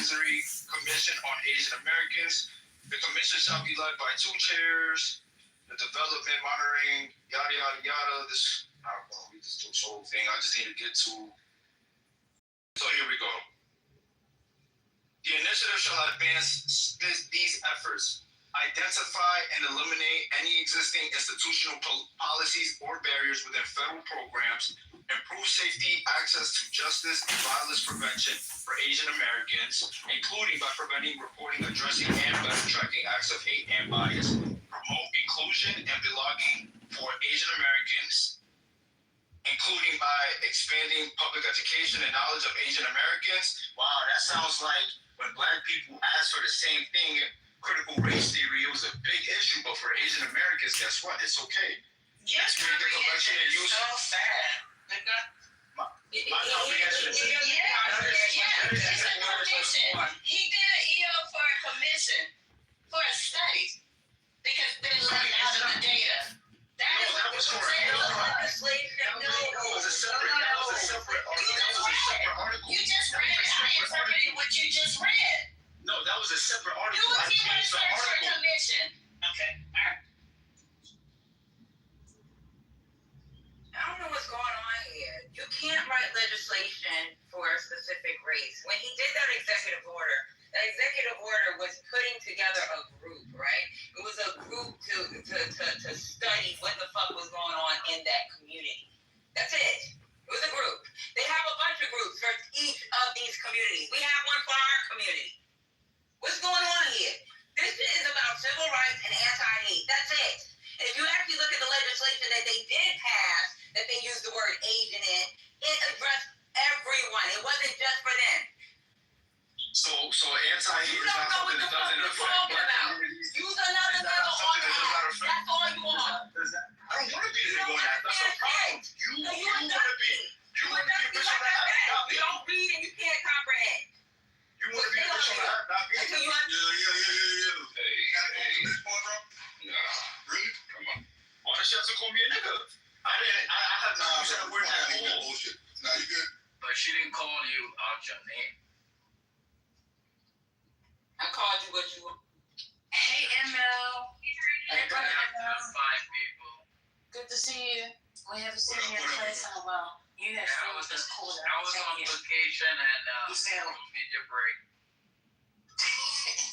Advisory Commission on Asian Americans. The commission shall be led by 2 chairs. The development monitoring, yada yada yada. This I don't know, we just do this whole thing. I just need to get to. So here we go. The initiative shall advance these efforts. Identify and eliminate any existing institutional policies or barriers within federal programs. Improve safety, access to justice, and violence prevention for Asian Americans, including by preventing, reporting, addressing, and better tracking acts of hate and bias. Promote inclusion and belonging for Asian Americans, including by expanding public education and knowledge of Asian Americans. Wow, that sounds like when Black people asked for the same thing, critical race theory, it was a big issue, but for Asian Americans, guess what? It's okay. Yes, comprehension is so sad. My comprehension is information. He did an EO for a commission, for a study, because they left out of the data. That was for legislation. No, it was a separate article. You just read it. I interpreted what you just read. No, that was a separate article. You was given a separate commission. Okay, all right. I don't know what's going on here. You can't write legislation for a specific race. When he did that executive order was putting together a group, right? It was a group to study what the fuck was going on in that community. That's it. It was a group. They have a bunch of groups for each of these communities. We have one for our community. What's going on here? This is about civil rights and anti-hate. That's it. And if you actually look at the legislation that they did pass, that they used the word Asian in, it addressed everyone. It wasn't just for them. So anti-hate is not something that doesn't affect Black communities. Use another level on that. That's all you are. I don't want to be there doing that. That's a problem. You want to be. You want to be a bishop of not me. You don't read and you can't comprehend. You want to be a bishop of not me. Until you Yeah. Hey, you got this point, bro? Nah, really? Come on. Why the chef call me a nigga? I had to use that word at all. Bullshit. Nah, you good? But she didn't call you out your name. I called you what you were. Hey, ML. Hey, brother. 5 people. Good to see you. We haven't seen you in place in a while. You have I was on vacation and you failed. Media break.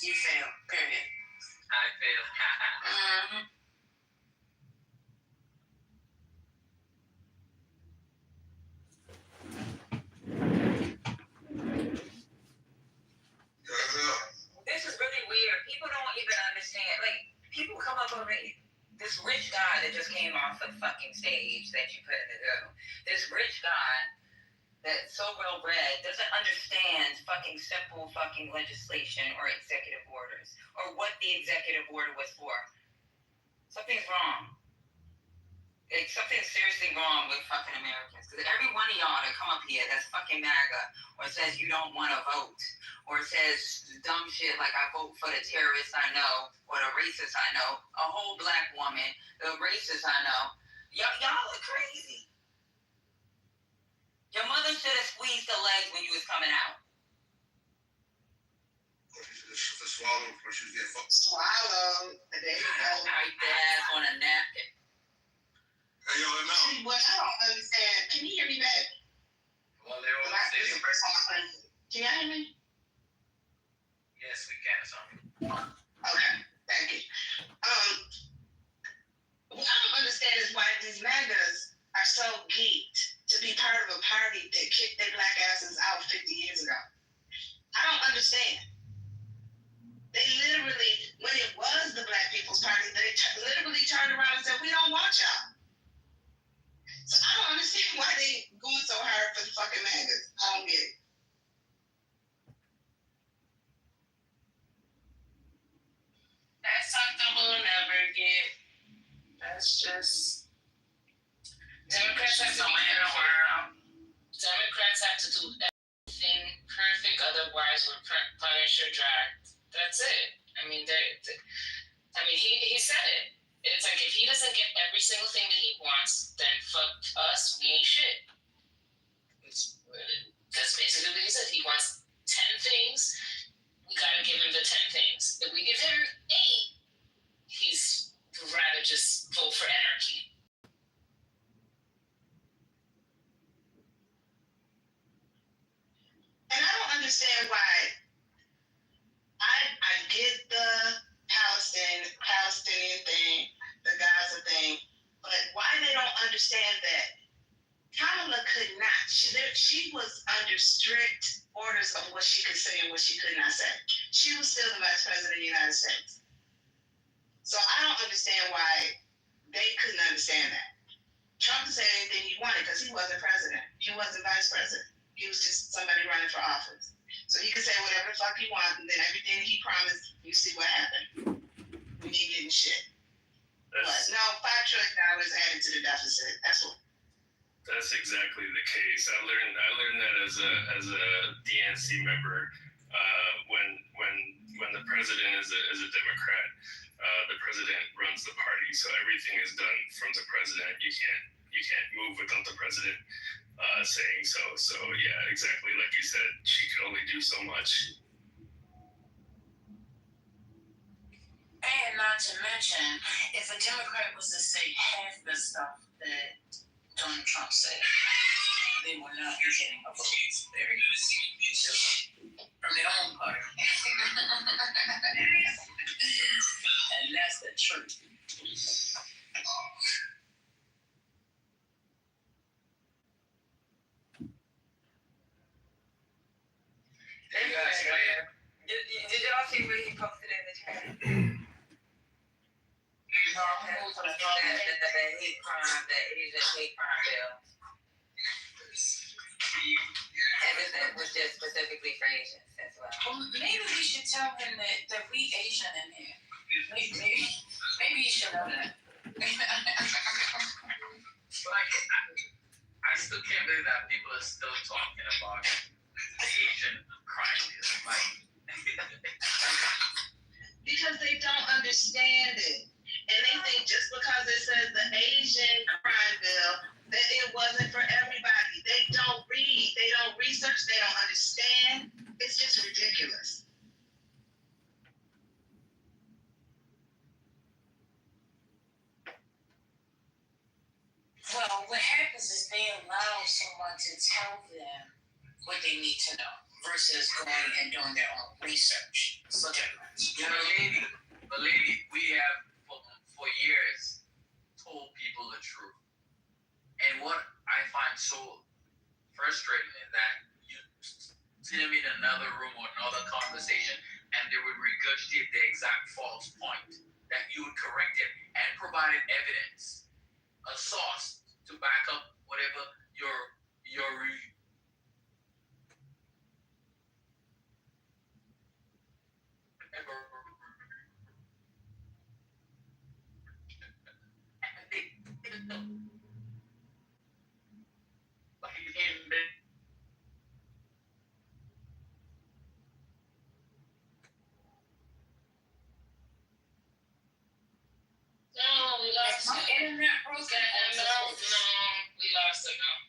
You failed. Period. I failed. This is really weird. People don't even understand. Like, people come up with this rich guy that just came off the fucking stage that you put in the go. This rich guy that's so well read doesn't understand fucking simple fucking legislation or executive orders or what the executive order was for. Something's wrong. Like, something's seriously wrong with fucking Americans. Because every one of y'all that come up here that's fucking MAGA or says you don't want to vote or says dumb shit like I vote for the terrorists I know or the racists I know, a whole Black woman, the racists I know, y'all are crazy. Your mother should have squeezed the legs when you was coming out. Swallow before she was getting fucked. Swallow. There you go. Right there on a napkin. Hey, yo, no. What I don't understand. Can you hear me back? Well, they're all This is saying, the first time I'm saying. Can you hear me? yes, we can. So. Okay. Thank you. What I don't understand is why these MAGAs are so geeked to be part of a party that kicked their Black asses out 50 years ago. I don't understand. They literally, when it was the Black People's Party, they literally turned around and said, we don't want y'all. So I don't understand why they going so hard for the fucking MAGAs. I don't get it. That's something we'll never get. That's just Democrats have to be Democrats have to do everything perfect, otherwise we'll punish or drag. That's it. I mean, he said it. It's like if he doesn't get every single thing that he wants, then fuck us, we ain't shit. That's basically what he said. He wants 10 things. give him the 10 things. If we give him 8, he's rather just vote for anarchy. And I don't understand why. I get the Palestinian thing, the Gaza thing, but why they don't understand that Kamala could not. She was under strict orders of what she could say and what she could not say. She was still the vice president of the United States. So I don't understand why they couldn't understand that. Trump could say anything he wanted because he wasn't president. He wasn't vice president. He was just somebody running for office. So he could say whatever the fuck he wanted, and then everything he promised, you see what happened. We ain't getting shit. But no, $5 trillion added to the deficit. That's exactly the case. I learned that as a DNC member. When the president is a Democrat, the president runs the party, so everything is done from the president. You can't move without the president saying so. So yeah, exactly like you said, she could only do so much. And not to mention, if a Democrat was to say half the stuff that Donald Trump said, they would not be getting a vote. From their own party. And that's the truth. Did y'all see what he posted in the chat? No, I'm moving for the That hate crime, that Asian hate crime bill. And it was just specifically for Asians as well. Well, maybe we should tell him that we Asian in here. Maybe you should know that. But I still can't believe that people are still talking about Asian crime deal. Because they don't understand it. And they think just because it says the Asian crime bill, that it wasn't for everybody. They don't read, they don't research, they don't understand. It's just ridiculous. Well, what happens is they allow someone to tell them what they need to know versus going and doing their own research. It's a difference. The lady, we have for years told people the truth. And what I find so frustrating is that you see them in another room or another conversation and they would regurgitate the exact false point, that you would correct it and provide evidence, a source to back up whatever your No, we lost My him. internet broke. No, we lost him now.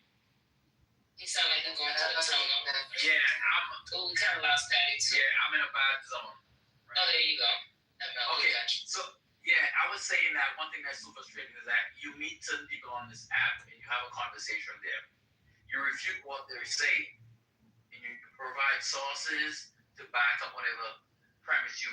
He sounded like he's going to the tunnel. Oh, we kind of lost Patty too. Yeah, I'm in a bad zone. Oh, there you go. Okay, so yeah, I was saying that one thing that's so frustrating is that you meet certain people on this app and you have a conversation with them. You refute what they say, and you provide sources to back up whatever premise you.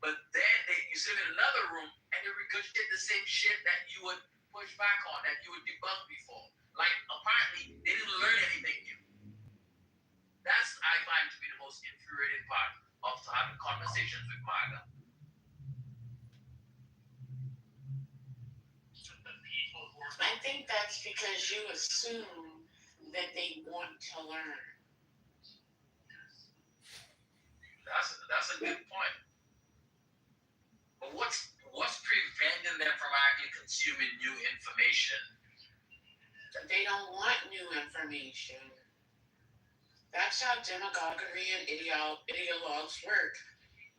But then you sit in another room and they regurgitate the same shit that you would push back on, that you would debunk before. Like apparently they didn't learn anything new. That's I find to be the most infuriating part of having conversations with MAGA. I think that's because you assume that they want to learn. That's a good point. But what's preventing them from actually consuming new information? They don't want new information. That's how demagoguery and ideologues work.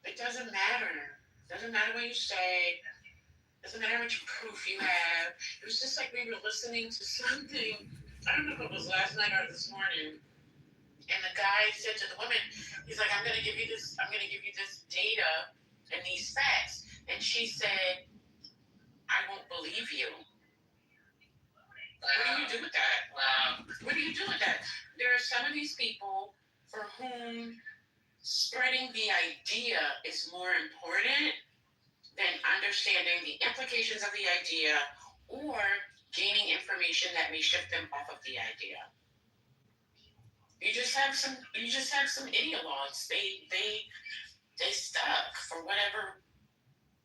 It doesn't matter. It doesn't matter what you say. It doesn't matter what proof you have. It was just like we were listening to something. I don't know if it was last night or this morning. And the guy said to the woman, he's like, I'm going to give you this going to give you this data and these facts. And she said, I won't believe you. What do you do with that? Wow. What do you do with that? There are some of these people for whom spreading the idea is more important than understanding the implications of the idea or gaining information that may shift them off of the idea. You just have some ideologues. They stuck for whatever.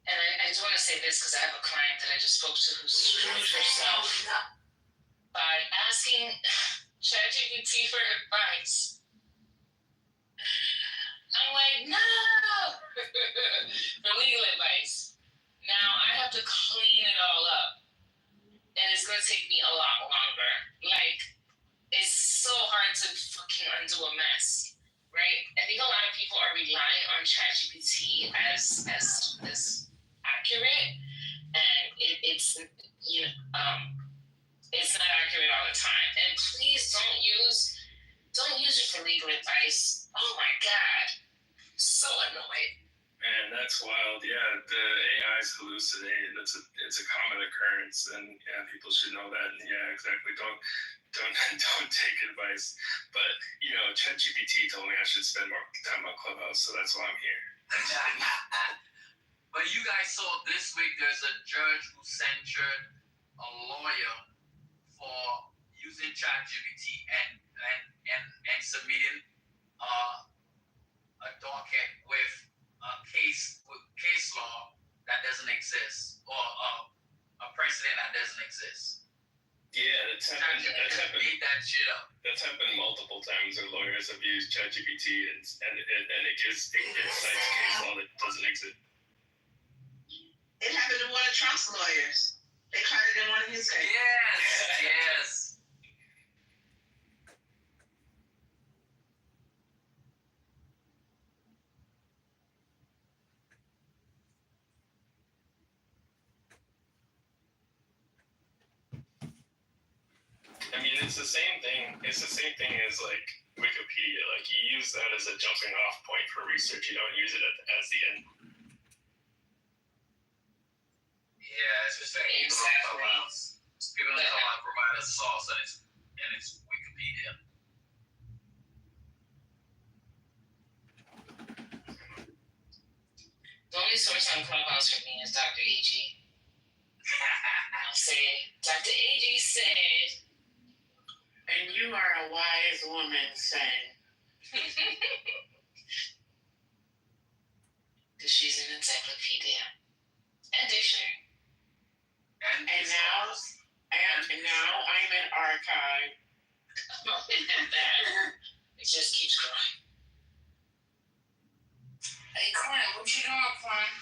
And I just want to say this because I have a client that I just spoke to who screwed herself by asking ChatGPT for advice. I'm like, no! For legal advice. Now I have to clean it all up. And it's going to take me a lot longer. Like, it's so hard to fucking undo a mess. Right? I think a lot of people are relying on ChatGPT as accurate. And it's it's not accurate all the time. And please don't use it for legal advice. Oh my God. So annoyed. Man, that's wild. Yeah, the AI is hallucinated. It's a common occurrence, and yeah, people should know that. And yeah, exactly. Don't take advice. But ChatGPT told me I should spend more time on Clubhouse, so that's why I'm here. But you guys saw this week there's a judge who censured a lawyer for using ChatGPT and submitting a docket with case law that doesn't exist or a precedent that doesn't exist. Yeah, that's happened. Made that shit up. That's happened multiple times where lawyers have used ChatGPT and it gives cites case law that doesn't exist. It happened to one of Trump's lawyers. They caught it in one of his cases. Yes. I mean, it's the same thing. It's the same thing as like Wikipedia. Like you use that as a jumping off point for research. You don't use it as the end. Yeah, it's just that people don't come out and provide a source and it's Wikipedia. The only source on Clubhouse for me is Dr. A.G. I'll say, Dr. A.G. said, and you are a wise woman saying. Because she's an encyclopedia and dictionary. And now I'm an archive. It just keeps growing. Hey, Clint, what you doing, Clint?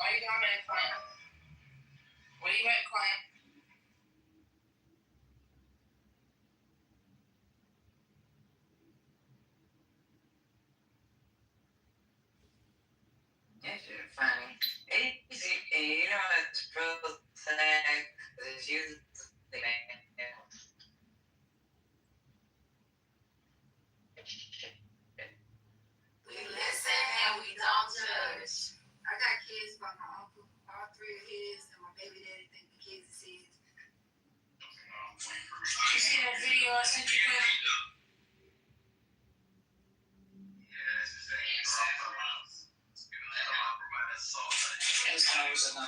Why you down there, Clint? Where you at, Clint? That's funny. You know what's real sad is usually we listen and we don't judge. I got kids by my uncle, all three of his, and my baby daddy think the kids is his. You see that video I sent you? It was hours ago.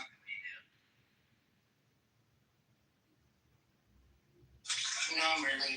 No, I'm really.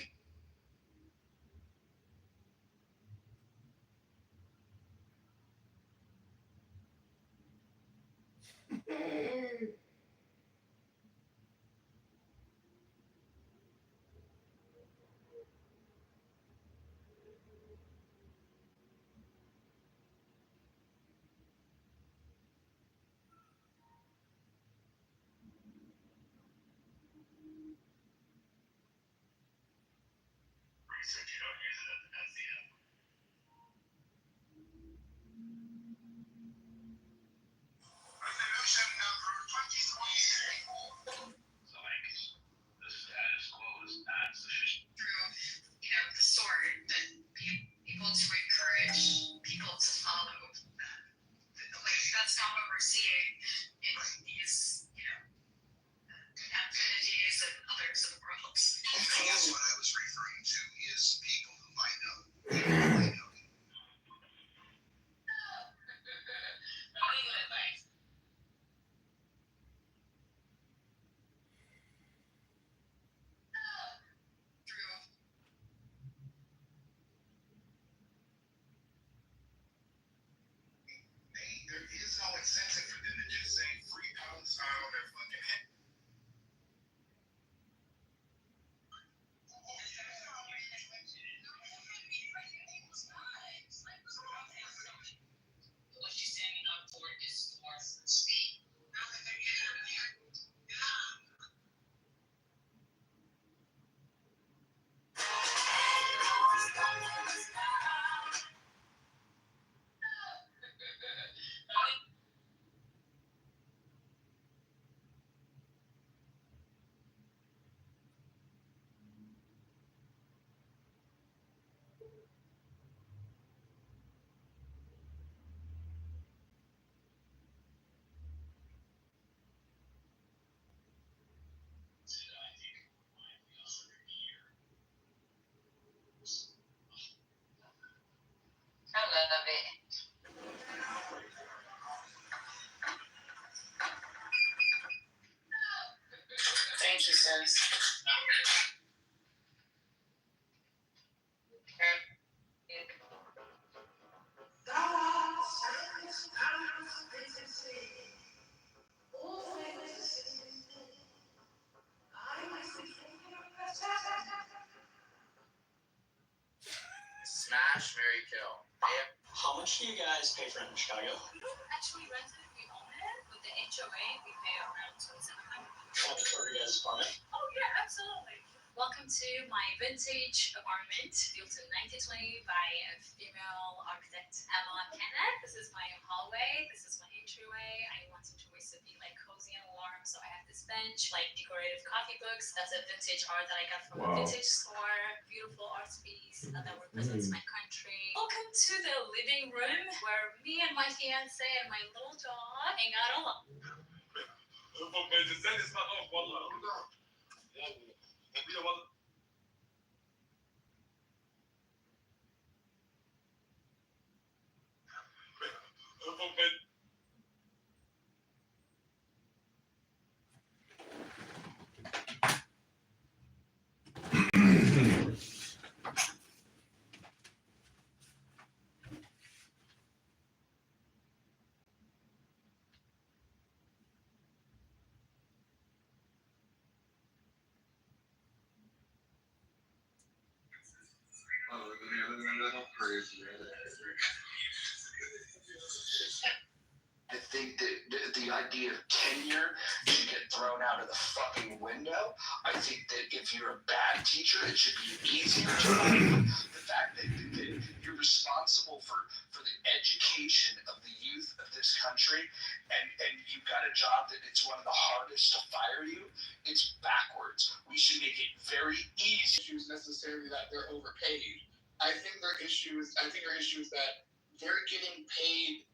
Research, you don't use it as the end. Resolution number 2024. So like, the status quo is not sufficient. Through, the sword, that people to encourage people to follow love it. Thank you, sis. Smash, Marry, Kill. How much do you guys pay for rent in Chicago? We don't actually rent it, we own it. With the HOA, we pay around $2,700. Can I tour your guys' apartment? Oh yeah, absolutely. Welcome to my vintage apartment built in 1920 by a female architect, Emma Kenneth. This is my hallway. This is my entryway. I want it to always be like cozy and warm, so I have this bench, like decorative coffee books. That's a vintage art that I got from a vintage store. Beautiful art piece that represents my country. Welcome to the living room where me and my fiance and my little dog hang out alone. I think that the idea of tenure should get thrown out of the fucking window. I think that if you're a bad teacher, it should be easier to learn. The fact that you're responsible for the education of the youth of this country, and you've got a job that it's one of the hardest to fire you, it's backwards. We should make it very easy. Issues necessarily that they're overpaid. I think their issue is that they're getting paid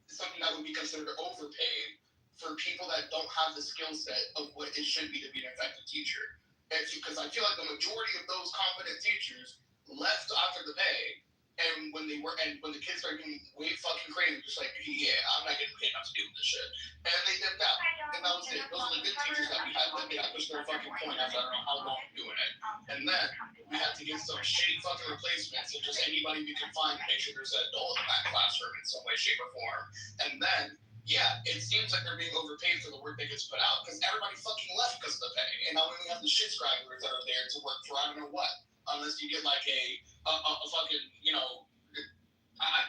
something that would be considered overpaid for people that don't have the skill set of what it should be to be an effective teacher. Because I feel like the majority of those competent teachers left after the pay, and when the kids started getting way fucking crazy, just like, yeah, I'm not getting paid enough to do this shit, and they dipped out. And that was it. Those are the good teachers that we had. Then they got pushed their fucking point after I don't know how long doing it, and then we had to get some shitty fucking replacements of just anybody we could find to make sure there's an adult in that classroom in some way, shape, or form. And then, yeah, it seems like they're being overpaid for the work that gets put out because everybody fucking left because of the pay. And now we only have the shit scrabblers that are there to work for I don't know what. Unless you get like a fucking,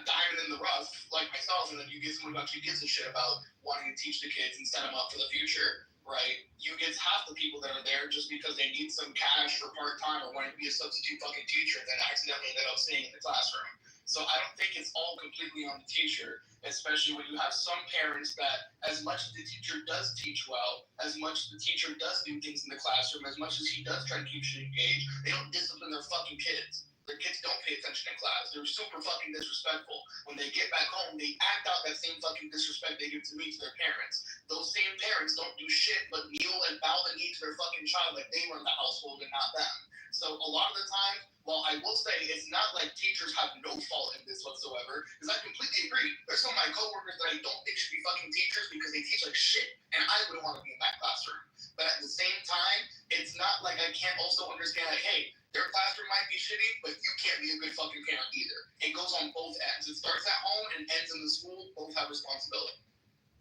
diamond in the rough like myself, and then you get someone who actually gives a shit about wanting to teach the kids and set them up for the future, right? You get half the people that are there just because they need some cash for part-time or wanting to be a substitute fucking teacher, then accidentally ended up staying in the classroom. So I don't think it's all completely on the teacher, especially when you have some parents that, as much as the teacher does teach well, as much as the teacher does do things in the classroom, as much as he does try to keep you engaged, they don't discipline their fucking kids. Their kids don't pay attention in class. They're super fucking disrespectful. When they get back home, they act out that same fucking disrespect they give to me to their parents. Those same parents don't do shit but kneel and bow the knee to their fucking child like they run the household and not them. So a lot of the time, while I will say it's not like teachers have no fault in this whatsoever, because I completely agree. There's some of my coworkers that I don't think should be fucking teachers because they teach like shit, and I wouldn't want to be in that classroom. But at the same time, it's not like I can't also understand, like, hey, their classroom might be shitty, but you can't be a good fucking parent either. It goes on both ends. It starts at home and ends in the school. Both have responsibility.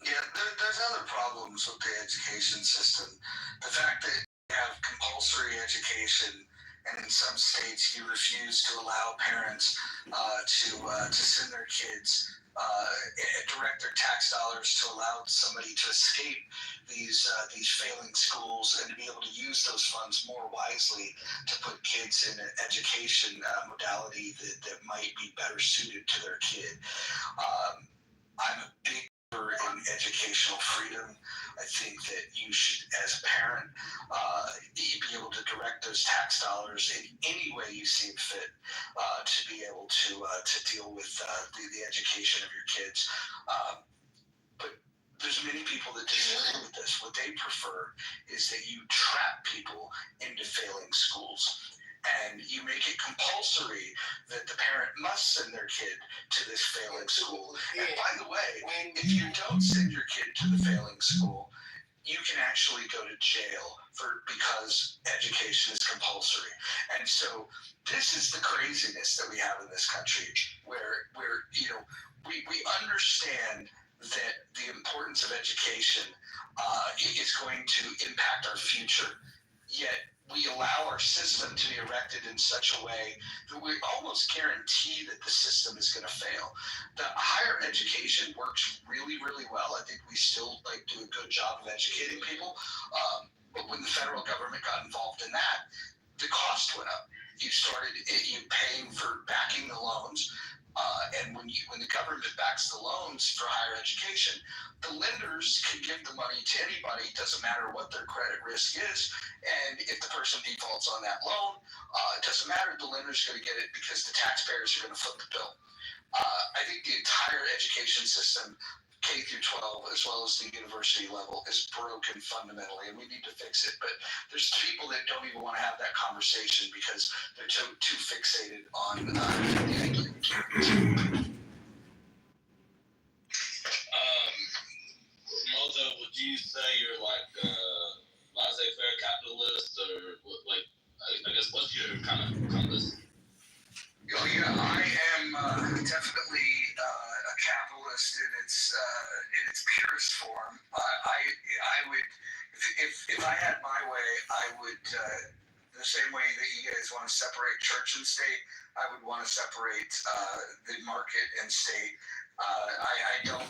Yeah, there's other problems with the education system. The fact that you have compulsory education, and in some states you refuse to allow parents to send their kids, direct their tax dollars to allow somebody to escape these failing schools and to be able to use those funds more wisely to put kids in an education modality that might be better suited to their kid. I'm a big believer in educational freedom. I think that you should, as a parent, be able to direct those tax dollars in any way you seem fit to be able to deal with the education of your kids. But there's many people that disagree with this. What they prefer is that you trap people into failing schools. and you make it compulsory that the parent must send their kid to this failing school. And by the way, if you don't send your kid to the failing school, you can actually go to jail because education is compulsory. And so this is the craziness that we have in this country, where we understand that the importance of education is going to impact our future, yet we allow our system to be erected in such a way that we almost guarantee that the system is going to fail. The higher education works really, really well. I think we still do a good job of educating people. But when the federal government got involved in that, the cost went up. You started paying for backing the loans. And when the government backs the loans for higher education, the lenders can give the money to anybody. It doesn't matter what their credit risk is. And if the person defaults on that loan, it doesn't matter. The lender's going to get it because the taxpayers are going to foot the bill. I think the entire education system, K through 12, as well as the university level, is broken fundamentally, and we need to fix it. But there's people that don't even want to have that conversation because they're too fixated on the idea. Mojo, would you say you're like laissez-faire capitalist, or I guess what's your kind of compass? Oh yeah, I am definitely a capitalist in its purest form. I would, if I had my way, I would the same way that you guys want to separate church and state, I would want to separate the market and state. I don't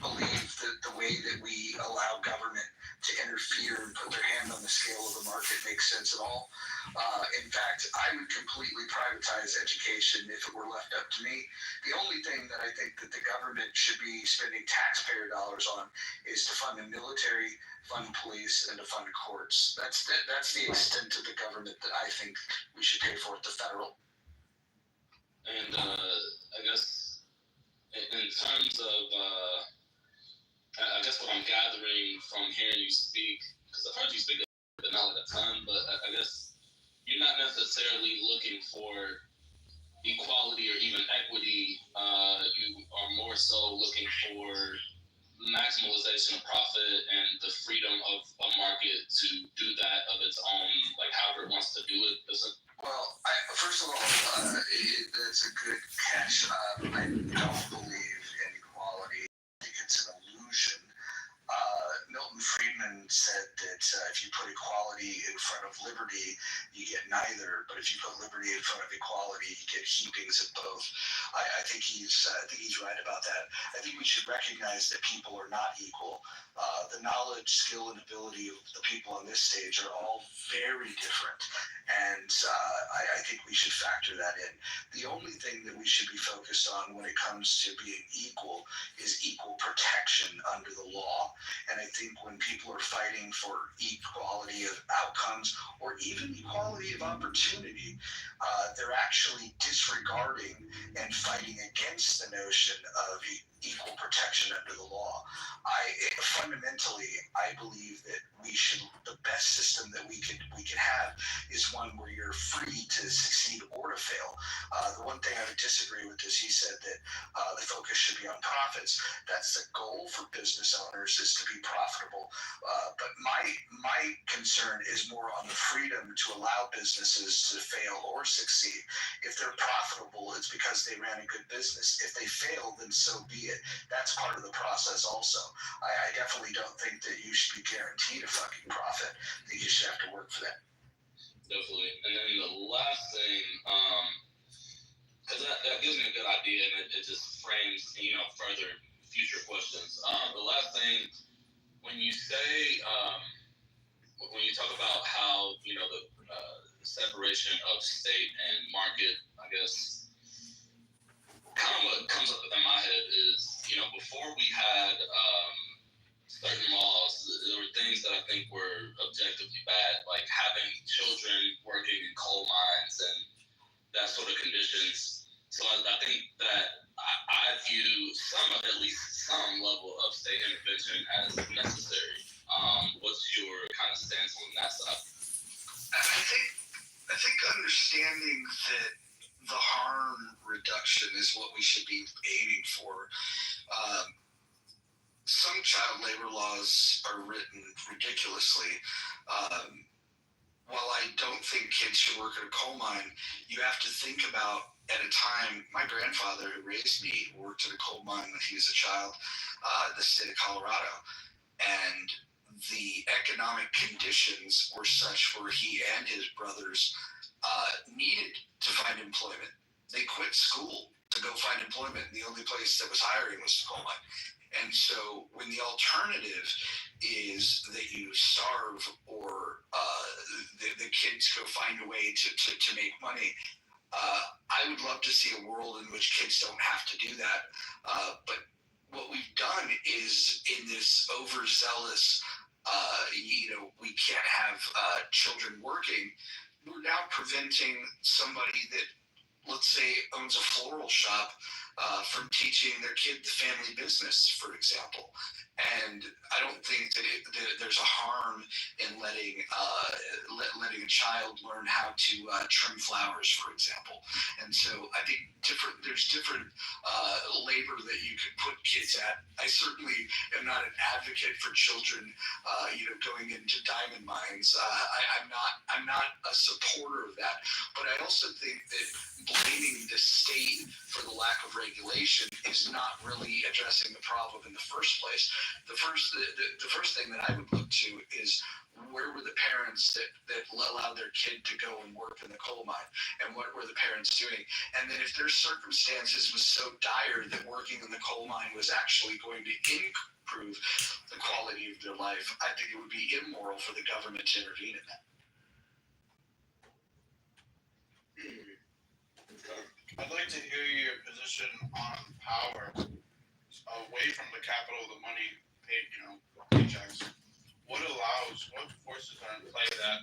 believe that the way that we allow government to interfere and put their hand on the scale of the market makes sense at all. In fact, I would completely privatize education if it were left up to me. The only thing that I think that the government should be spending taxpayer dollars on is to fund the military, fund police, and to fund courts. That's the extent of the government that I think we should pay for at the federal. And I guess in terms of, I guess what I'm gathering from hearing you speak, because I've heard you speak, but not like a ton, but I guess you're not necessarily looking for equality or even equity. You are more so looking for maximalization of profit and the freedom of a market to do that of its own, like however it wants to do it. Well, first of all, that's a good catch. I don't believe in equality. I think it's an illusion. Milton Friedman said that if you put equality in front of liberty, you get neither. But if you put liberty in front of equality, you get heapings of both. I think he's right about that. I think we should recognize that people are not equal. The knowledge, skill, and ability of the people on this stage are all very different. And I think we should factor that in. The only thing that we should be focused on when it comes to being equal is equal protection under the law. And I think when people are fighting for equality of outcomes or even equality of opportunity, they're actually disregarding and fighting against the notion of equal protection under the law. Fundamentally, I believe that the best system that we could have is one where you're free to succeed or to fail. The one thing I would disagree with is he said that the focus should be on profits. That's the goal for business owners, is to be profitable. But my concern is more on the freedom to allow businesses to fail or succeed. If they're profitable, it's because they ran a good business. If they fail, then so be it. That's part of the process also. I definitely don't think that you should be guaranteed a fucking profit. I think you should have to work for that. Definitely. And then the last thing, because that gives me a good idea, and it just frames, further future questions. The last thing, when you say, when you talk about how, the separation of state and market, I guess, kind of what comes up in my head is, before we had certain laws, there were things that I think were objectively bad, like having children working in coal mines and that sort of conditions. So I think that I view at least some level of state intervention as necessary. What's your kind of stance on that side? I think I think understanding that the harm reduction is what we should be aiming for. Some child labor laws are written ridiculously. While I don't think kids should work at a coal mine, you have to think about, at a time, my grandfather who raised me worked at a coal mine when he was a child, the state of Colorado. And the economic conditions were such where he and his brothers needed to find employment. They quit school to go find employment, and the only place that was hiring was the coal mine. And so when the alternative is that you starve or the kids go find a way to make money, I would love to see a world in which kids don't have to do that. But what we've done is, in this overzealous, we can't have children working, we're now preventing somebody that, let's say, owns a floral shop from teaching their kid the family business, for example. And I don't think that there's a harm in letting a child learn how to trim flowers, for example. And so I think there's different labor that you could put kids at. I certainly am not an advocate for children, going into diamond mines. I'm not a supporter of that. But I also think that blaming the state for the lack of regulation is not really addressing the problem in the first place. The first thing that I would look to is, where were the parents that allowed their kid to go and work in the coal mine, and what were the parents doing? And then if their circumstances was so dire that working in the coal mine was actually going to improve the quality of their life, I think it would be immoral for the government to intervene in that. I'd like to hear your position on power away from the capital, the money paid, paychecks. What forces are in play that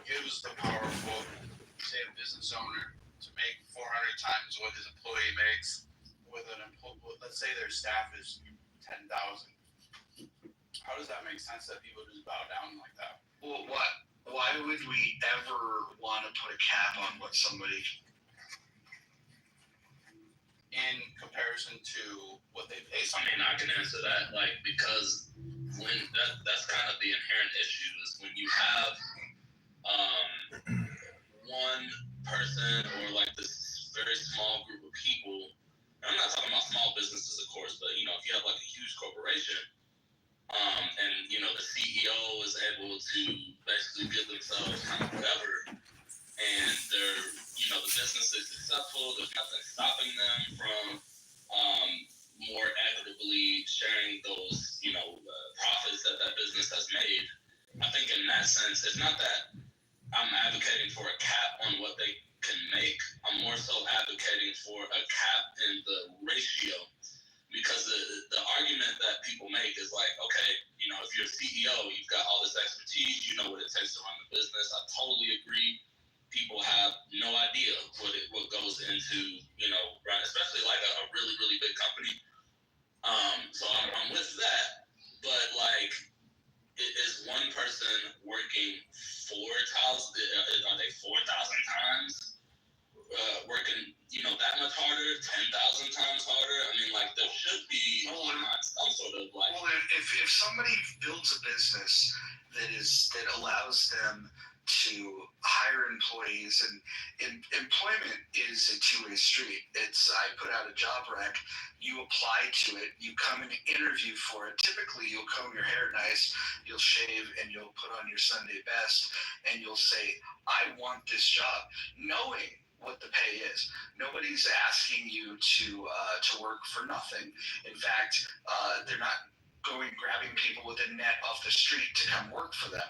gives the powerful, say, a business owner to make 400 times what his employee makes with let's say their staff is 10,000. How does that make sense that people just bow down like that? Well, why would we ever want to put a cap on what somebody, in comparison to what they pay? I mean, I can answer that, because when that's kind of the inherent issue is when you have one person or this very small group of people. And I'm not talking about small businesses, of course, but if you have a huge corporation, and the CEO is able to basically give themselves kind of whatever, and they're the business is successful. There's nothing stopping them from more equitably sharing those profits that business has made. I think in that sense, it's not that I'm advocating for a cap on what they can make. I'm more so advocating for a cap in the ratio, because the argument that people make is okay, if you're a CEO, you've got all this expertise, you know what it takes to run the business. I totally agree. People have no idea what goes into, especially a really, really big company. So I'm with that, but is one person working 4,000? Are they 4,000 times working, that much harder? 10,000 times harder? I mean, there should be some sort of Well, if somebody builds a business that allows them to hire employees, and employment is a two-way street. I put out a job rec, you apply to it, you come and interview for it. Typically, you'll comb your hair nice, you'll shave, and you'll put on your Sunday best, and you'll say, I want this job, knowing what the pay is. Nobody's asking you to work for nothing. In fact, they're not grabbing people with a net off the street to come work for them.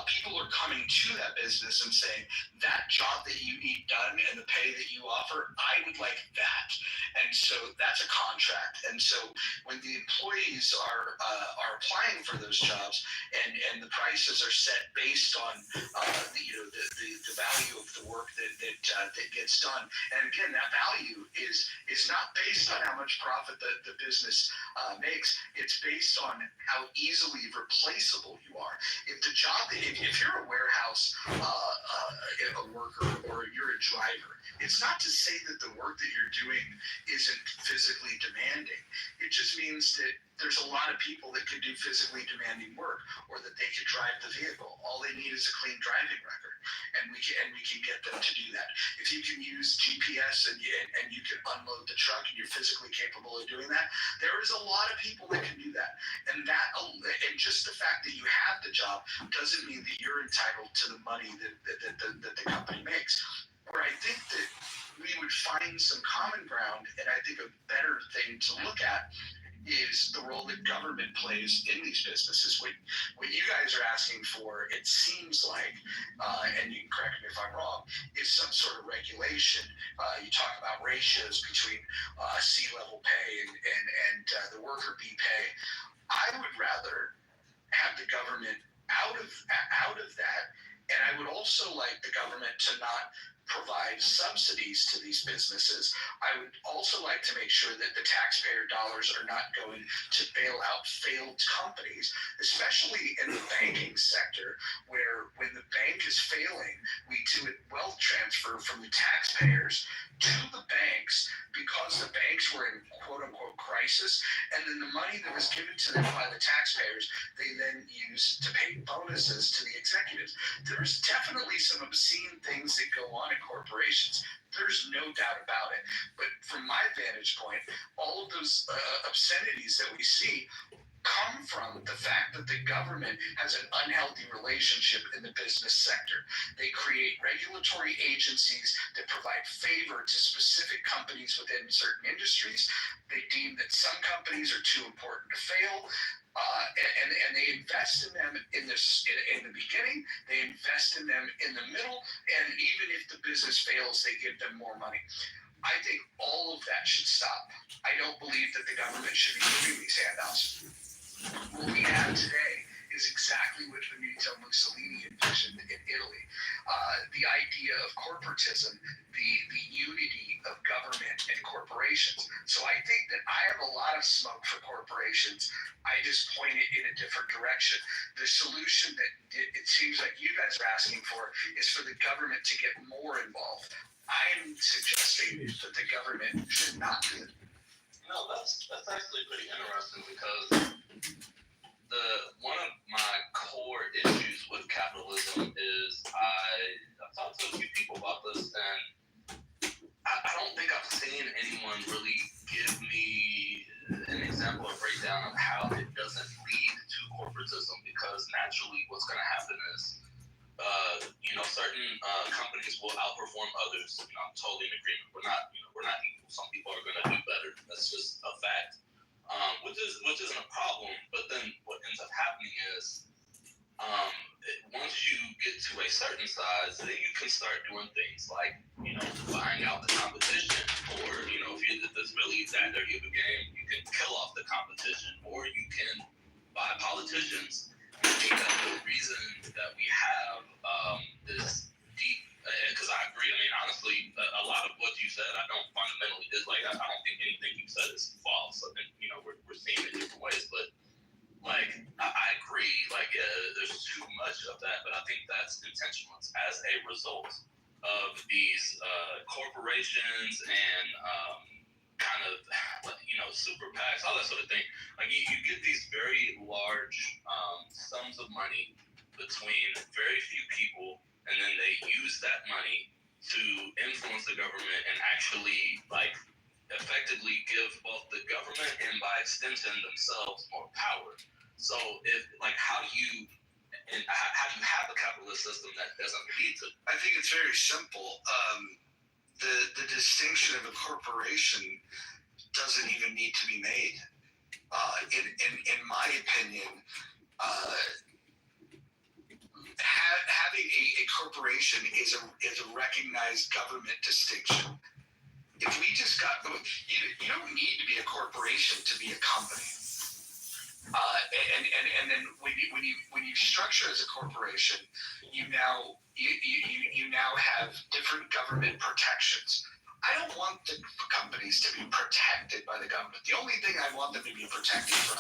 People are coming to that business and saying, that job that you need done and the pay that you offer, I would like that. And so that's a contract. And so when the employees are applying for those jobs, and the prices are set based on the value of the work that gets done. And again, that value is is not based on how much profit the business makes. It's based on how easily replaceable you are. If the job, if you're a warehouse a worker or you're a driver, it's not to say that the work that you're doing isn't physically demanding. It just means that there's a lot of people that could do physically demanding work, or that they could drive the vehicle. All they need is a clean driving record, and we can get them to do that. If you can use GPS and you can unload the truck and you're physically capable of doing that, there is a lot of people that can do that. And just the fact that you have the job doesn't mean that you're entitled to the money that the company makes. Where I think that we would find some common ground, and I think a better thing to look at is the role that government plays in these businesses. What you guys are asking for, it seems like, and you can correct me if I'm wrong, is some sort of regulation. You talk about ratios between C-level pay and the worker bee pay. I would rather have the government out of that, and I would also like the government to not provide subsidies to these businesses. I would also like to make sure that the taxpayer dollars are not going to bail out failed companies, especially in the banking sector, where when the bank is failing, we do a wealth transfer from the taxpayers to the banks because the banks were in quote unquote crisis, and then the money that was given to them by the taxpayers, they then use to pay bonuses to the executives. There's definitely some obscene things that go on in corporations. There's no doubt about it. But from my vantage point, all of those obscenities that we see come from the fact that the government has an unhealthy relationship in the business sector. They create regulatory agencies that provide favor to specific companies within certain industries. They deem that some companies are too important to fail. And they invest in them in the beginning, they invest in them in the middle, and even if the business fails, they give them more money. I think all of that should stop. I don't believe that the government should be giving these handouts. What we have today is exactly what Benito Mussolini envisioned in Italy. The idea of corporatism, the unity of government and corporations. So I think that I have a lot of smoke for corporations. I just point it in a different direction. The solution that it seems like you guys are asking for is for the government to get more involved. I'm suggesting that the government should not do it. No, that's actually pretty interesting because one of my core issues with capitalism is I've talked to a few people about this, and I don't think I've seen anyone really give me an example or breakdown of how it doesn't lead to corporatism, because naturally what's going to happen is certain companies will outperform others. I'm totally in agreement. We're not equal. Some people are going to do better. That's just a fact, which isn't a problem. But then what ends up happening is once you get to a certain size, then you can start doing things like buying out the competition, or if it's really that dirty of a game, you can kill off the competition, or you can buy politicians. I think that the reason that we have this deep, because I agree. I mean, honestly, a lot of what you said, I don't fundamentally dislike. I don't think anything you said is false. I think we're seeing it different ways, but I agree. There's too much of that, but I think that's intentional. It's as a result of these corporations and kind of super PACs, all that sort of thing. You get these very large sums of money between very few people, and then they use that money to influence the government and actually effectively give both the government and by extension themselves more power. So how do you have a capitalist system that doesn't lead to? I think it's very simple. The distinction of a corporation doesn't even need to be made. In my opinion, having a corporation is a recognized government distinction. If we just you don't need to be a corporation to be a company. And then when you structure as a corporation, you now have different government protections. A lot of the companies that you see, like Kitover, for example, they're corporations. They're not corporations. They're I don't want the companies to be protected by the government. The only thing I want them to be protected from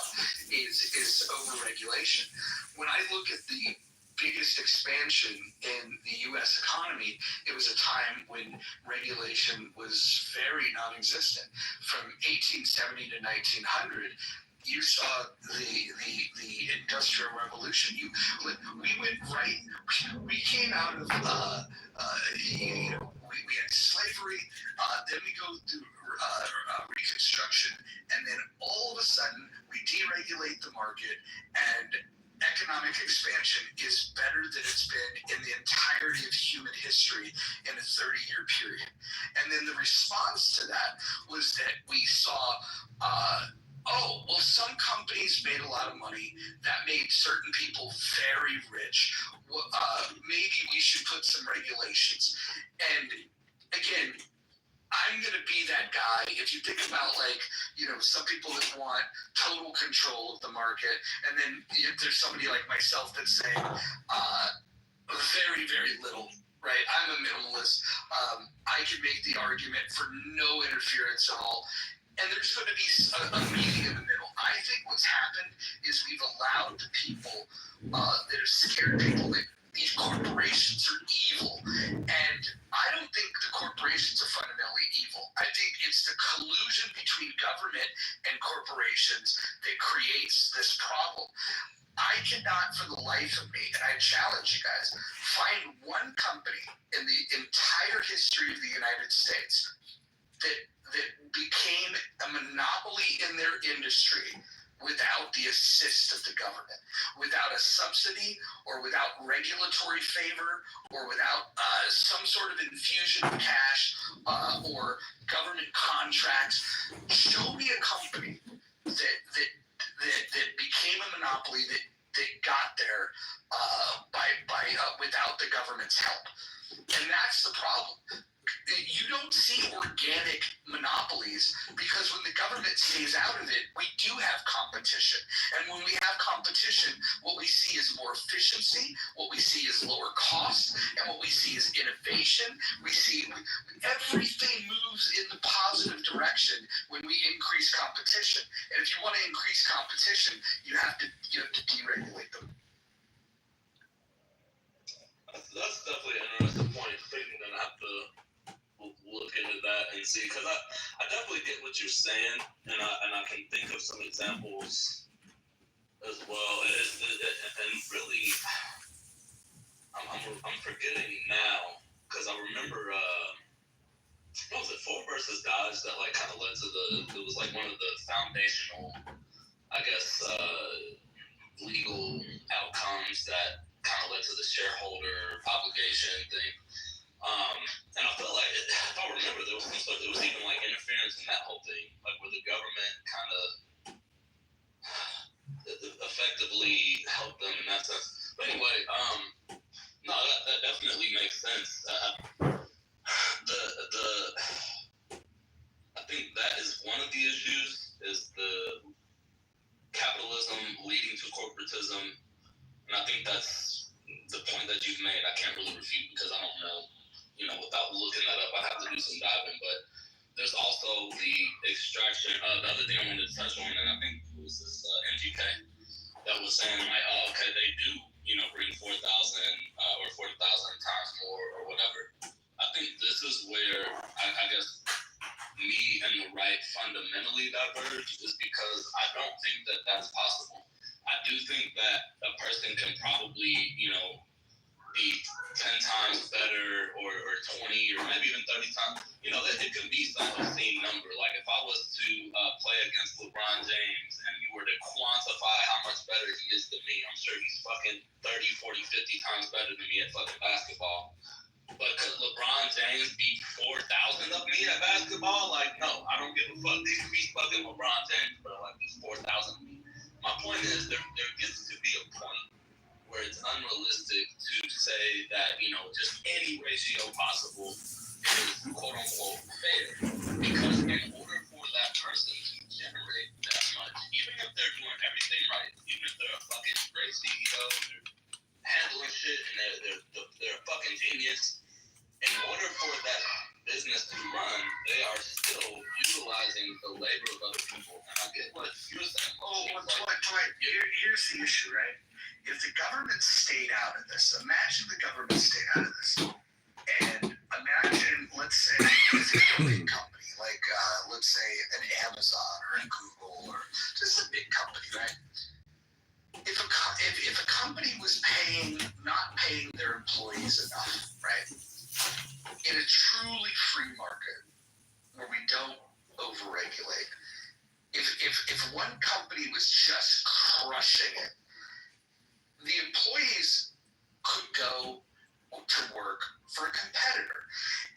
is overregulation. When I look at the biggest expansion in the U.S. economy, it was a time when regulation was very non-existent. From 1870 to 1900, you saw the Industrial Revolution. We came out of we had slavery, then we go through Reconstruction, and then all of a sudden we deregulate the market, and economic expansion is better than it's been in the entirety of human history in a 30-year period. And then the response to that was that we saw, some companies made a lot of money. That made certain people very rich. Maybe we should put some regulations. And again, I'm going to be that guy. If you think about, some people that want total control of the market, and then there's somebody like myself that's saying very, very little, right? I'm a minimalist. I can make the argument for no interference at all. And there's going to be a meeting in the middle. I think what's happened is we've allowed the people that have scared people that these corporations are evil. And I don't think the corporations are fundamentally evil. I think it's the collusion between government and corporations that creates this problem. I cannot, for the life of me, and I challenge you guys, find one company in the entire history of the United States that became a monopoly in their industry without the assist of the government, without a subsidy or without regulatory favor or without some sort of infusion of cash or government contracts. Show me a company that became a monopoly that got there by without the government's help. And that's the problem. You don't see organic monopolies because when the government stays out of it, we do have competition. And when we have competition, what we see is more efficiency, what we see is lower cost, and what we see is innovation. We see everything moves in the positive direction when we increase competition. And if you want to increase competition, you have to deregulate them. That's definitely an interesting point. I think we're gonna have to look into that and see, because I definitely get what you're saying, and I can think of some examples as well. And really, I'm forgetting now because I remember what was it, Ford versus Dodge, that kind of led to it was one of the foundational, I guess, legal outcomes that kind of led to the shareholder obligation thing. And I felt like, if I remember, there was some stuff, there was even interference in that whole thing, where the government kind of effectively helped them in that sense. But anyway, no, that definitely makes sense. I think that is one of the issues, is the capitalism leading to corporatism. And I think that's the point that you've made. I can't really refute because I don't know. Without looking that up, I have to do some diving. But there's also the extraction. The other thing I wanted to touch on, and I think it was this MGK that was saying they do, bring 4,000 or 40,000 times more or whatever. I think this is where I guess me and the right fundamentally diverge, is because I don't think that that's possible. I do think that a person can probably, be 10 times better or 20 or maybe even 30 times. It could be some obscene number. If I was to play against LeBron James and you were to quantify how much better he is than me, I'm sure he's fucking 30, 40, 50 times better than me at fucking basketball. But could LeBron James beat 4,000 of me at basketball? No, I don't give a fuck. He's fucking LeBron James, bro. There's 4,000 of me. My point is, there gets to be a point where it's unrealistic to say that, just any ratio possible is quote unquote fair. Because in order for that person to generate that much, even if they're doing everything right, even if they're a fucking great CEO, they're handling shit, and they're a fucking genius, in order for that business to run, labor of other people. And I get what you're saying. Dwight, here's the issue, right? If the government stayed out of this, imagine the government stayed out of this. And imagine, let's say, it's a big company, like, let's say an Amazon or a Google or just a big company, right? If a company was not paying their employees enough, right? In a truly free market where we don't overregulate, if one company was just crushing it, the employees could go to work for a competitor.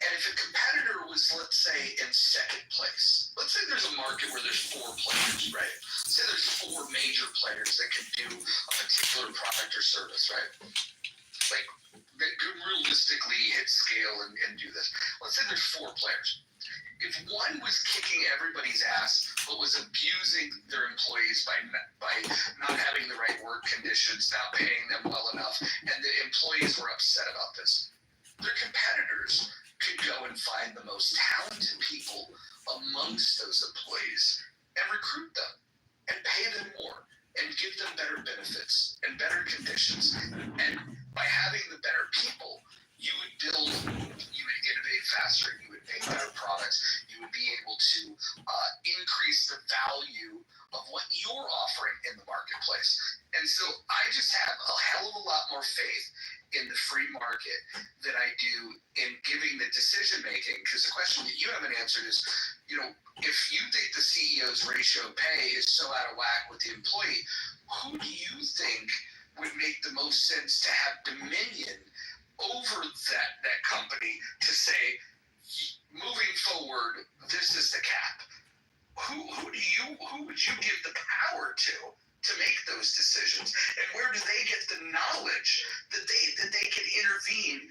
And if a competitor was, let's say, in second place, let's say there's a market where there's 4 players, right? Say there's 4 major players that can do a particular product or service, right? Like, that could realistically hit scale and do this. Let's say there's 4 players. If one was kicking everybody's ass, but was abusing their employees by not having the right work conditions, not paying them well enough, and the employees were upset about this, their competitors could go and find the most talented people amongst those employees and recruit them and pay them more and give them better benefits and better conditions. And by having the better people, you would innovate faster, you would make better products, you would be able to increase the value of what you're offering in the marketplace. And so I just have a hell of a lot more faith in the free market than I do in giving the decision making, because the question that you haven't answered is, if you think the CEO's ratio of pay is so out of whack with the employee, who do you think would make the most sense to have dominion over that company to say, moving forward, this is the cap? Who would you give the power to make those decisions? And where do they get the knowledge that they can intervene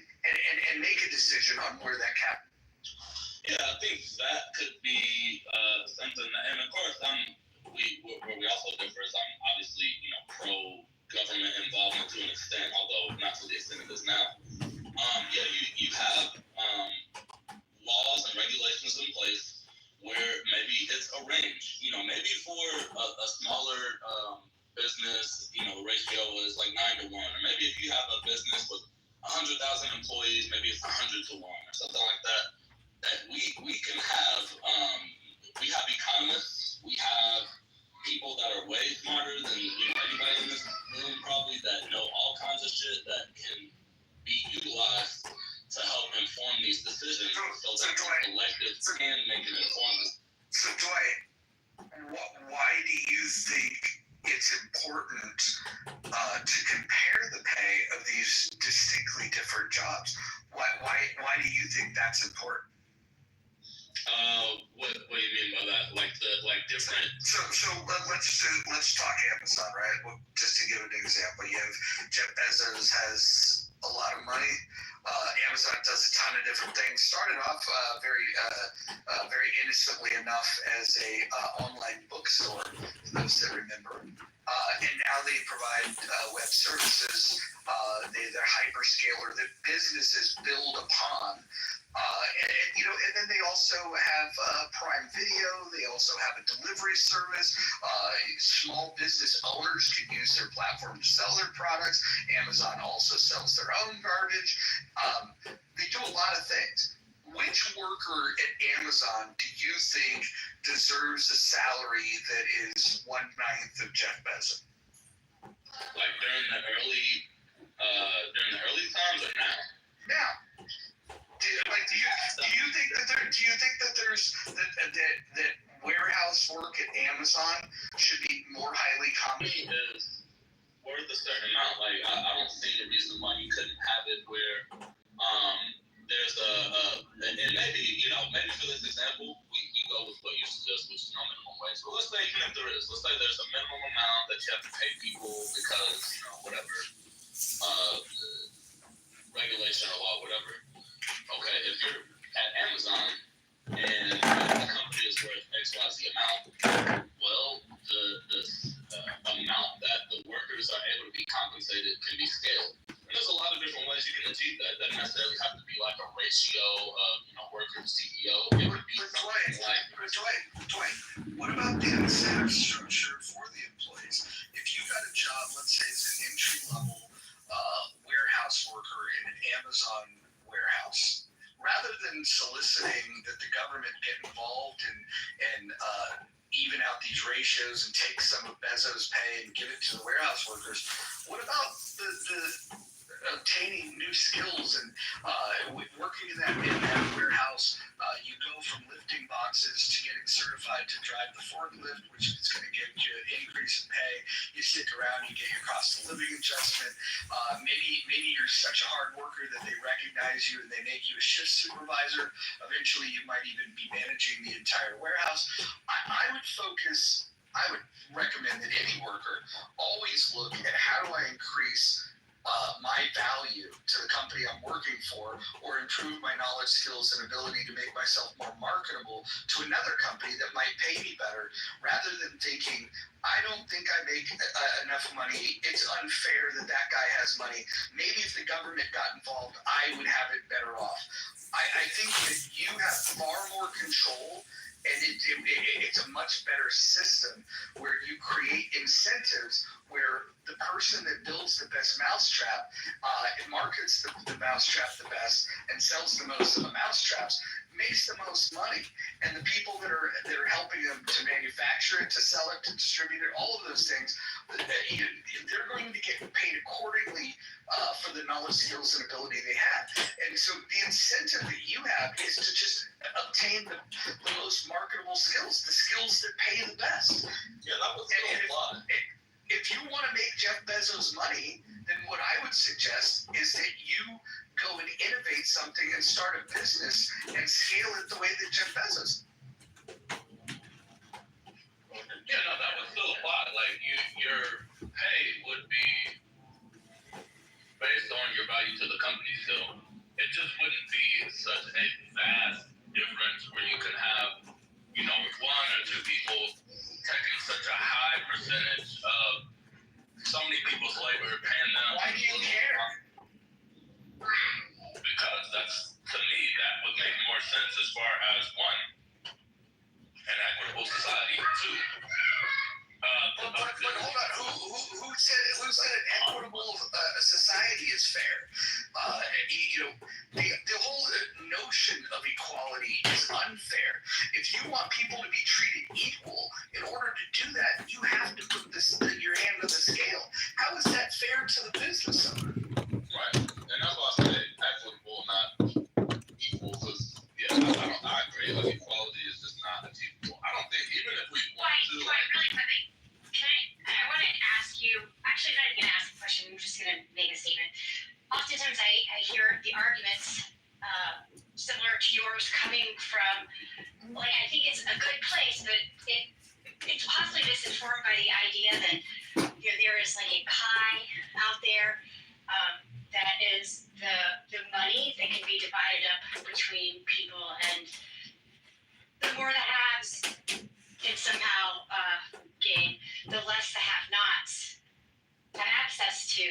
and make a decision on where that cap? Yeah, I think that could be something. And of course, where we also differ is I'm obviously pro government involvement to an extent, although not to the extent it is now. You have laws and regulations in place where maybe it's a range. Maybe for a smaller business, the ratio is like 9 to 1, or maybe if you have a business with 100,000 employees, maybe it's 100 to 1 or something like that. That we can have. We have economists. We have people that are way smarter than anybody in this room probably, that know all kinds of shit that can be utilized to help inform these decisions so that the elected can make an informed decision. So Dwight, why do you think it's important to compare the pay of these distinctly different jobs? Why do you think that's important? What do you mean by that? Like different? So let's talk Amazon, right? Well, just to give an example, you have Jeff Bezos has a lot of money. Amazon does a ton of different things. Started off very innocently enough as a online bookstore, for those that remember. And now they provide web services. They're hyperscaler that businesses build upon. And then they also have Prime Video. They also have a delivery service. Small business owners can use their platform to sell their products. Amazon also sells their own garbage. They do a lot of things. Which worker at Amazon do you think deserves a salary that is 1/9 of Jeff Bezos? Like during the early times or now? Now. Do you think that there's that warehouse work at Amazon should be more highly compensated? Is worth a certain amount. Like I don't see the reason why you couldn't have it where there's and maybe for this example we go with what you suggest, which is no minimum wage. But let's say even if there is, let's say there's a minimum amount that you have to pay people because whatever regulation or law, whatever. Okay, if you're at Amazon and the company is worth XYZ amount, well, the amount that the workers are able to be compensated can be scaled. And there's a lot of different ways you can achieve that. It doesn't necessarily have to be like a ratio of worker to CEO. It would be something like. Dwight, Dwayne, what about the incentive structure for the employees? If you got a job, let's say as an entry level warehouse worker in an Amazon warehouse, rather than soliciting that the government get involved and even out these ratios and take some of Bezos' pay and give it to the warehouse workers, what about the obtaining new skills and working in that warehouse? You go from lifting boxes to getting certified to drive the forklift, which is going to get you an increase in pay. You stick around, you get your cost of living adjustment. Maybe you're such a hard worker that they recognize you and they make you a shift supervisor. Eventually, you might even be managing the entire warehouse. I would recommend that any worker always look at how do I increase my value to the company I'm working for, or improve my knowledge, skills, and ability to make myself more marketable to another company that might pay me better, rather than thinking, I don't think I make enough money. It's unfair that that guy has money. Maybe if the government got involved, I would have it better off. I think that you have far more control, and it's a much better system where you create incentives where the person that builds the best mousetrap markets the mousetrap the best and sells the most of the mousetraps makes the most money, and the people that are helping them to manufacture it, to sell it, to distribute it, all of those things, they're going to get paid accordingly for the knowledge, skills, and ability they have. And so the incentive that you have is to just obtain the most marketable skills, the skills that pay the best. Yeah, that was still a lot. If you want to make Jeff Bezos money, then what I would suggest is that you go and innovate something and start a business and scale it the way that Jeff Bezos. Yeah, no, that would still apply. Like your pay would be based on your value to the company still. It just wouldn't be such a vast difference where you could have, one or two people taking such a high percentage of so many people's labor, paying them. Why do you care? Because to me, that would make more sense as far as one, an equitable society, two. But hold on, who said an equitable society is fair? The whole notion of equality is unfair. If you want people to be treated equal, in order to do that, you have to put your hand on the scale. How is that fair to the business owner? Right, and that's why I say equitable, not equal. Because I agree. Like, equality is just not achievable. I don't think even if we want to. Really quickly. I want to ask you, actually not even ask a question, I'm just going to make a statement. Oftentimes I hear the arguments similar to yours coming from, I think it's a good place, but it's possibly misinformed by the idea that there is like a pie out there that is the money that can be divided up between people, and the more the haves can somehow gain, the less the have-nots have access to.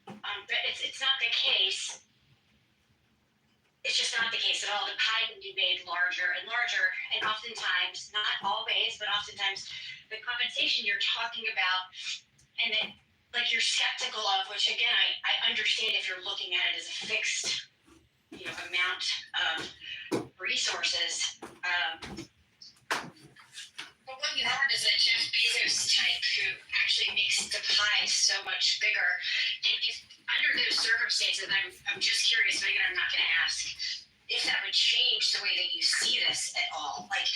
But it's not the case. It's just not the case at all. The pie can be made larger and larger, and oftentimes, not always, but oftentimes, the compensation you're talking about, and that you're skeptical of, which again, I understand if you're looking at it as a fixed, amount of resources. But what you have is a Jeff Bezos type who actually makes the pie so much bigger. And if under those circumstances, I'm just curious, but again, I'm not going to ask if that would change the way that you see this at all. Like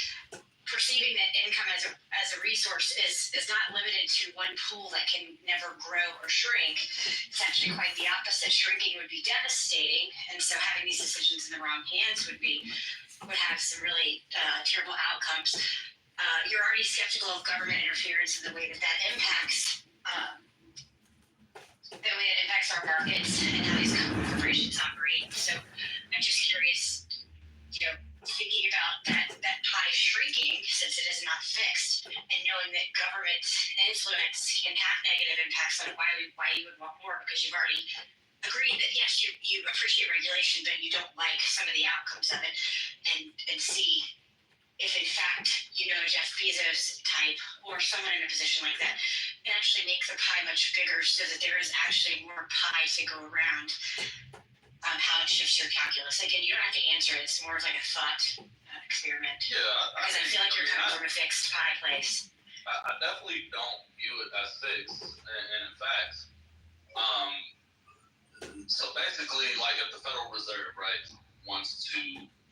perceiving that income as a resource is not limited to one pool that can never grow or shrink. It's actually quite the opposite. Shrinking would be devastating, and so having these decisions in the wrong hands would have some really terrible outcomes. You're already skeptical of government interference in the way that impacts our markets and how these corporations operate. So I'm just curious, thinking about that pie shrinking, since it is not fixed, and knowing that government influence can have negative impacts on why you would want more, because you've already agreed that yes, you appreciate regulation, but you don't like some of the outcomes of it, and see if in fact, Jeff Bezos type or someone in a position like that can actually make the pie much bigger so that there is actually more pie to go around, how it shifts your calculus. Again, you don't have to answer it. It's more of like a thought experiment. Yeah, Because I feel like you're coming from a fixed pie place. I definitely don't view it as fixed, and in fact, so basically, like if the Federal Reserve, right, wants to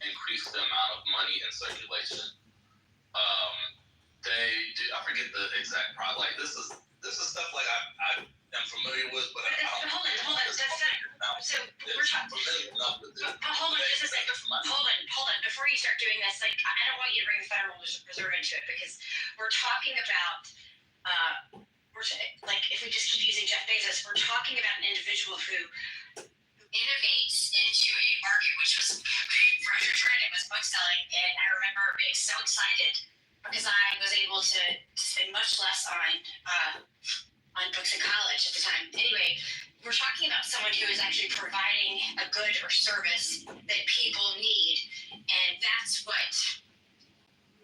increase the amount of money in circulation, they do. I forget the exact product. Like this is stuff like I am familiar with, but Hold on. That's not. So we're talking. Hold on, just a second. Hold on. Before you start doing this, like I don't want you to bring the Federal Reserve into it because we're talking about. Like if we just keep using Jeff Bezos, we're talking about an individual who innovates into a market which was fresh trend. It was bookselling, and I remember being so excited because I was able to spend much less on books in college at the time. Anyway, we're talking about someone who is actually providing a good or service that people need, and that's what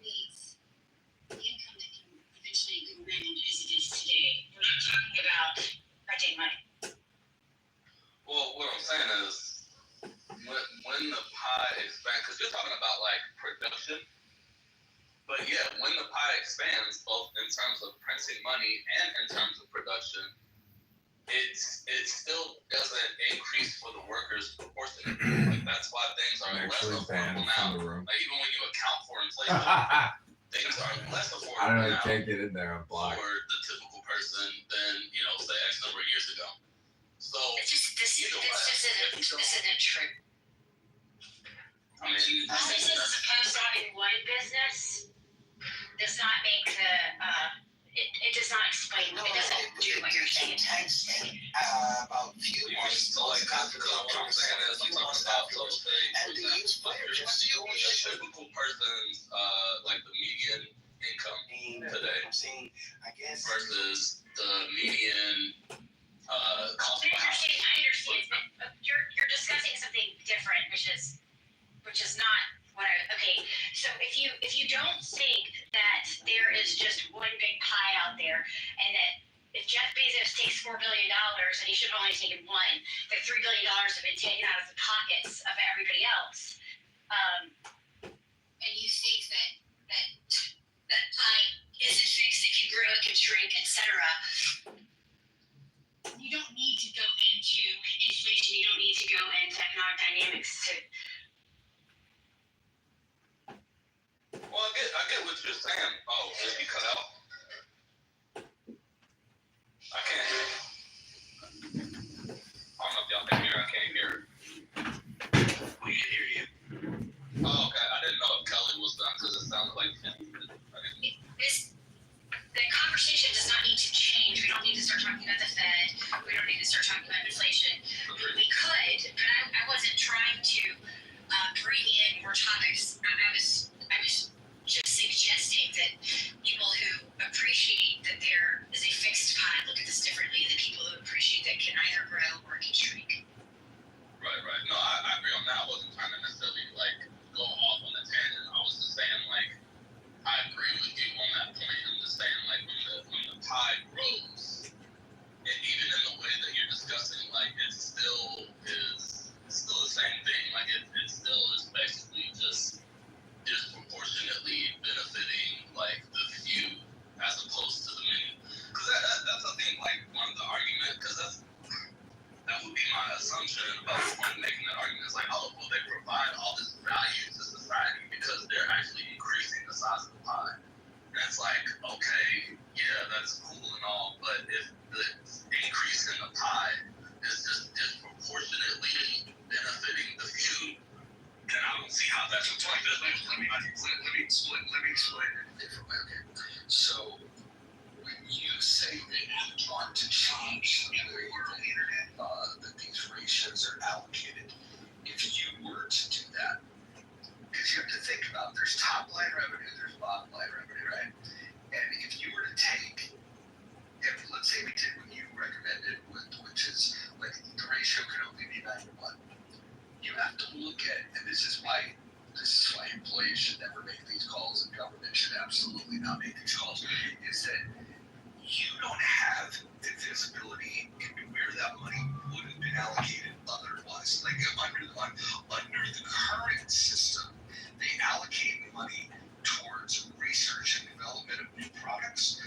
leads the income that can eventually go around as it is today. We're not talking about printing money. Well, what I'm saying is, when the pie expands, because you're talking about like production, but yeah, when the pie expands, both in terms of printing money and in terms of production, it still doesn't increase for the workers proportionately. Like that's why things are less affordable now. Like even when you account for inflation, things are less affordable now. Can't get in there. I'm blocked. For the typical person than say X number of years ago. So this isn't true. I mean, businesses as opposed to having one business does not make the it does not explain. It doesn't do what you're saying. About few months so like what I'm saying is I'm talking about a typical person's like the median income today versus the median cost of house. I understand, but you're discussing something different, which is not what okay. So if you don't think that there is just one big pie out there, and that if Jeff Bezos takes $4 billion and he should have only taken one, that $3 billion have been taken out of the pockets of everybody else, and you think that pie isn't fixed, it can grow, it can shrink, etc. You don't need to go into inflation. You don't need to go into economic dynamics to. Well, I get what you're saying. Oh, did you cut out? I can't hear you. I don't know if y'all can hear. I can't hear. We can hear you. Oh, okay. I didn't know if Kelly was done because it sounded like The conversation does not need to change. We don't need to start talking about the Fed. We don't need to start talking about inflation. We could, but I wasn't trying to bring in more topics. I was just suggesting that people who appreciate that there is a fixed pie look at this differently than people who appreciate that can either grow or can shrink. Right. No, I agree on that. I wasn't trying to necessarily like go off on a tangent. I was just saying like I agree with you on that point. I'm just saying like when the pie grows, and even in the way that you're discussing, like it still is the same thing. Like it still is basically just disproportionately benefiting like the few as opposed to the many. Because that's I think like one of the arguments. Because that would be my assumption about someone making that argument. Is like, oh, well, they provide all this value to society because they're actually increasing the size of the pie. And it's like, okay, yeah, that's cool and all, but if the increase in the pie is just disproportionately benefiting the few, then I don't see how that's a point. Let me explain it a different way. Okay, so when you say that you want to change the way the internet, that these ratios are allocated, if you were to do that, because you have to think about there's top line revenue, there's bottom line revenue, right? And if you were to take, let's say we did what you recommended, which is like the ratio can only be 9 to 1. You have to look at, and this is why employees should never make these calls not make these calls, is that you don't have the visibility into where that money would have been allocated otherwise. Like under the current system, they allocate money towards research and development of new products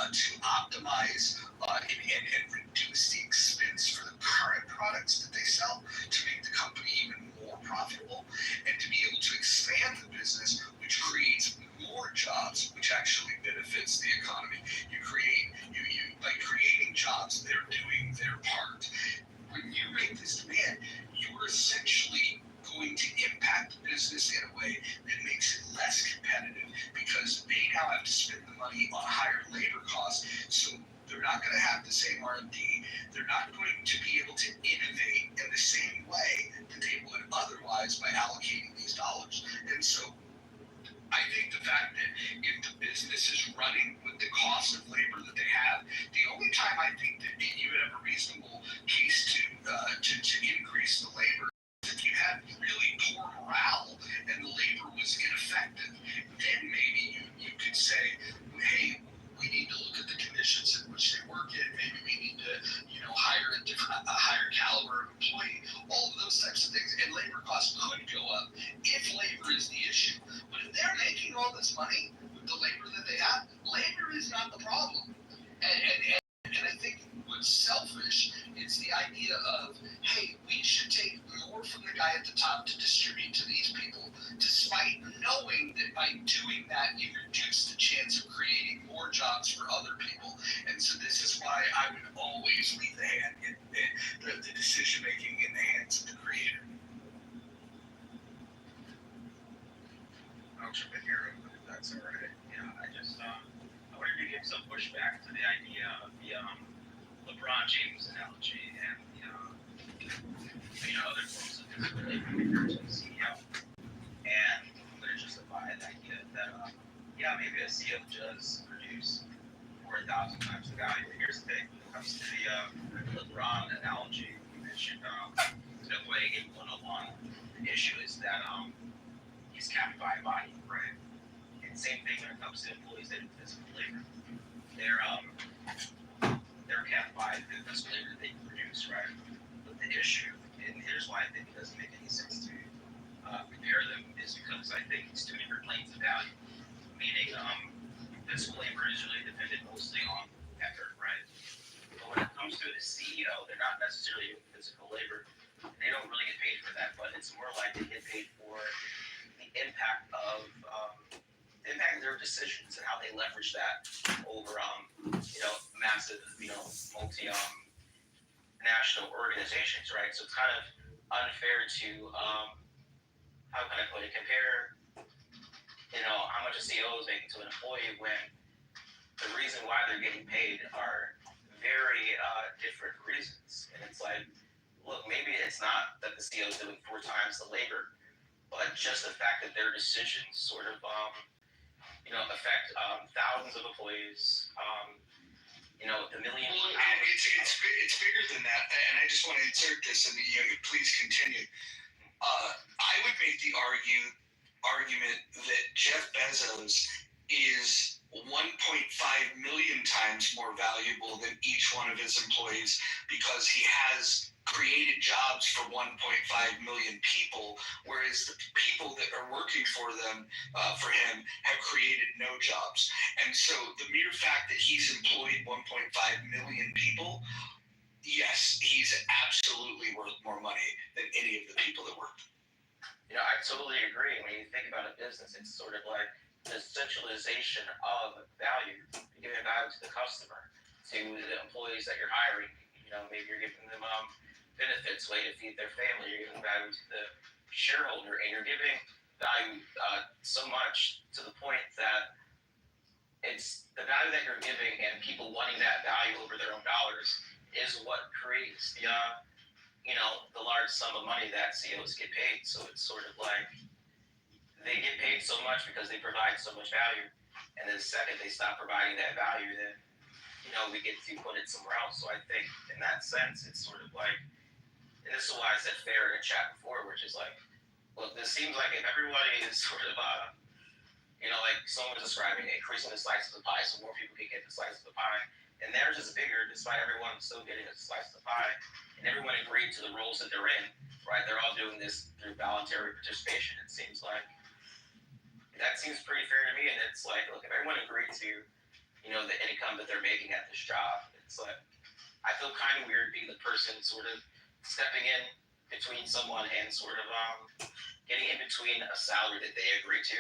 to optimize and reduce the expense for the current products that they sell to make the company even more profitable and to be able to expand the business, which creates more jobs, which actually benefits the economy. You by creating jobs, they're doing their part. When you make this demand, you're essentially going to impact the business in a way that makes it less competitive because they now have to spend the money on higher labor costs. So they're not going to have the same R&D. They're not going to be able to innovate in the same way that they would otherwise by allocating these dollars. And so I think the fact that if the business is running with the cost of labor that they have, the only time I think that you would have a reasonable case to increase the labor is if you had really poor morale and the labor was ineffective. Then maybe you could say, hey, we need to look at the conditions in which they work in. Maybe we need to, hire a higher caliber of employee. All of those types of things, and labor costs could go up if labor is the issue. But if they're making all this money with the labor that they have, labor is not the problem. And I think what's selfish is the idea of, hey, we should take more from the guy at the top to distribute to these people, despite knowing that by doing that, you reduce the chance of creating more jobs for other people. And so this is why I would always leave the decision making in the hands of the creator. I'll jump in here if that's all right. Yeah, I wanted to give some pushback to the idea of the LeBron James analogy and the other forms of physical labor to the CEO. And I'm going to justify the idea that maybe a CEO does produce 4,000 times the value. But here's the thing: when it comes to the LeBron analogy, you mentioned playing in one-on-one. The issue is that he's capped by a body, right? And same thing when it comes to employees that do physical labor. They're capped by the physical labor that they can produce, right? But the issue, and here's why I think it doesn't make any sense to compare them, is because I think it's two different planes of value. Meaning, physical labor is really dependent mostly on effort, right? But when it comes to the CEO, they're not necessarily doing physical labor. They don't really get paid for that, but it's more like they get paid for the impact of their decisions and how they leverage that over massive multi national organizations, right? So it's kind of unfair to how can I put it, compare how much a CEO is making to an employee when the reason why they're getting paid are very different reasons. And it's like, look, maybe it's not that the CEO is doing 4 times the labor, but just the fact that their decisions sort of, affect thousands of employees, the million. Well, it's bigger than that, and I just want to insert this, and please continue. I would make the argument that Jeff Bezos is 1.5 million times more valuable than each one of his employees because he has created jobs for 1.5 million people, whereas the people that are working for him have created no jobs. And so the mere fact that he's employed 1.5 million people, yes, he's absolutely worth more money than any of the people that work. I totally agree. When you think about a business, it's sort of like the centralization of value. You're giving value to the customer, to the employees that you're hiring. Maybe you're giving them benefits, way to feed their family. You're giving value to the shareholder, and you're giving value so much to the point that it's the value that you're giving and people wanting that value over their own dollars is what creates the large sum of money that CEOs get paid. So it's sort of like they get paid so much because they provide so much value, and then the second they stop providing that value, then we get to put it somewhere else. So I think in that sense, it's sort of like, and this is why I said fair in chat before, which is like, look, this seems like if everybody is sort of You know, like someone was describing increasing the slices of the pie so more people can get the slice of the pie. And theirs is bigger despite everyone still getting a slice of the pie. And everyone agreed to the roles that they're in, right? They're all doing this through voluntary participation, it seems like. That seems pretty fair to me. And it's like, look, if everyone agreed to, you know, the income that they're making at this job, it's like, I feel kind of weird being the person sort of stepping in between someone and sort of getting in between a salary that they agree to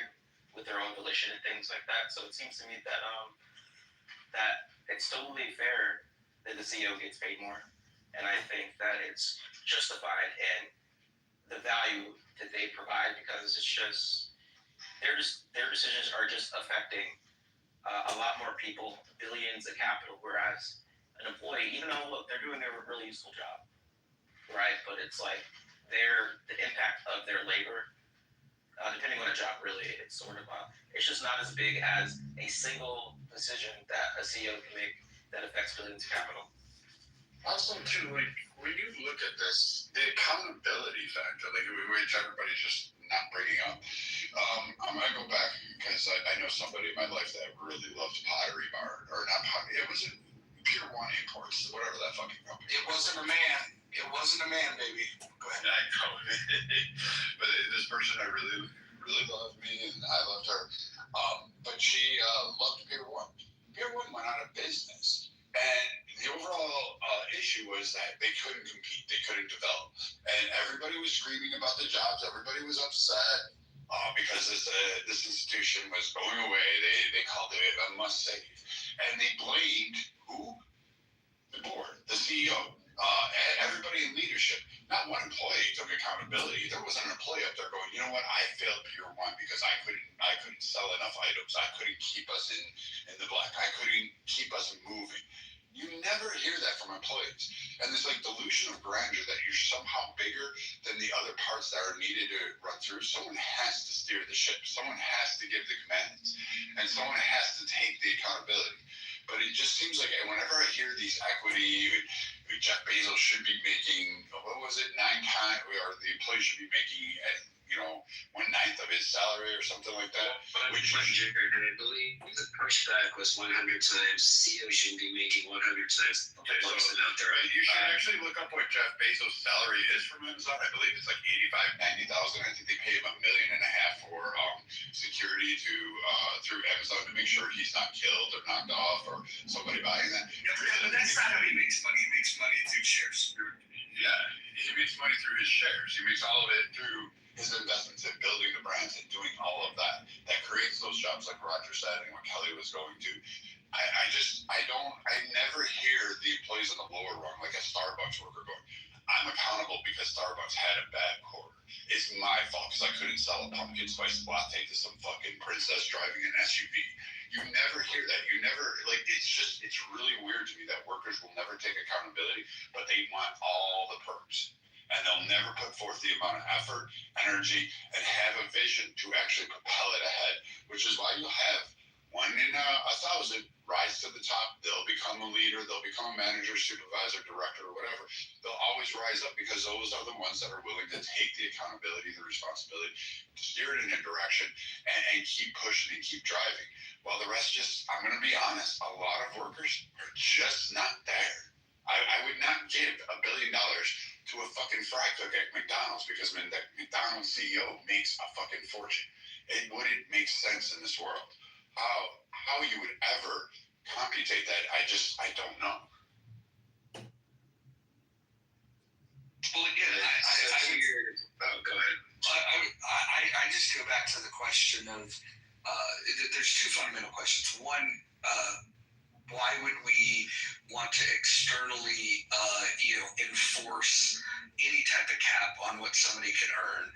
with their own volition and things like that. So it seems to me that that it's totally fair that the CEO gets paid more, and I think that it's justified in the value that they provide because it's just their decisions are just affecting a lot more people, billions of capital, whereas an employee, even though look they're doing a really useful job, right? But it's like the impact of their labor. Depending on the job, really, it's sort of it's just not as big as a single decision that a CEO can make that affects billions of capital. Also, too, like when you look at this, the accountability factor, like which everybody's just not bringing up. I'm gonna go back because I know somebody in my life that really loved Pottery Barn, or not Pottery. It was Pure One Imports, whatever that fucking company. It wasn't a man. It wasn't a man, baby. Go ahead. I know. But this person I really loved me, and I loved her. But she loved Pier 1. Pier 1 went out of business. And the overall issue was that they couldn't compete. They couldn't develop. And everybody was screaming about the jobs. Everybody was upset because this institution was going away. They called it a must save. And they blamed who? The board, the CEO. Everybody in leadership. Not one employee took accountability. There wasn't an employee up there going, you know what, I failed Pure 1 because I couldn't sell enough items. I couldn't keep us in the black. I couldn't keep us moving. You never hear that from employees. And this like delusion of grandeur that you're somehow bigger than the other parts that are needed to run through. Someone has to steer the ship. Someone has to give the commands. And someone has to take the accountability. But it just seems like whenever I hear these equity, Jeff Bezos should be making, what was it, 9 times, or the employee should be making, 1/9 of his salary or something like that. But I believe the pushback was 100 times. CEO should be making 100 times the person out there. You should actually look up what Jeff Bezos' salary is from Amazon. I believe it's like $85,000-$90,000. I think they pay him $1.5 million for security through Amazon to make sure he's not killed or knocked off or somebody buying that. Yeah, but that's not how he makes money. He makes money through shares. Yeah, he makes money through his shares. He makes all of it through his investments in building the brands and doing all of that. That creates those jobs like Roger said and what Kelly was going to. I never hear the employees on the lower rung, like a Starbucks worker going, I'm accountable because Starbucks had a bad quarter. It's my fault because I couldn't sell a pumpkin spice latte to some fucking princess driving an SUV. You never hear that. You never, like, it's really weird to me that workers will never take accountability, but they want all the perks. And they'll never put forth the amount of effort, energy, and have a vision to actually propel it ahead, which is why you'll have 1 in 1,000 rise to the top. They'll become a leader. They'll become a manager, supervisor, director, or whatever. They'll always rise up because those are the ones that are willing to take the accountability, the responsibility, to steer it in a direction, and keep pushing and keep driving. While the rest I'm going to be honest, a lot of workers are just not there. I would not give $1 billion to a fucking fry cook at McDonald's because that McDonald's CEO makes a fucking fortune. It wouldn't make sense in this world. How you would ever computate that, I don't know. Well, again, go ahead. I just go back to the question of there's two fundamental questions. One, why would we want to externally, enforce any type of cap on what somebody can earn?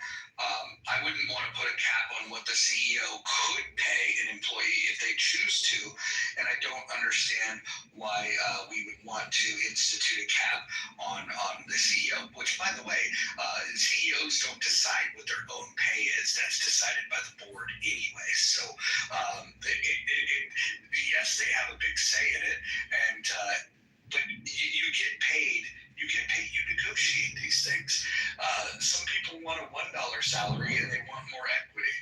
I wouldn't want to put a cap on what the CEO could pay an employee if they choose to, and I don't understand why we would want to institute a cap on the CEO, which, by the way, CEOs don't decide what their own pay is. That's decided by the board anyway. So, yes, they have a big say in it, but you get paid. You negotiate these things. Some people want a $1 salary and they want more equity.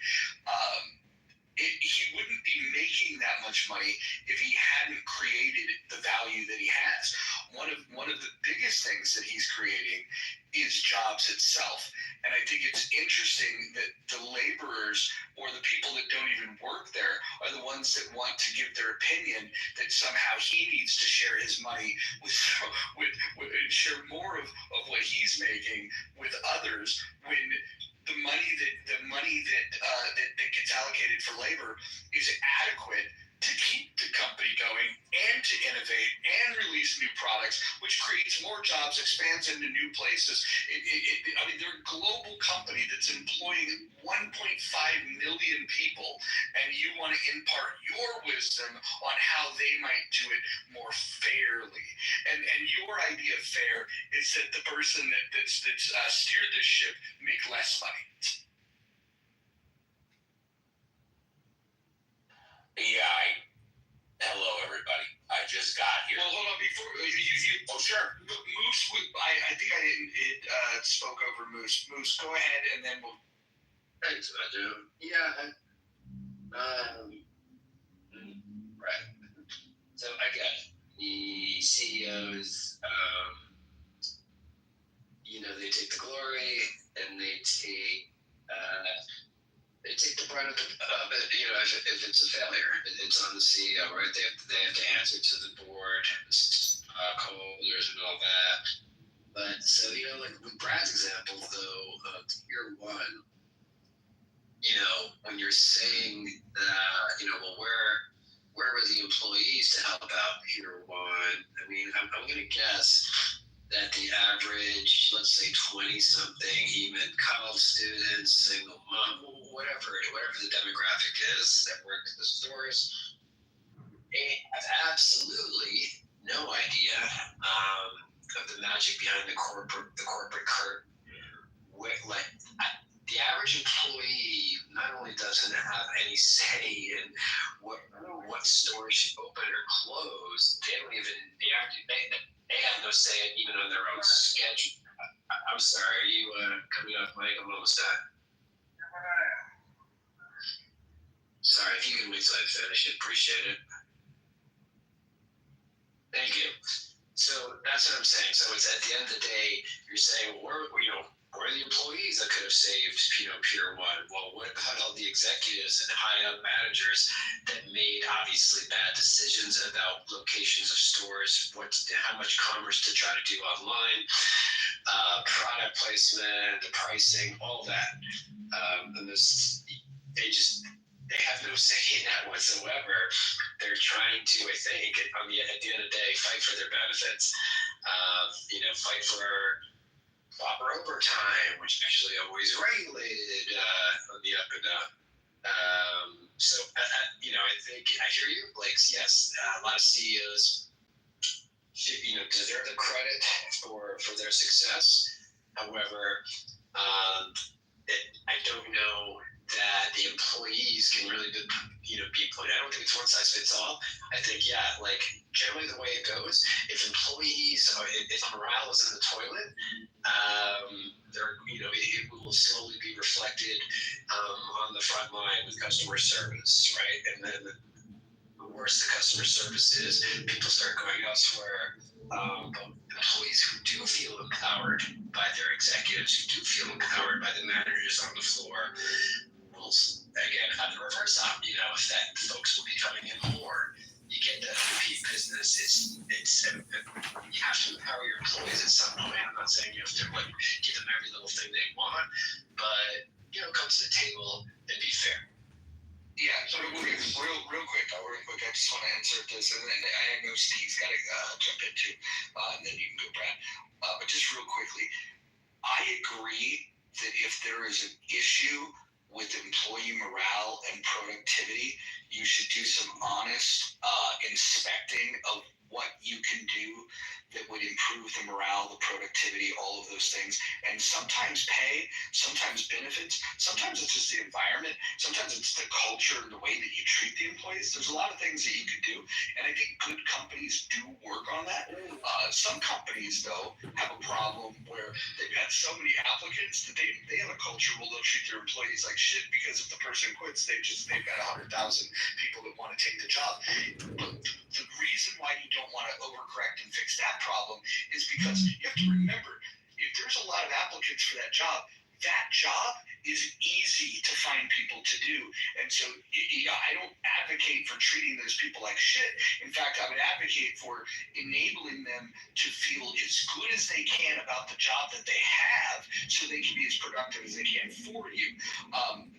he wouldn't be making that much money if he hadn't created the value that he has. One of the biggest things that he's creating is jobs itself. And I think it's interesting that the laborers or the people that don't even work there are the ones that want to give their opinion that somehow he needs to share his money with share more of what he's making with others, when the money that gets allocated for labor is adequate to keep the company going and to innovate and release new products, which creates more jobs, expands into new places. I mean, they're a global company that's employing 1.5 million people, and you want to impart your wisdom on how they might do it more fairly. And your idea of fair is that the person that's steered this ship make less money. Yeah, hello everybody. I just got here. Well, hold on before you. Oh, sure. Moose, I think I didn't spoke over Moose. Moose, go ahead, and then we'll. Thanks, Majo. Yeah. Right. So I get it. The CEOs, they take the glory and they take the brunt of it. If it's a failure, it's on the CEO, right? They have to answer to the board, co-holders, and all that. But so like with Brad's example, though, of year one, when you're saying that, well, where were the employees to help out year one? I mean, I'm going to guess that the average, let's say 20-something, even college students, single mom, whatever the demographic is that work at the stores, they have absolutely no idea of the magic behind the corporate curtain. The average employee not only doesn't have any say in what stores should open or close, they don't even they have no say even on their own schedule. I'm sorry, are you coming off mic? I'm almost done. Sorry, if you can wait till I finish, I'd appreciate it. Thank you. So that's what I'm saying. So it's at the end of the day, you're saying, where are the employees that could have saved, Pier 1? Well, what about all the executives and high-up managers that made obviously bad decisions about locations of stores, how much commerce to try to do online, product placement, the pricing, all that. And they have no say in that whatsoever. They're trying to, I think, at the end of the day, fight for their benefits, fight for proper overtime, which actually always regulated on the up and up. So, I think I hear you, Blake. Yes, a lot of CEOs should, deserve the credit for their success. However, I don't know that the employees can really be put. I don't think it's one size fits all. I think, generally the way it goes, if morale is in the toilet, it will slowly be reflected on the front line with customer service, right? And then the worse the customer service is, people start going elsewhere. But employees who do feel empowered by their executives, who do feel empowered by the managers on the floor, will again have the reverse op. If that folks will be coming in more, you get that repeat business. It's you have to empower your employees at some point. I'm not saying you have to give them every little thing they want, but come to the table and be fair. Yeah, so real quick, I just want to insert this, and then I know Steve's got to jump in too, and then you can go, Brad. But just real quickly, I agree that if there is an issue with employee morale and productivity, you should do some honest inspecting of what you can do that would improve the morale, the productivity, all of those things. And sometimes pay, sometimes benefits, sometimes it's just the environment, sometimes it's the culture and the way that you treat the employees. There's a lot of things that you could do, and I think good companies do work on that. Some companies, though, have a problem where they've got so many applicants that they have a culture where they'll treat their employees like shit because if the person quits, they've got 100,000 people that want to take the job. But the reason why you don't want to overcorrect and fix that problem is because you have to remember, if there's a lot of applicants for that job is easy to find people to do. And so I don't advocate for treating those people like shit. In fact, I would advocate for enabling them to feel as good as they can about the job that they have so they can be as productive as they can for you.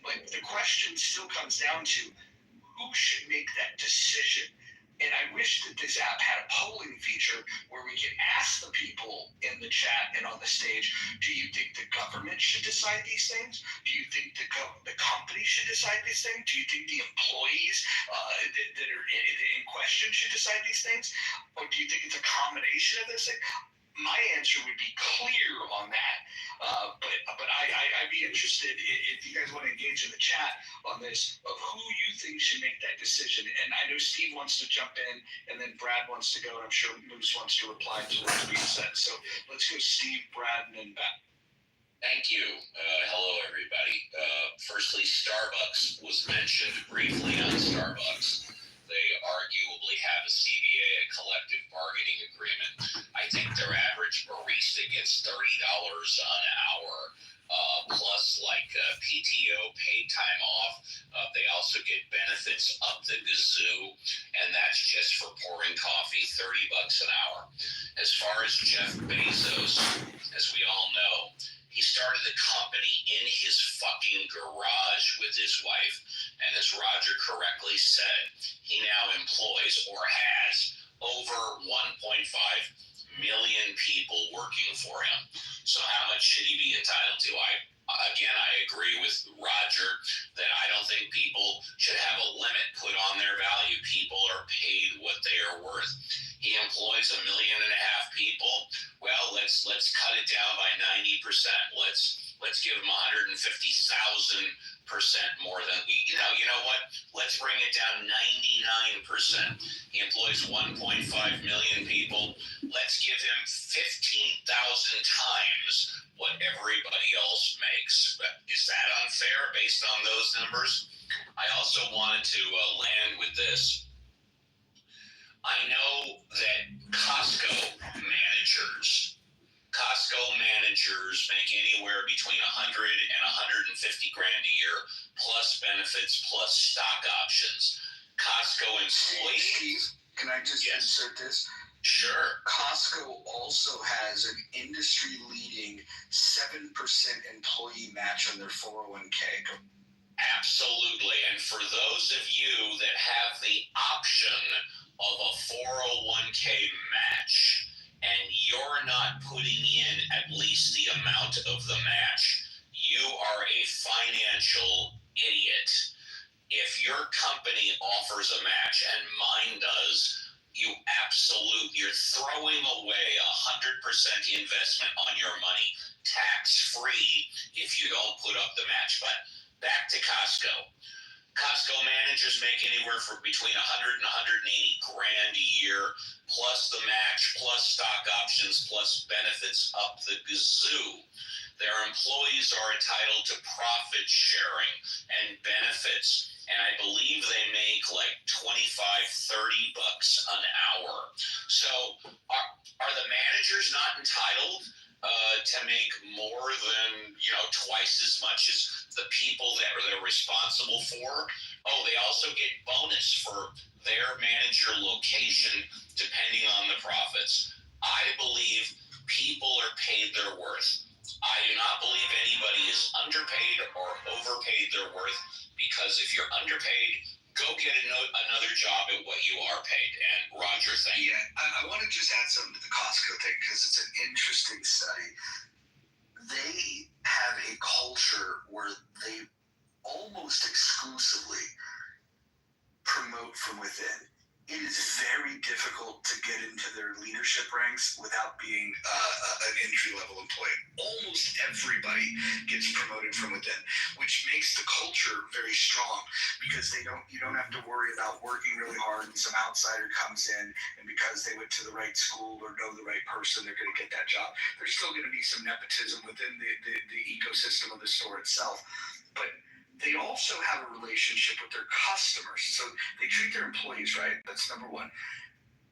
But the question still comes down to who should make that decision. And I wish that this app had a polling feature where we can ask the people in the chat and on the stage, do you think the government should decide these things? Do you think the company should decide these things? Do you think the employees that are in question should decide these things? Or do you think it's a combination of those things? My answer would be clear on that, but I'd be interested if you guys want to engage in the chat on this of who you think should make that decision. And I know Steve wants to jump in, and then Brad wants to go, and I'm sure Moose wants to reply to what's being said. So let's go Steve, Brad, and then Bat. Thank you. Hello, everybody. Firstly, Starbucks was mentioned briefly on Starbucks. They arguably have a CBA, a collective bargaining agreement. I think their average barista gets $30 an hour, plus like PTO, paid time off. They also get benefits up the gazoo, and that's just for pouring coffee, $30 an hour. As far as Jeff Bezos, as we all know, he started the company in his fucking garage with his wife, and as Roger correctly said, he now employs or has over 1.5 million people working for him. So how much should he be entitled to? I agree with Roger that I don't think people should have a limit put on their value. People are paid what they are worth. He employs 1.5 million people. Well, let's cut it down by 90%. Let's give him 150,000% more than you know what? Let's bring it down 99%. He employs 1.5 million people. Let's give him 15,000 times what everybody else makes. Is that unfair based on those numbers? I also wanted to land with this. I know that Costco managers make anywhere between 100 and 150 grand a year, plus benefits, plus stock options. Costco employees. Steve, can I just insert this? Sure. Costco also has an industry-leading 7% employee match on their 401k. Absolutely. And for those of you that have the option of a 401k match and you're not putting in at least the amount of the match, you are a financial idiot. If your company offers a match and mine does, you're throwing away 100% investment on your money, tax-free, if you don't put up the match. But back to Costco. Costco managers make anywhere from between 100 and 180 grand a year, plus the match, plus stock options, plus benefits up the gazoo. Their employees are entitled to profit sharing and benefits, and I believe they make like $25-30 an hour. So are the managers not entitled to make more than twice as much as the people that they're responsible for? Oh, they also get bonus for their manager location depending on the profits. I believe people are paid their worth. I do not believe anybody is underpaid or overpaid their worth, because if you're underpaid, go get another job at what you are paid. And Roger, thank you. I want to just add something to the Costco thing because it's an interesting study. They have a culture where they almost exclusively promote from within. it is very difficult to get into their leadership ranks without being an entry-level employee. Almost everybody gets promoted from within, which makes the culture very strong because you don't have to worry about working really hard and some outsider comes in and because they went to the right school or know the right person, they're going to get that job. There's still going to be some nepotism within the ecosystem of the store itself, but they also have a relationship with their customers. So they treat their employees right. That's number one.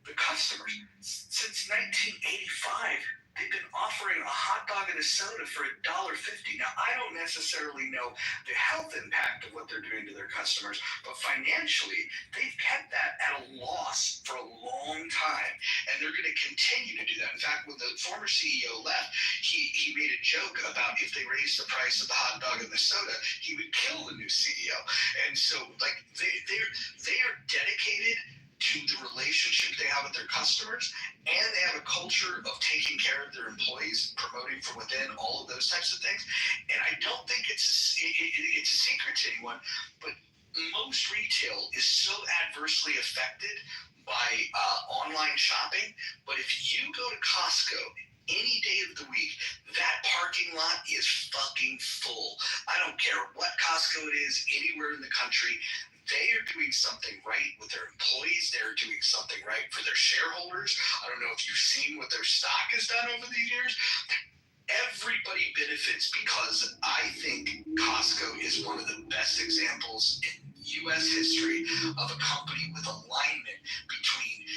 The customers, since 1985, they've been offering a hot dog and a soda for $1.50. Now, I don't necessarily know the health impact of what they're doing to their customers, but financially, they've kept that at a loss for a long time, and they're going to continue to do that. In fact, when the former CEO left, he made a joke about if they raised the price of the hot dog and the soda, he would kill the new CEO. And so, like, they are dedicated to the relationship they have with their customers, and they have a culture of taking care of their employees, promoting from within, all of those types of things. And I don't think it's a secret to anyone, but most retail is so adversely affected by online shopping. But if you go to Costco any day of the week, that parking lot is fucking full. I don't care what Costco it is, anywhere in the country. They are doing something right with their employees. They're doing something right for their shareholders. I don't know if you've seen what their stock has done over the years. Everybody benefits because I think Costco is one of the best examples in U.S. history of a company with alignment between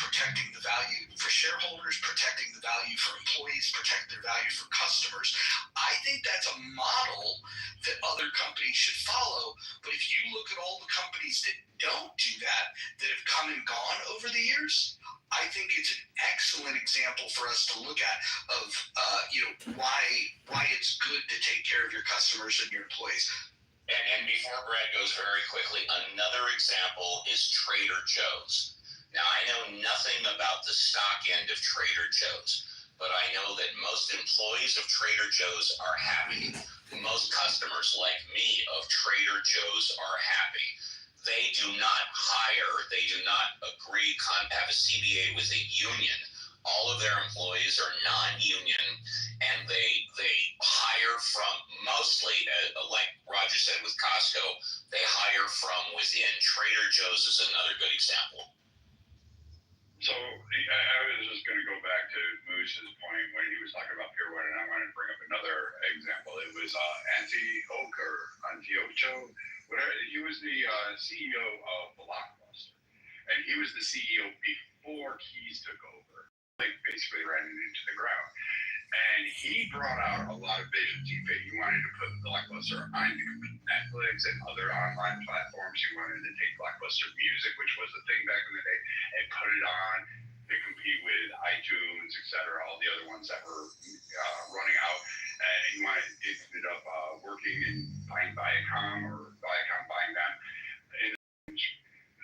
protecting the value for shareholders, protecting the value for employees, protecting their value for customers. I think that's a model that other companies should follow. But if you look at all the companies that don't do that have come and gone over the years, I think it's an excellent example for us to look at of why it's good to take care of your customers and your employees. And before Brad goes, very quickly, another example is Trader Joe's. Now, I know nothing about the stock end of Trader Joe's, but I know that most employees of Trader Joe's are happy. Most customers like me of Trader Joe's are happy. They do not hire, they do not agree, have a CBA with a union. All of their employees are non-union, and they hire from mostly, like Roger said with Costco, they hire from within. Trader Joe's is another good example. So I was just going to go back to Moose's point when he was talking about Pier 1, and I wanted to bring up another example. It was Antiocho, whatever. He was the CEO of Blockbuster, and he was the CEO before Keys took over, like basically ran it into the ground. And he brought out a lot of visions. He wanted to put Blockbuster on to compete Netflix and other online platforms. He wanted to take Blockbuster Music, which was the thing back in the day, and put it on to compete with iTunes, etc., all the other ones that were running out. And he ended up working and buying Viacom, or Viacom buying them. And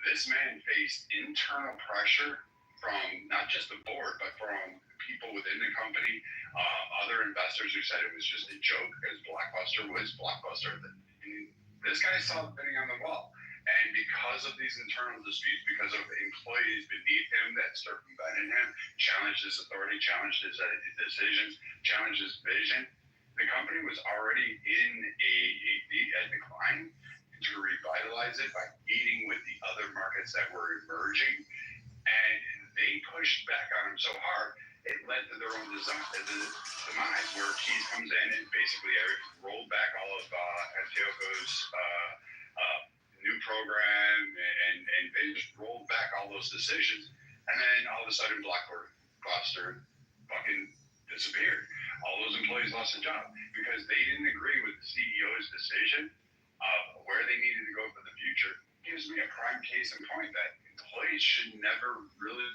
this man faced internal pressure from not just the board, but from people within the company, other investors who said it was just a joke because Blockbuster was Blockbuster. And this guy saw the writing on the wall. And because of these internal disputes, because of employees beneath him that circumvented him, challenged his authority, challenged his decisions, challenged his vision, the company was already in a decline. To revitalize it by meeting with the other markets that were emerging, and they pushed back on him so hard, it led to their own demise, where Keys comes in and basically rolled back all of Antiocho's new program, and they just rolled back all those decisions. And then all of a sudden, Blockbuster fucking disappeared. All those employees lost a job because they didn't agree with the CEO's decision of where they needed to go for the future. Gives me a prime case in point that employees should never really,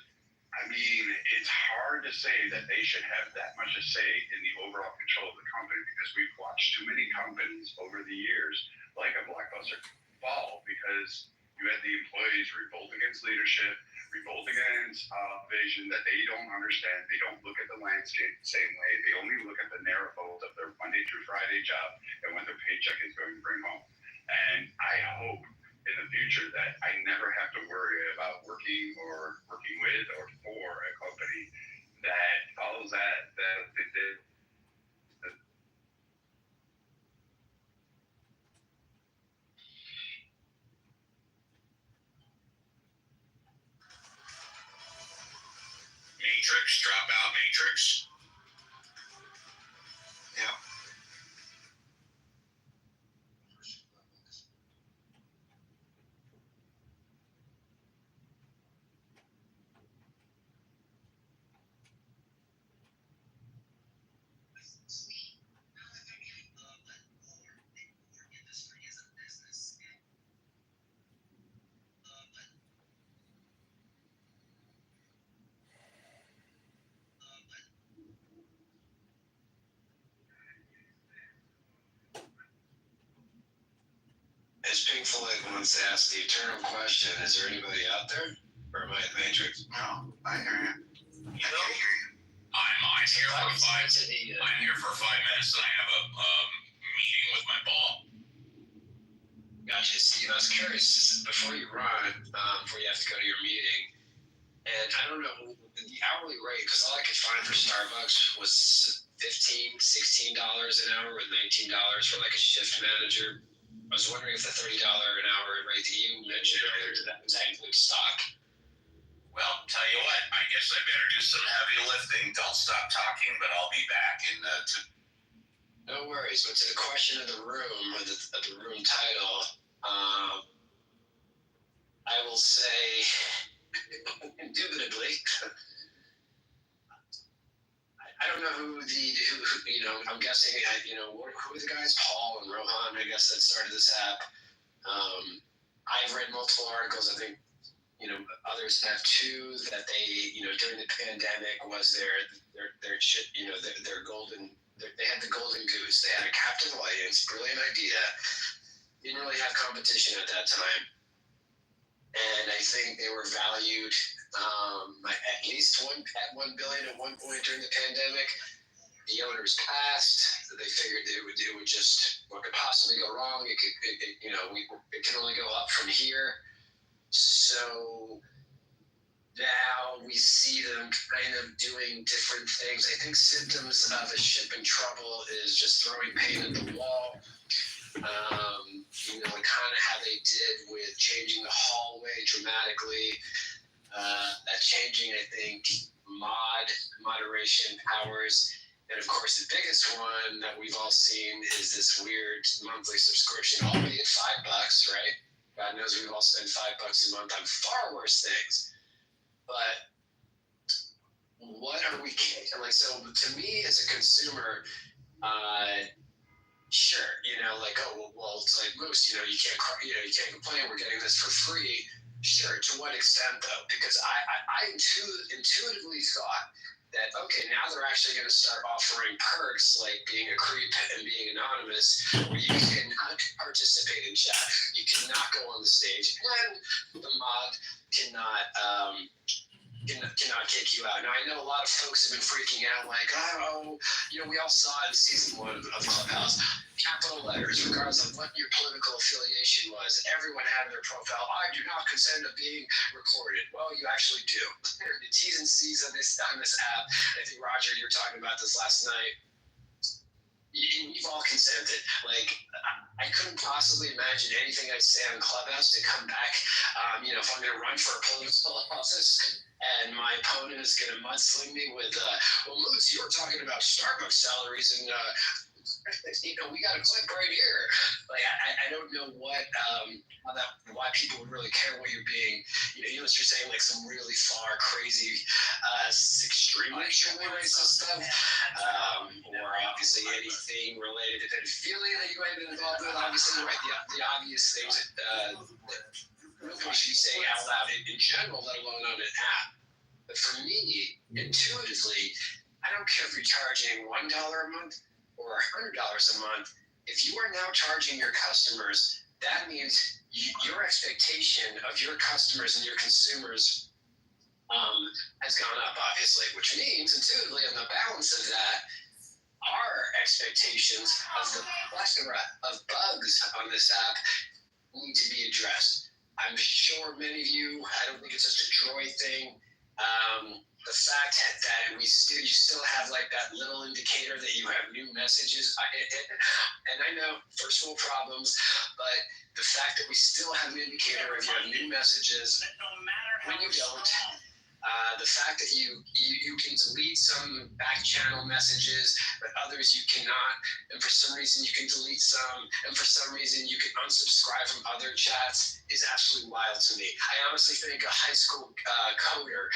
it's hard to say that they should have that much a say in the overall control of the company, because we've watched too many companies over the years, like a Blockbuster, fall because you had the employees revolt against leadership, revolt against vision that they don't understand. They don't look at the landscape the same way. They only look at the narrow fold of their Monday through Friday job and what their paycheck is going to bring home. And I hope in the future that I never have to worry about working with or for a company that follows that Matrix, drop out Matrix. Yeah. As Pink Floyd once asked the eternal question, is there anybody out there? Or am I in the Matrix? No, I hear you. You know, I'm here for 5 minutes and I have a meeting with my boss. Gotcha. Steve, I was curious, before you run, before you have to go to your meeting, and I don't know, the hourly rate, because all I could find for Starbucks was $15, $16 an hour with $19 for like a shift manager. I was wondering if the $30 an hour rate that you mentioned earlier, does that include stock? Well, tell you what, I guess I better do some heavy lifting. Don't stop talking, but I'll be back in No worries, but to the question of the room, or the room title, I will say, indubitably, I don't know who I'm guessing, who are the guys? Paul and Rohan, I guess, that started this app. I've read multiple articles, I think, others have too, that they, during the pandemic was their golden, they had the golden goose. They had a captive audience, brilliant idea, didn't really have competition at that time. And I think they were valued at least $1 billion at one point during the pandemic. The owners passed. They figured it would just, what could possibly go wrong? It can only go up from here. So now we see them kind of doing different things. I think symptoms of a ship in trouble is just throwing paint at the wall. Kind of how they did with changing the hallway dramatically. Changing, I think, moderation powers. And of course, the biggest one that we've all seen is this weird monthly subscription, albeit $5, right? God knows we've all spent $5 a month on far worse things. But what are we getting? Like, so to me as a consumer, sure, it's like Moose, you can't complain. We're getting this for free. Sure, to what extent though? Because I intuitively thought that, okay, now they're actually going to start offering perks like being a creep and being anonymous, where you cannot participate in chat, you cannot go on the stage, and the mod cannot kick you out. Now, I know a lot of folks have been freaking out, like, we all saw it in season 1 of Clubhouse. Capital letters, regardless of what your political affiliation was. Everyone had in their profile, I do not consent to being recorded. Well, you actually do. The T's and C's on this app. I think, Roger, you were talking about this last night. You've all consented. Like, I couldn't possibly imagine anything I'd say on Clubhouse to come back, if I'm going to run for a political office and my opponent is going to mudsling me with, Moots, you were talking about Starbucks salaries and, we got a clip right here. Like, I don't know why people would really care what you're being, unless you're saying like some really far, crazy, extremely racist stuff, or obviously anything related to pedophilia that you might have been involved with. Obviously, right, the obvious things that nobody should say out loud in general, let alone on an app. But for me, intuitively, I don't care if you're charging $1 a month or $100 a month. If you are now charging your customers, that means your expectation of your customers and your consumers has gone up, obviously, which means intuitively on the balance of that, our expectations of the plethora of bugs on this app need to be addressed. I'm sure many of you, I don't think it's just a Droid thing. The fact that you still have like that little indicator that you have new messages, and I know first world problems, but the fact that we still have an indicator if you have new messages when you don't, the fact that you can delete some back channel messages, but others you cannot, and for some reason you can delete some, and for some reason you can unsubscribe from other chats is absolutely wild to me. I honestly think a high school coder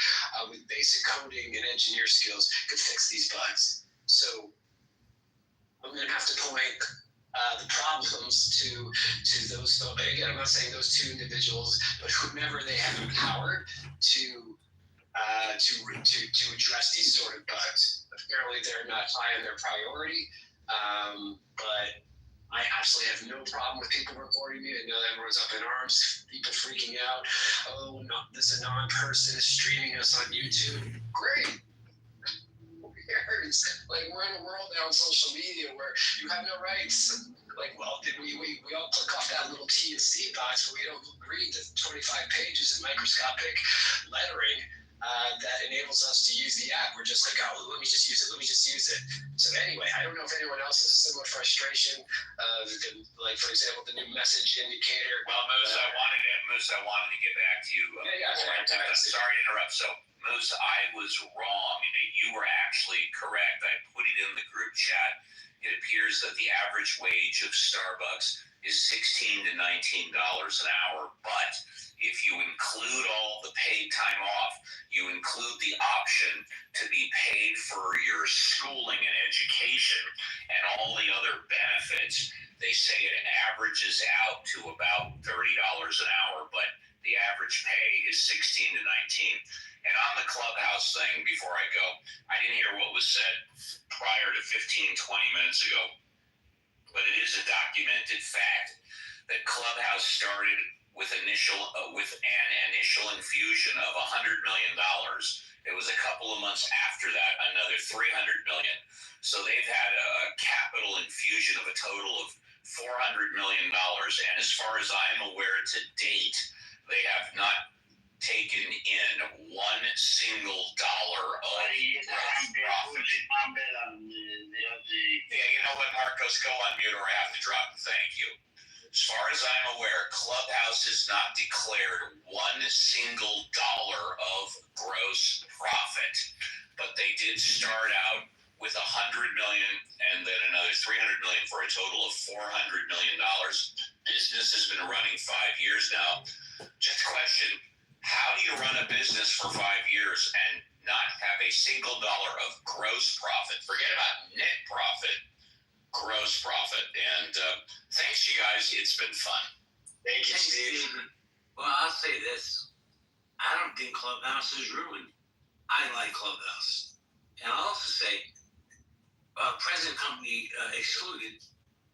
with basic coding and engineer skills could fix these bugs. So I'm going to have to point the problems to those. Again, I'm not saying those two individuals, but whomever they have empowered to address these sort of bugs. Apparently, they're not high on their priority, but I absolutely have no problem with people reporting me. I know everyone's up in arms, people freaking out. Oh, no, this Anon person is streaming us on YouTube. Great. Who cares? Like, we're in a world now on social media where you have no rights. Like, well, we all click off that little T and C box, but we don't read the 25 pages in microscopic lettering that enables us to use the app. We're just like, oh, let me just use it. So anyway, I don't know if anyone else has a similar frustration. Like, for example, the new message indicator. Well, Moose, I wanted to get back to you. Sorry to interrupt. So, Moose, I was wrong. You were actually correct. I put it in the group chat. It appears that the average wage of Starbucks is $16 to $19 an hour, but if you include all the paid time off, you include the option to be paid for your schooling and education and all the other benefits, they say it averages out to about $30 an hour, but the average pay is $16 to $19. And on the Clubhouse thing, before I go, I didn't hear what was said prior to 15, 20 minutes ago, but it is a documented fact that Clubhouse started with an initial infusion of $100 million. It was a couple of months after that, another $300 million. So they've had a capital infusion of a total of $400 million. And as far as I'm aware to date, they have not taken in one single dollar of profit. Yeah, you know what, Marcos, go on mute or I have to drop. Thank you. As far as I'm aware, Clubhouse has not declared one single dollar of gross profit, but they did start out with $100 million and then another $300 million for a total of $400 million. Business has been running 5 years now. Just a question. How do you run a business for 5 years and not have a single dollar of gross profit? Forget about net profit, gross profit. And thanks, you guys. It's been fun. Thank you, Steve. Well, I'll say this. I don't think Clubhouse is ruined. I like Clubhouse. And I'll also say, present company excluded,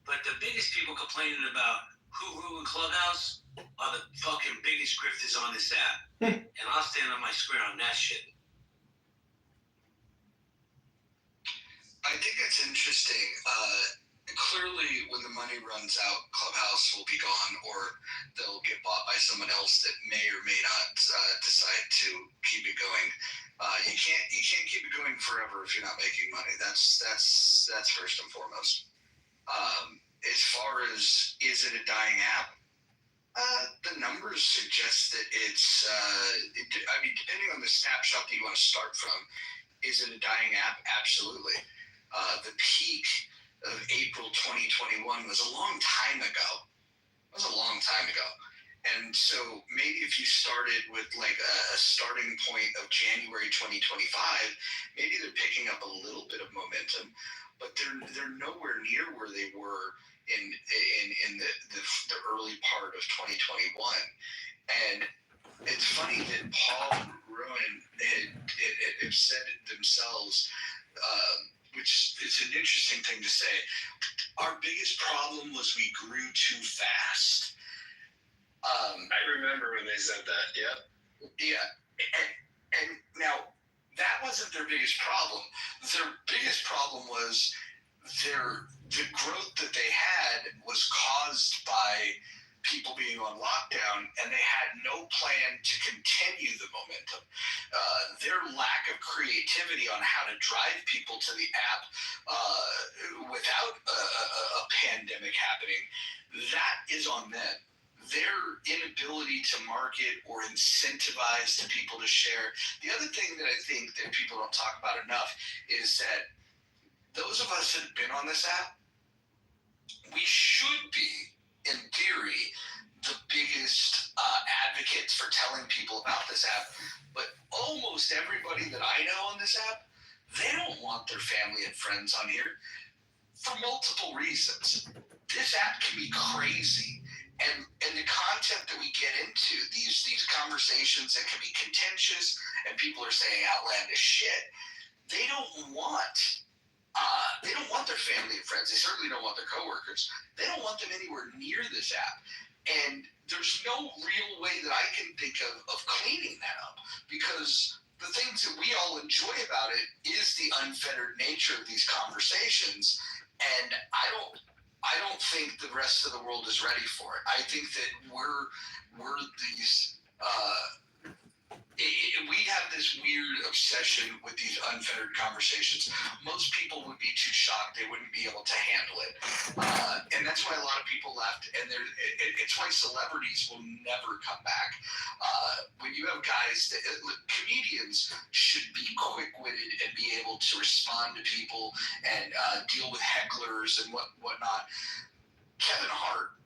but the biggest people complaining about who ruined Clubhouse are the fucking biggest grifters on this app. And I'll stand on my square on that shit. I think it's interesting. Clearly, when the money runs out, Clubhouse will be gone, or they'll get bought by someone else that may or may not decide to keep it going. You can't keep it going forever if you're not making money. That's first and foremost. As far as is it a dying app? The numbers suggest that it's. Depending on the snapshot that you want to start from, is it a dying app? Absolutely. The peak of April 2021 was a long time ago. And so maybe if you started with like a starting point of January 2025, maybe they're picking up a little bit of momentum, but they're nowhere near where they were in the early part of 2021. And it's funny that Paul Rowan had said it themselves, which is an interesting thing to say. Our biggest problem was we grew too fast. I remember when they said that. Yep. Yeah. And now that wasn't their biggest problem. Their biggest problem was the growth that they had was caused by people being on lockdown, and they had no plan to continue the momentum. Their lack of creativity on how to drive people to the app without a pandemic happening, that is on them. Their inability to market or incentivize to people to share. The other thing that I think that people don't talk about enough is that those of us that have been on this app, we should be, in theory, the biggest advocates for telling people about this app. But almost everybody that I know on this app, they don't want their family and friends on here for multiple reasons. This app can be crazy. And the content that we get into, these conversations that can be contentious and people are saying outlandish shit, they don't want their family and friends. They certainly don't want their coworkers. They don't want them anywhere near this app. And there's no real way that I can think of cleaning that up, because the things that we all enjoy about it is the unfettered nature of these conversations. And I don't think the rest of the world is ready for it. I think that we're these we have this weird obsession with these unfettered conversations. Most people would be too shocked; they wouldn't be able to handle it, and that's why a lot of people left. And it's why celebrities will never come back. When you have guys that comedians should be quick-witted and be able to respond to people and deal with hecklers and whatnot. Kevin Hart,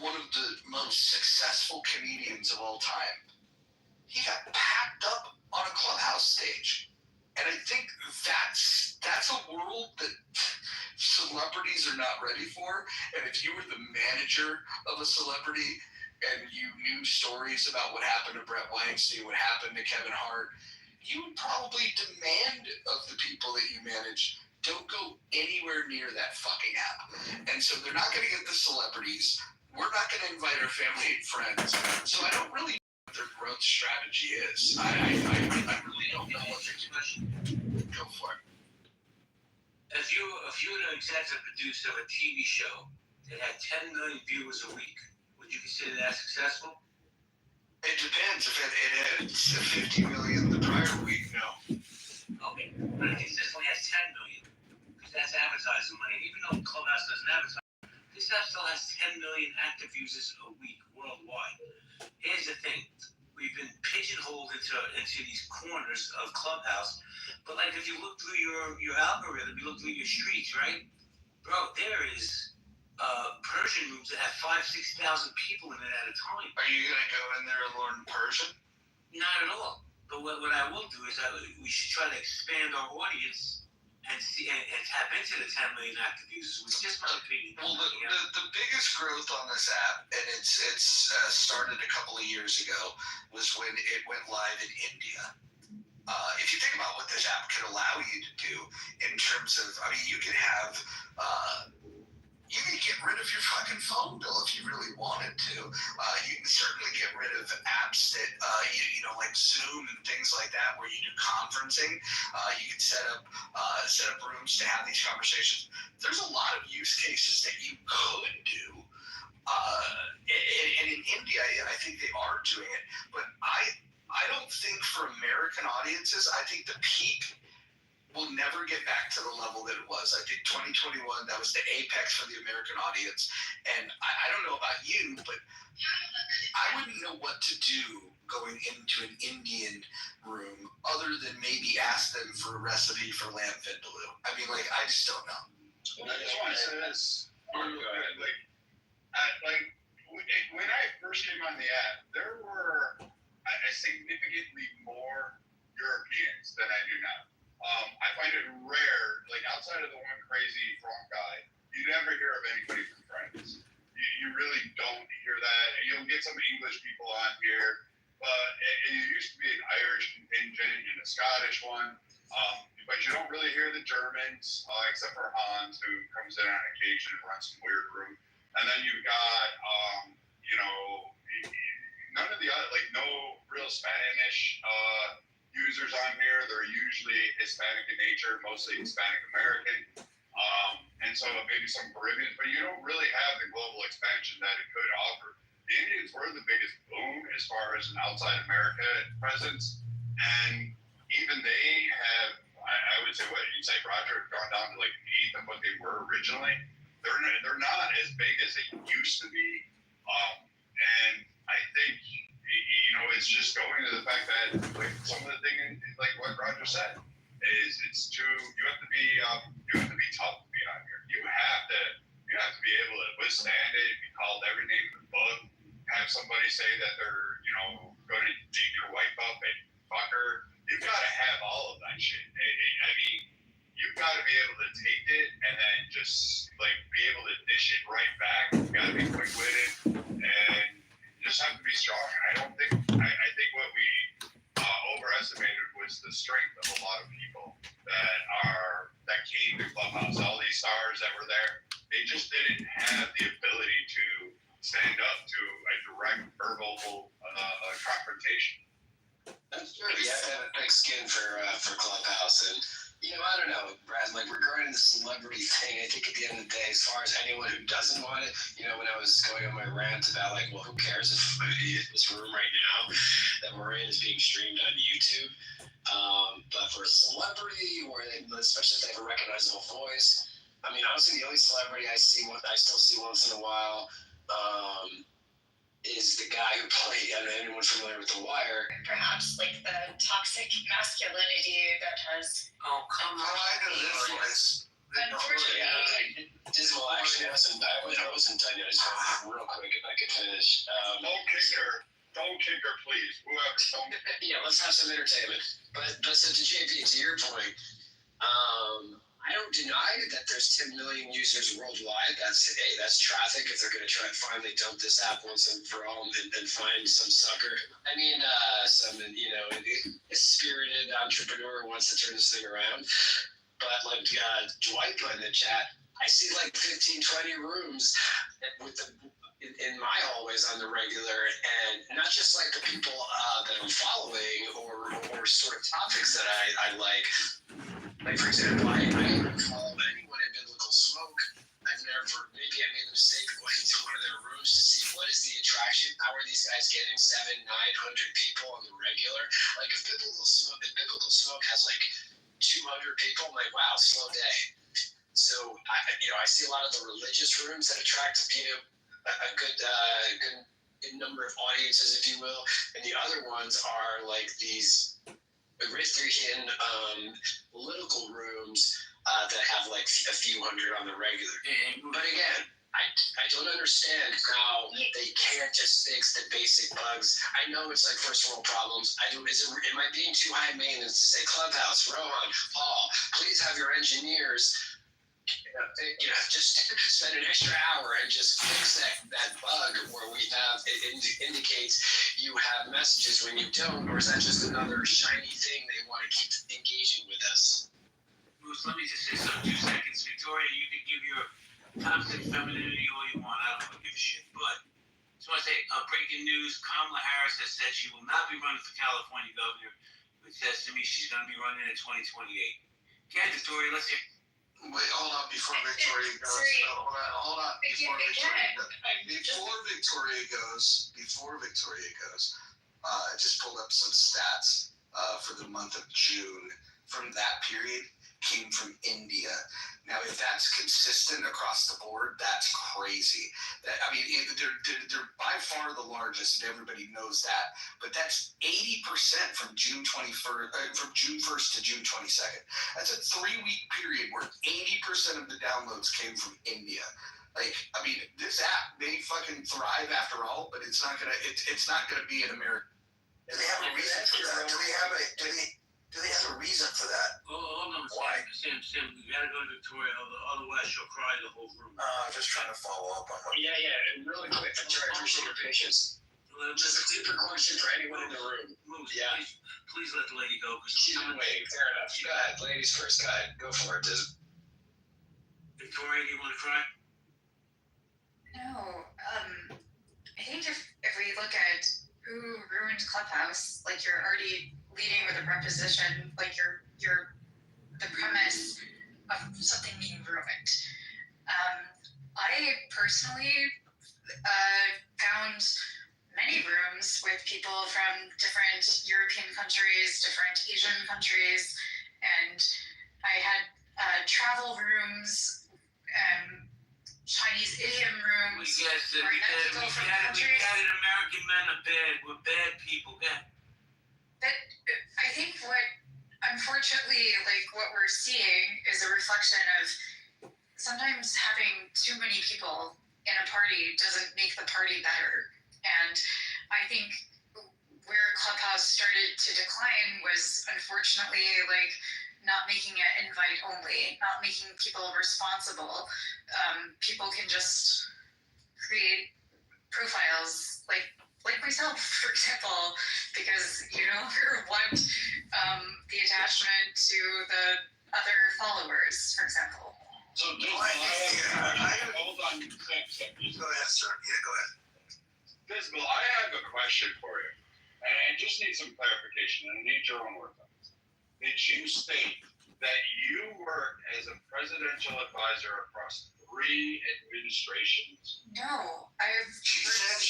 one of the most successful comedians of all time, he got packed up on a Clubhouse stage. And I think that's a world that celebrities are not ready for. And if you were the manager of a celebrity and you knew stories about what happened to Brett Weinstein, what happened to Kevin Hart, you would probably demand of the people that you manage, don't go anywhere near that fucking app. And so they're not going to get the celebrities. We're not going to invite our family and friends. So I don't really know what their growth strategy is. I really don't know what their question. Go for it. If you were an executive producer of a TV show that had 10 million viewers a week, would you consider that successful? It depends. If it had 50 million the prior week, no. Okay, but it consistently has 10 million, because that's advertising money. Even though Clubhouse doesn't advertise, this app still has 10 million active users a week worldwide. Here's the thing. We've been pigeonholed into these corners of Clubhouse. But like if you look through your algorithm, you look through your streets, right? Bro, there is Persian rooms that have 5,000-6,000 people in it at a time. Are you going to go in there and learn Persian? Not at all. But what I will do is we should try to expand our audience and see and tap into the 10 million active users, which just my opinion. Well, the biggest growth on this app, and it's started a couple of years ago, was when it went live in India. If you think about what this app can allow you to do in terms of, I mean, you can have, you can get rid of your fucking phone bill if you really wanted to. You can certainly get rid of apps that, you know, like Zoom and things like that, where you do conferencing. You can set up rooms to have these conversations. There's a lot of use cases that you could do. And in India, I think they are doing it. But I don't think for American audiences, I think the peak will never get back to the level that it was. I think 2021, that was the apex for the American audience. And I don't know about you, but I wouldn't know what to do going into an Indian room other than maybe ask them for a recipe for lamb vindaloo. I mean, like, I just don't know. Well, I just want to say this. Go ahead. When I first came on the app, there were significantly more Europeans than I do now. I find it rare, like outside of the one crazy front guy, you never hear of anybody from France. You really don't hear that. You'll get some English people on here, but it used to be an Irish contingent and a Scottish one. But you don't really hear the Germans, except for Hans, who comes in on occasion and runs some weird room. And then you've got, you know, none of the other, like no real Spanish users on here. They're usually Hispanic in nature, mostly Hispanic American, and so maybe some Caribbean, but you don't really have the global expansion that it could offer. the Indians were the biggest boom as far as an outside America presence, and even they have, I would say, what you'd say, Roger, gone down to like an eighth of what they were originally. They're not as big as they used to be, and I think it's just going to the fact that like some of the thing, like what Roger said, is you have to be tough to be on here. You have to be able to withstand it. Be called every name in the book. Have somebody say that they're going to dig your wife up and fuck her. You've got to have all of that shit. I mean, you've got to be able to take it and then just like be able to dish it right back. You've got to be quick with it and just have to be strong. And I think what we overestimated was the strength of a lot of people that came to Clubhouse. All these stars that were there, they just didn't have the ability to stand up to a direct verbal confrontation. That's true. You have to have a thick skin for Clubhouse, and I don't know, Brad. Like regarding the celebrity thing, I think at the end of the day, as far as anyone who doesn't want it, when I was going on my rant about like, well, who cares if this room right now that we're in is being streamed on YouTube? But for a celebrity, or especially if they have a recognizable voice, I mean, honestly, the only celebrity I still see once in a while, is the guy who played, anyone familiar with The Wire? Perhaps like the toxic masculinity that has. Oh, come on. I know this voice. Unfortunately. Dismal, actually, I wasn't done yet. I just want real quick if I could finish. Don't kick her, please. Whoever. Yeah, let's have some entertainment. But so to JP, to your point, I don't deny that there's 10 million users worldwide. That's traffic if they're going to try and finally dump this app once and for all and find some sucker. I mean, a spirited entrepreneur who wants to turn this thing around. But like Dwight put in the chat, I see like 15, 20 rooms in my hallways on the regular, and not just like the people that I'm following or sort of topics that I like. Like, for example, I don't follow anyone in Biblical Smoke. Maybe I made the mistake of going to one of their rooms to see what is the attraction. How are these guys getting 700-900 people on the regular? Like, if Biblical Smoke has like 200 people, I'm like, wow, slow day. So, I see a lot of the religious rooms that attract, a good number of audiences, if you will. And the other ones are like these Aristotelian political rooms that have like a few hundred on the regular. But again, I don't understand how they can't just fix the basic bugs. I know it's like first world problems. Am I being too high maintenance to say Clubhouse, Rohan, Paul, please have your engineers just spend an extra hour and just fix that bug where we have it indicates you have messages when you don't, or is that just another shiny thing they want to keep engaging with us? Bruce, let me just say something. 2 seconds. Victoria, you can give your toxic femininity all you want. I don't give a shit. But I just want to say, breaking news, Kamala Harris has said she will not be running for California governor, which says to me she's going to be running in 2028. Okay, Victoria, let's hear. Wait, hold on before Victoria goes. Hold on before Victoria goes. I just pulled up some stats for the month of June from that period. Came from India. Now, if that's consistent across the board, that's crazy. They're by far the largest, and everybody knows that. But that's 80% from June 21st, from June 1st to June 22nd. That's a 3-week period where 80% of the downloads came from India. This app may fucking thrive after all, but it's not gonna be in America. Do they have a reason for that? Do they have a reason for that? Hold on. Why? Sam, we gotta go to Victoria, otherwise she'll cry the whole room. I'm just trying to follow up on what. Yeah, and really quick, Victoria, I appreciate your patience. Just a quick question for anyone in the room. Moose, Yeah. Please let the lady go. She's been waiting. Fair enough. Go ahead. Ladies first. Go ahead. Go for it, Diz. Victoria, do you want to cry? No. I think if we look at who ruined Clubhouse, like you're already leading with a preposition, like you're the premise of something being ruined. I personally found many rooms with people from different European countries, different Asian countries, and I had travel rooms, Chinese idiom rooms. We got American men are bad. We're bad people. Yeah. But I think unfortunately, what we're seeing is a reflection of sometimes having too many people in a party doesn't make the party better. And I think where Clubhouse started to decline was unfortunately not making it invite only, not making people responsible. People can just create profiles like myself, for example, because you no longer want the attachment to the other followers, for example. So hold on. Go ahead, sir. Yeah, go ahead. Bisbal, I have a question for you, and I just need some clarification, and I need your own words on this. Did you state that you worked as a presidential advisor across 3 administrations? No, She said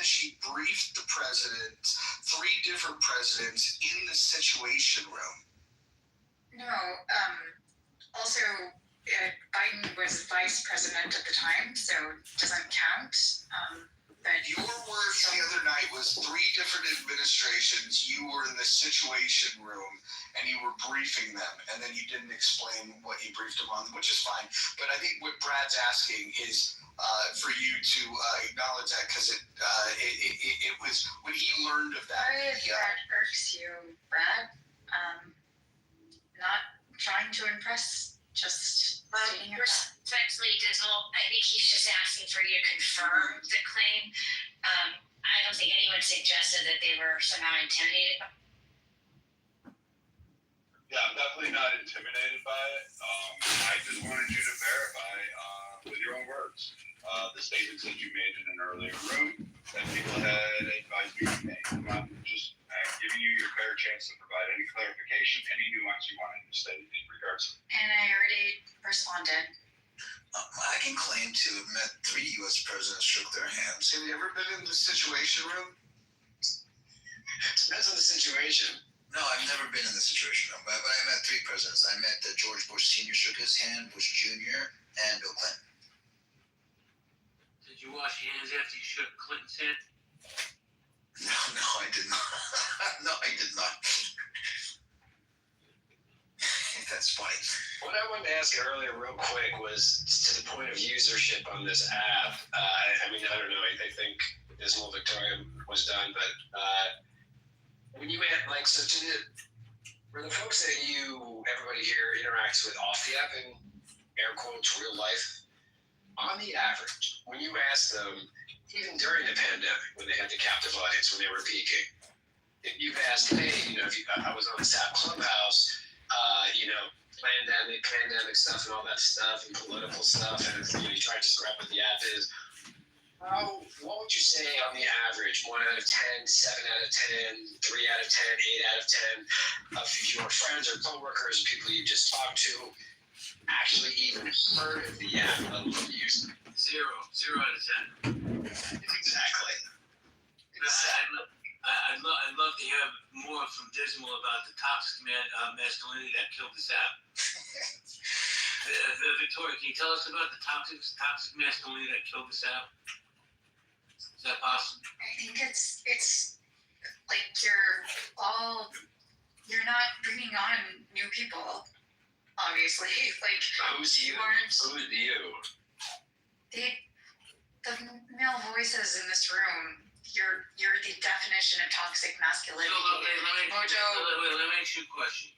she briefed the president, 3 different presidents in the Situation Room. No, also, Biden was vice president at the time, so it doesn't count. But your words the other night was 3 different administrations. You were in the Situation Room, and you were briefing them, and then you didn't explain what you briefed them on, which is fine. But I think what Brad's asking is for you to acknowledge that, because it was when he learned of that. Sorry if that irks you, Brad. Not trying to impress, just stating your fact. Respectfully, Dizzle, I think he's just asking for you to confirm the claim. I don't think anyone suggested that they were somehow intimidated. Yeah, I'm definitely not intimidated by it. I just wanted you to verify with your own words the statements that you made in an earlier room that people had advised me to make. I'm just giving you your fair chance to provide any clarification, any nuance you wanted to state in regards. And I already responded. I can claim to have met 3 U.S. presidents, shook their hands. Have you ever been in the Situation Room? Depends on the situation. No, I've never been in the Situation Room, but I met 3 presidents. I met George Bush Sr. shook his hand, Bush Jr., and Bill Clinton. Did you wash your hands after you shook Clinton's hand? No, I did not. No, I did not. That's funny. What I wanted to ask earlier real quick was to the point of usership on this app. I mean, I don't know. I think Dismal Victoria was done, but when you had, for the folks that everybody here interacts with off the app in air quotes, real life, on the average, when you ask them, even during the pandemic, when they had the captive audience, when they were peaking, if you've asked, hey, I was on this app Clubhouse, pandemic stuff and all that stuff and political stuff, and you try to describe what the app is, what would you say on the average, 1 out of 10, 7 out of 10, 3 out of 10, 8 out of 10 of your friends or coworkers, people you just talked to, actually even heard of the app, let alone used it? 0 out of 10. Exactly. I'd love to hear more from Dismal about the toxic masculinity that killed this app. Victoria, can you tell us about the toxic masculinity that killed this app? Is that possible? I think it's like you're not bringing on new people, obviously. Who's you? Who's you? The male voices in this room, you're the definition of toxic masculinity. Let me ask you a question.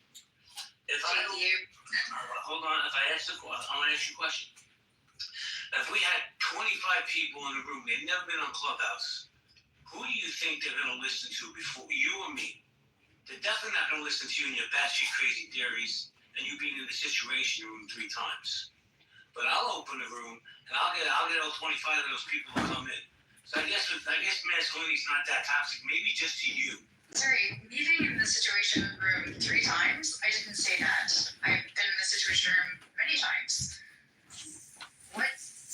Hold on. If I ask I want to ask you a question. If we had 25 people in the room, they've never been on Clubhouse, who do you think they're going to listen to before you or me? They're definitely not going to listen to you and your batshit crazy theories and you being in the Situation Room 3 times. But I'll open the room and I'll get all 25 of those people to come in. So I guess masculinity's not that toxic. Maybe just to you. Sorry, me being in the Situation Room 3 times, I didn't say that. I've been in the Situation Room many times.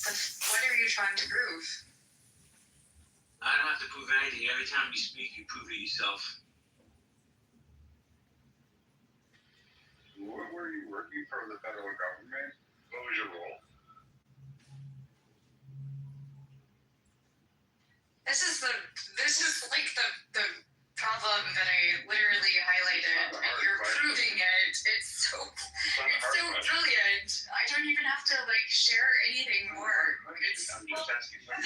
But what are you trying to prove? I don't have to prove anything. Every time you speak, you prove it yourself. What were you working for the federal government? What was your role? This is like the problem that I literally highlighted, and you're proving it. It's so brilliant. I don't even have to like share anything more.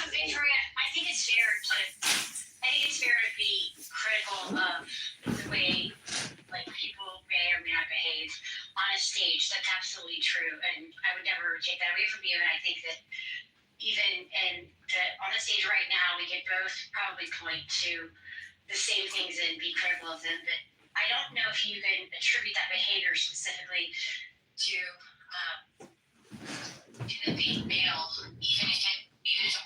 Victoria, I think it's fair to be critical of the way like people may or may not behave on a stage. That's absolutely true, and I would never take that away from you. And I think that even on the stage right now, we could both probably point to the same things and be critical of them. But I don't know if you can attribute that behavior specifically to them being male, even if it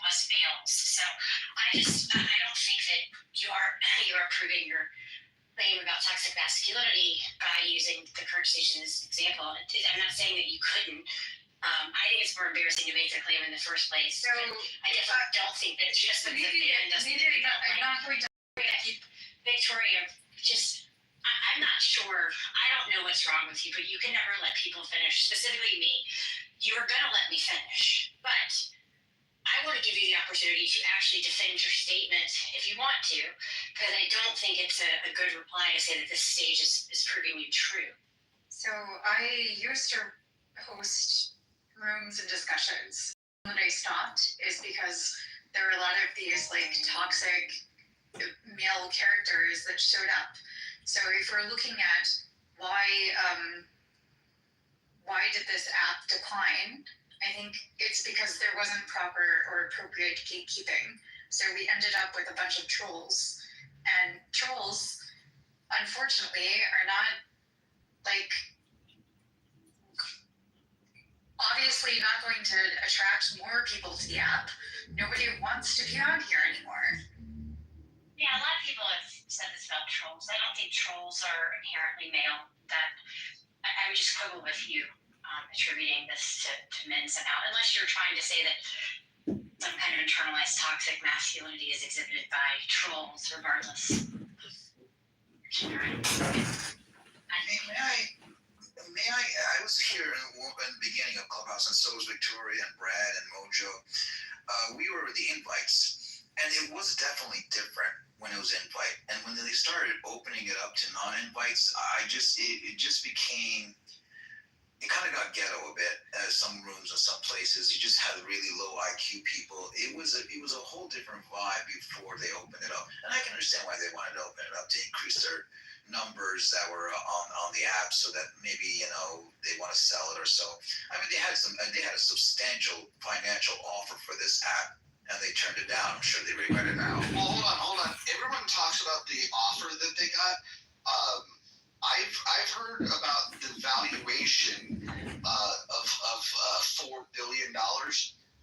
was males. So I don't think that you are proving your claim about toxic masculinity by using the current station as an example. I'm not saying that you couldn't. I think it's more embarrassing to make the claim in the first place. So I definitely don't think that it's just the man doesn't think I'm not going to Victoria, I'm not sure. I don't know what's wrong with you, but you can never let people finish, specifically me. You are going to let me finish, but I want to give you the opportunity to actually defend your statement if you want to, because I don't think it's a good reply to say that this stage is proving you true. So I used to host rooms and discussions. When I stopped is because there were a lot of these like toxic male characters that showed up. So if we're looking at why did this app decline, I think it's because there wasn't proper or appropriate gatekeeping. So we ended up with a bunch of trolls, and trolls, unfortunately, are not like obviously not going to attract more people to the app. Nobody wants to be on here anymore. Yeah, a lot of people have said this about trolls. I don't think trolls are inherently male. That I would just quibble with you attributing this to men somehow, unless you're trying to say that some kind of internalized toxic masculinity is exhibited by trolls, regardless. May I was here in the beginning of Clubhouse, and so was Victoria and Brad and Mojo. We were the invites, and it was definitely different when it was invite. And when they started opening it up to non-invites, it just became, it kind of got ghetto a bit. Some rooms and some places, you just had really low IQ people. It was a whole different vibe before they opened it up. And I can understand why they wanted to open it up, to increase their numbers that were on the app, so that maybe they want to sell it or so. I mean, they had a substantial financial offer for this app, and they turned it down. I'm sure they regret it now. Well, hold on. Everyone talks about the offer that they got. I've heard about the valuation of $4 billion.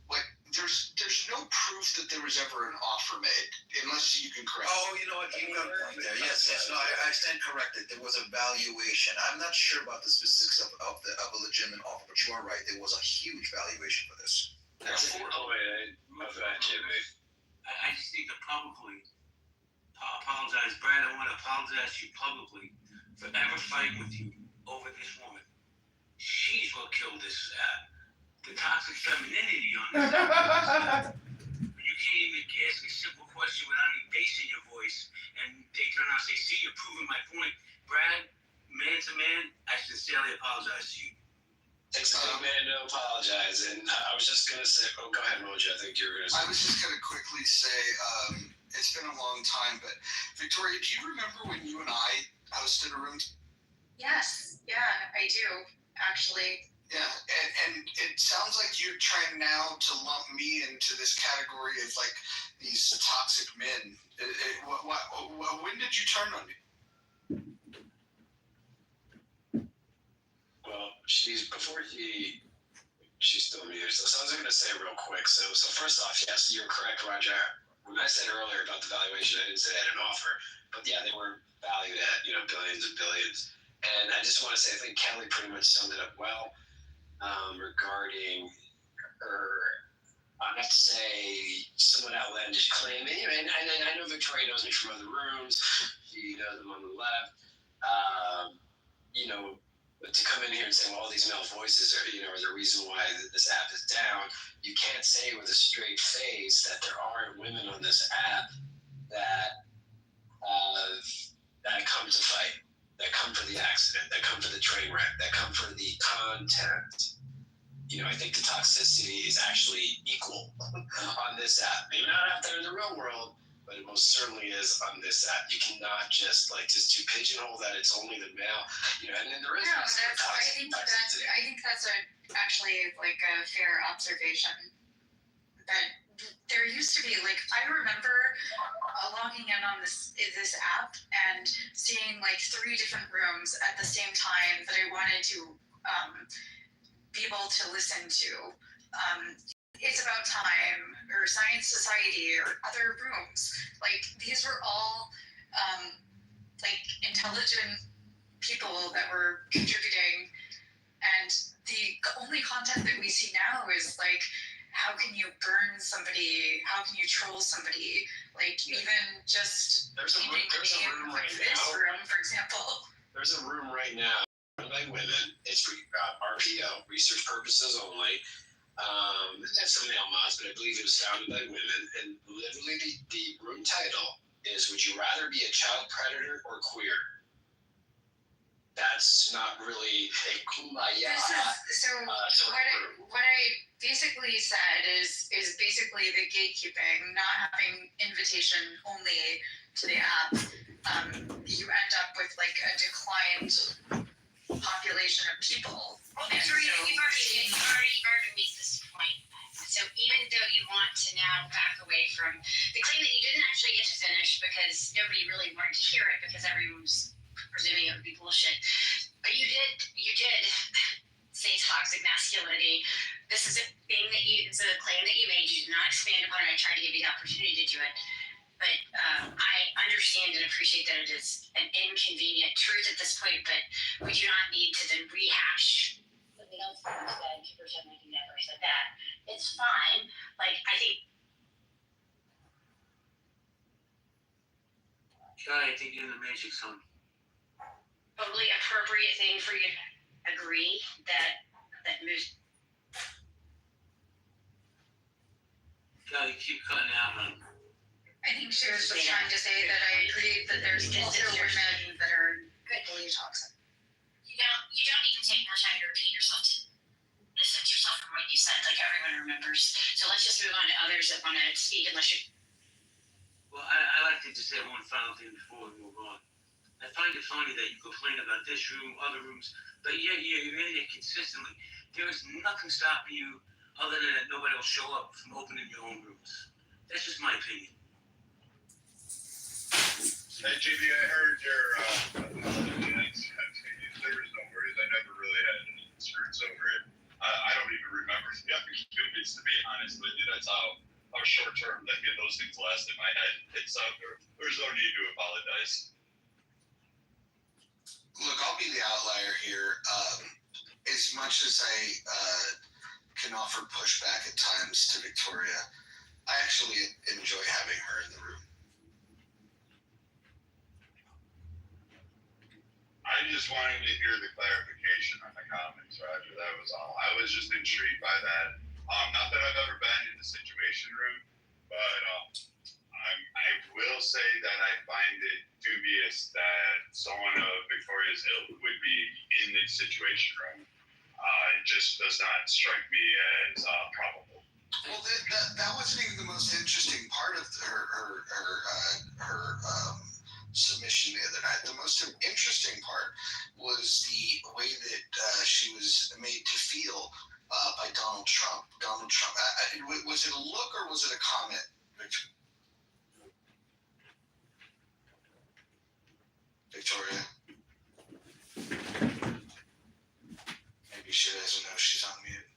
But there's no proof that there was ever an offer made, unless you can correct. Oh, you know what? You got a point there. Yes. No, I stand corrected. There was a valuation. I'm not sure about the specifics of a legitimate offer, but you are right. There was a huge valuation for this. I just need to publicly apologize, Brad. I want to apologize to you publicly for ever fighting with you over this woman. She's what killed this app. The toxic femininity on this app. You can't even ask a simple question without any bass in your voice, and they turn around and say, "See, you're proving my point." Brad, man to man, I sincerely apologize to you. Takes a big man to apologize, and I was just gonna say, go ahead, Mojo. I think you were gonna say. I was just gonna quickly say, it's been a long time, but Victoria, do you remember when you and I hosted a room? Yes, yeah, I do, actually. Yeah, and it sounds like you're trying now to lump me into this category of like these toxic men. When did you turn on me? Well, she's still muted. So I was going to say real quick. So first off, yes, you're correct, Roger. When I said earlier about the valuation, I didn't say I had an offer, but yeah, they were valued at billions and billions. And I just want to say, I think Kelly pretty much summed it up well regarding her not to say somewhat outlandish claim, and I know Victoria knows me from other rooms. She knows them on the left. But to come in here and say, well, all these male voices are the reason why this app is down, you can't say with a straight face that there aren't women on this app that come to fight, that come for the accident, that come for the train wreck, that come for the content. I think the toxicity is actually equal on this app. Maybe not out there in the real world, but it most certainly is on this app. You cannot just to pigeonhole that it's only the male, and then there is. No, I think that's actually like a fair observation. That there used to be I remember logging in on this app and seeing 3 different rooms at the same time that I wanted to be able to listen to. It's About Time or Science Society or other rooms. These were all intelligent people that were contributing, and the only content that we see now is how can you burn somebody? How can you troll somebody? Even just there's a room right this now. room, for example. There's a room right now run by women. It's for RPO, research purposes only. Some male mods, but I believe it was founded by women. And literally the room title is, would you rather be a child predator or queer? That's not really a kumbaya. What I basically said is basically the gatekeeping, not having invitation only to the app. You end up with a declined population of people. Well, Victoria, you've already made this point. So even though you want to now back away from the claim that you didn't actually get to finish because nobody really wanted to hear it because everyone was presuming it would be bullshit, but you did say toxic masculinity. This is it's a claim that you made. You did not expand upon it. I tried to give you the opportunity to do it. But I understand and appreciate that it is an inconvenient truth at this point, but we do not need to then rehash something else that you said to pretend like you never said that. It's fine. I think. Johnny, I think you're in the Matrix zone. Totally appropriate thing for you to agree that moves. Johnny, keep cutting out, man. I think she was just trying to say that I agree that there's also women that are equally toxic. You don't need to take more time to repeat yourself, to distance yourself from what you said, everyone remembers. So let's just move on to others that want to speak unless you. Well, I like to just say one final thing before we move on. I find it funny that you complain about this room, other rooms, but yet you're in it consistently. There is nothing stopping you other than that nobody will show up from opening your own rooms. That's just my opinion. Hey, GB, I heard your there was no worries. I never really had any concerns over it. I don't even remember the opportunities, to be honest with you. That's how short term those things last in my head. So there's no need to apologize. Look, I'll be the outlier here. As much as I can offer pushback at times to Victoria, I actually enjoy having her in the room. I just wanted to hear the clarification on the comments, Roger. That was all. I was just intrigued by that. Not that I've ever been in the Situation Room, but I will say that I find it dubious that someone of Victoria's ilk would be in the Situation Room. It just does not strike me as probable. Well, that wasn't even the most interesting part of her submission the other night. The most interesting part was the way that she was made to feel by Donald Trump. Donald Trump. Was it a look or was it a comment, Victoria? Maybe she doesn't know she's on mute.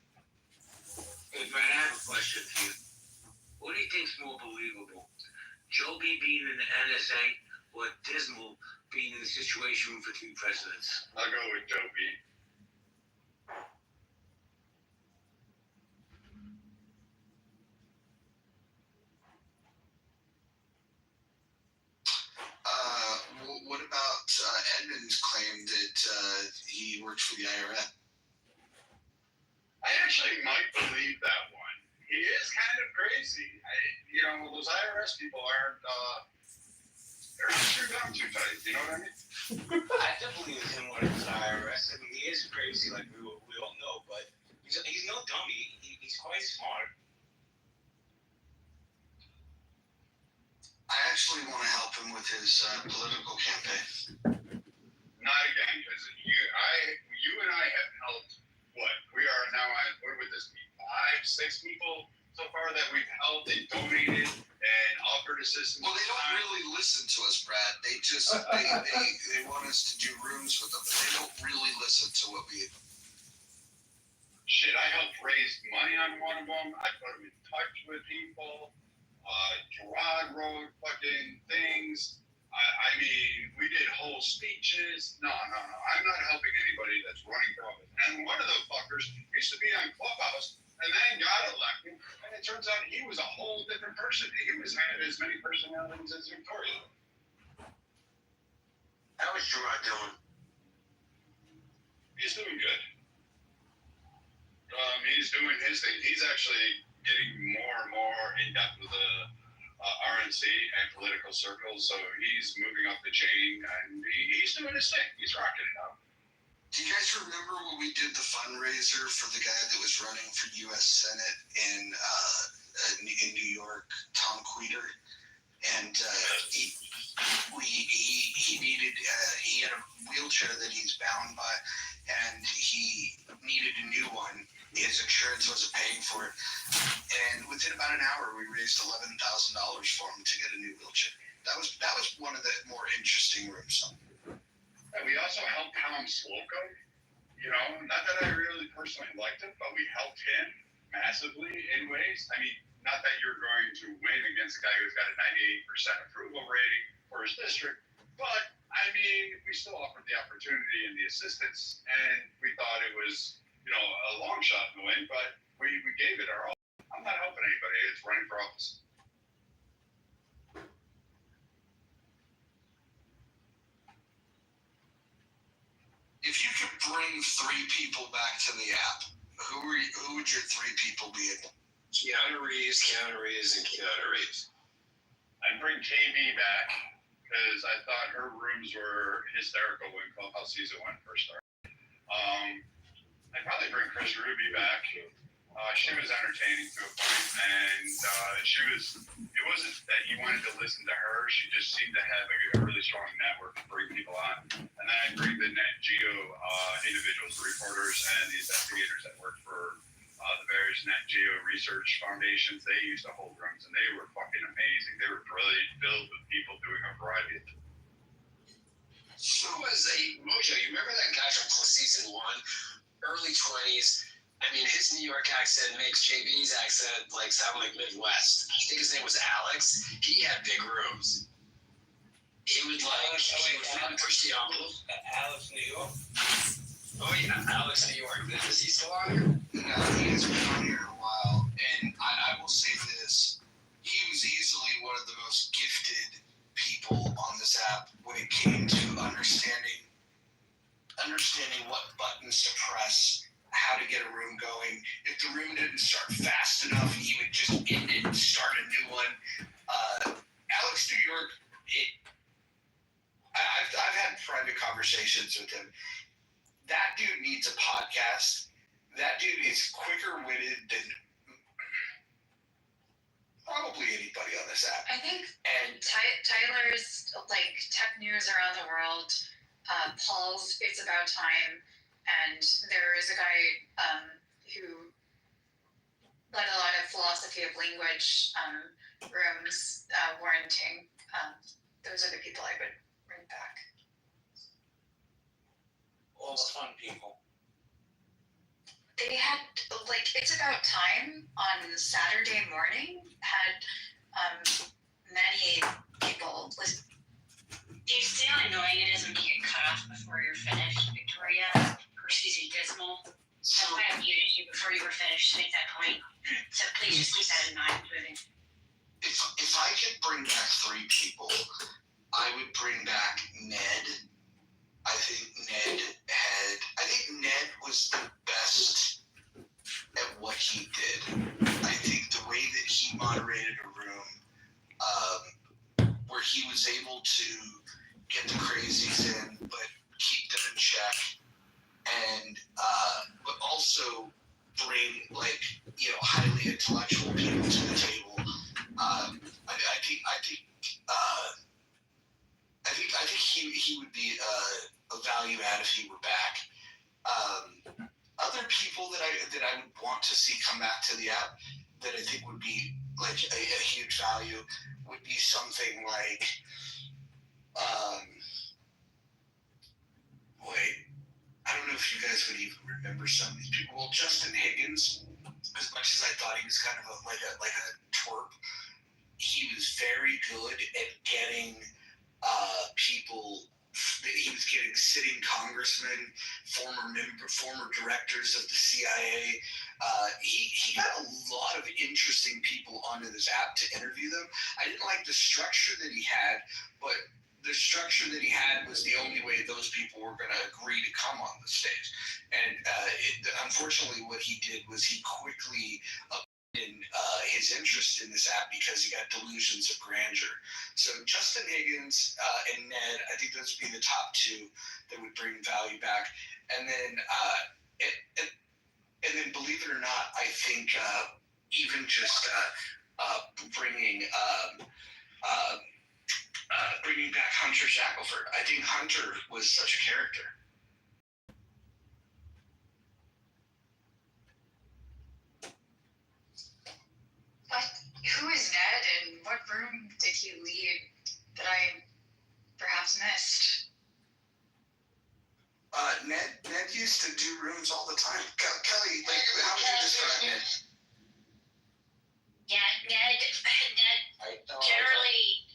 Hey, Brad, I have a question for you. What do you think's more believable? Joe B being in the NSA or Dismal being in the Situation Room for 3 presidents? I'll go with Joe B. Biden's claim that he worked for the IRS. I actually might believe that one. He is kind of crazy. Those IRS people aren't, they're not screwed down too tight. You know what I mean? I definitely believe him when it's IRS. I mean, he is crazy, like we all know, but he's no dummy. He's quite smart. I actually want to help him with his political campaign. Not again, because you and I have helped. What we are now at? What would this be? 5, 6 people so far that we've helped and donated and offered assistance. Well, they don't really listen to us, Brad. They just they want us to do rooms with them, but they don't really listen to what we. Shit, I helped raise money on one of them. I put them in touch with people. Gerard wrote fucking things. I mean, we did whole speeches. No. I'm not helping anybody that's running for office. And one of the fuckers used to be on Clubhouse and then got elected. And it turns out he was a whole different person. He had as many personalities as Victoria. How is Gerard doing? He's doing good. He's doing his thing. He's actually getting more and more in depth with the RNC and political circles. So he's moving up the chain and he's doing his thing. He's rocking it out. Do you guys remember when we did the fundraiser for the guy that was running for U.S. Senate in New York, Tom Queter? And he needed he had a wheelchair that he's bound by, and he needed a new one. His insurance wasn't paying for it, and within about an hour, we raised $11,000 for him to get a new wheelchair. That was one of the more interesting rooms. And we also helped Tom Slocum. Not that I really personally liked him, but we helped him massively in ways. I mean, not that you're going to win against a guy who's got a 98% approval rating for his district, but I mean, we still offered the opportunity and the assistance, and we thought it was, a long shot in the win, but we gave it our all. I'm not helping anybody that's running for office. If you could bring 3 people back to the app, who would your 3 people be? Keanu Reeves, and Keanu Reeves. I'd bring KB back because I thought her rooms were hysterical when Clubhouse Season 1 first started. I'd probably bring Chris Ruby back. She was entertaining to a point, and it wasn't that you wanted to listen to her, she just seemed to have a really strong network to bring people on. And then I'd bring the Net Geo individuals, the reporters and the investigators that work for the various Net Geo research foundations. They used to hold rooms, and they were fucking amazing. They were brilliant, filled with people doing a variety of things. Who was Mojo? You remember that guy from Season 1? Early 20s. I mean, his New York accent makes JB's accent sound like Midwest. I think his name was Alex. He had big rooms. He would push the envelope. Alex New York. Oh yeah, Alex New York. Is he still on here? No, he has been on here a while, and I will say this: he was easily one of the most gifted people on this app when it came to understanding what buttons to press, how to get a room going. If the room didn't start fast enough, he would just end it and start a new one. Alex New York, I've had private conversations with him. That dude needs a podcast. That dude is quicker witted than probably anybody on this app. I think Tyler's tech news around the world. Paul's It's About Time, and there is a guy who led a lot of philosophy of language rooms, warranting. Those are the people I would bring back. All the fun people. They had It's About Time on Saturday morning had many people listen. Do you see how annoying it is when you get cut off before you're finished, Victoria? Or excuse me, Dismal. That's why I muted you before you were finished to make that point. So please just keep that in mind moving. If I could bring back 3 people, I would bring back Ned. I was the best at what he did. I think the way that he moderated a room, where he was able to get the crazies in, but keep them in check, and but also bring highly intellectual people to the table. I think he would be a value add if he were back. Other people that I would want to see come back to the app that I think would be like a huge value would be something like I don't know if you guys would even remember some of these people. Well, Justin Higgins, as much as I thought he was kind of like a twerp, he was very good at getting people. He was getting sitting congressmen, former directors of the CIA. He got a lot of interesting people onto this app to interview them. I didn't like the structure that he had, but the structure that he had was the only way those people were going to agree to come on the stage. And unfortunately, what he did was he quickly in his interest in this app because he got delusions of grandeur. So Justin Higgins and Ned, I think those would be the top two that would bring value back. And then, believe it or not, I think even just bringing back Hunter Shackelford. I think Hunter was such a character. Who is Ned, and what room did he lead that I perhaps missed? Ned used to do rooms all the time. Kelly, how would you describe Ned? Yeah, Ned generally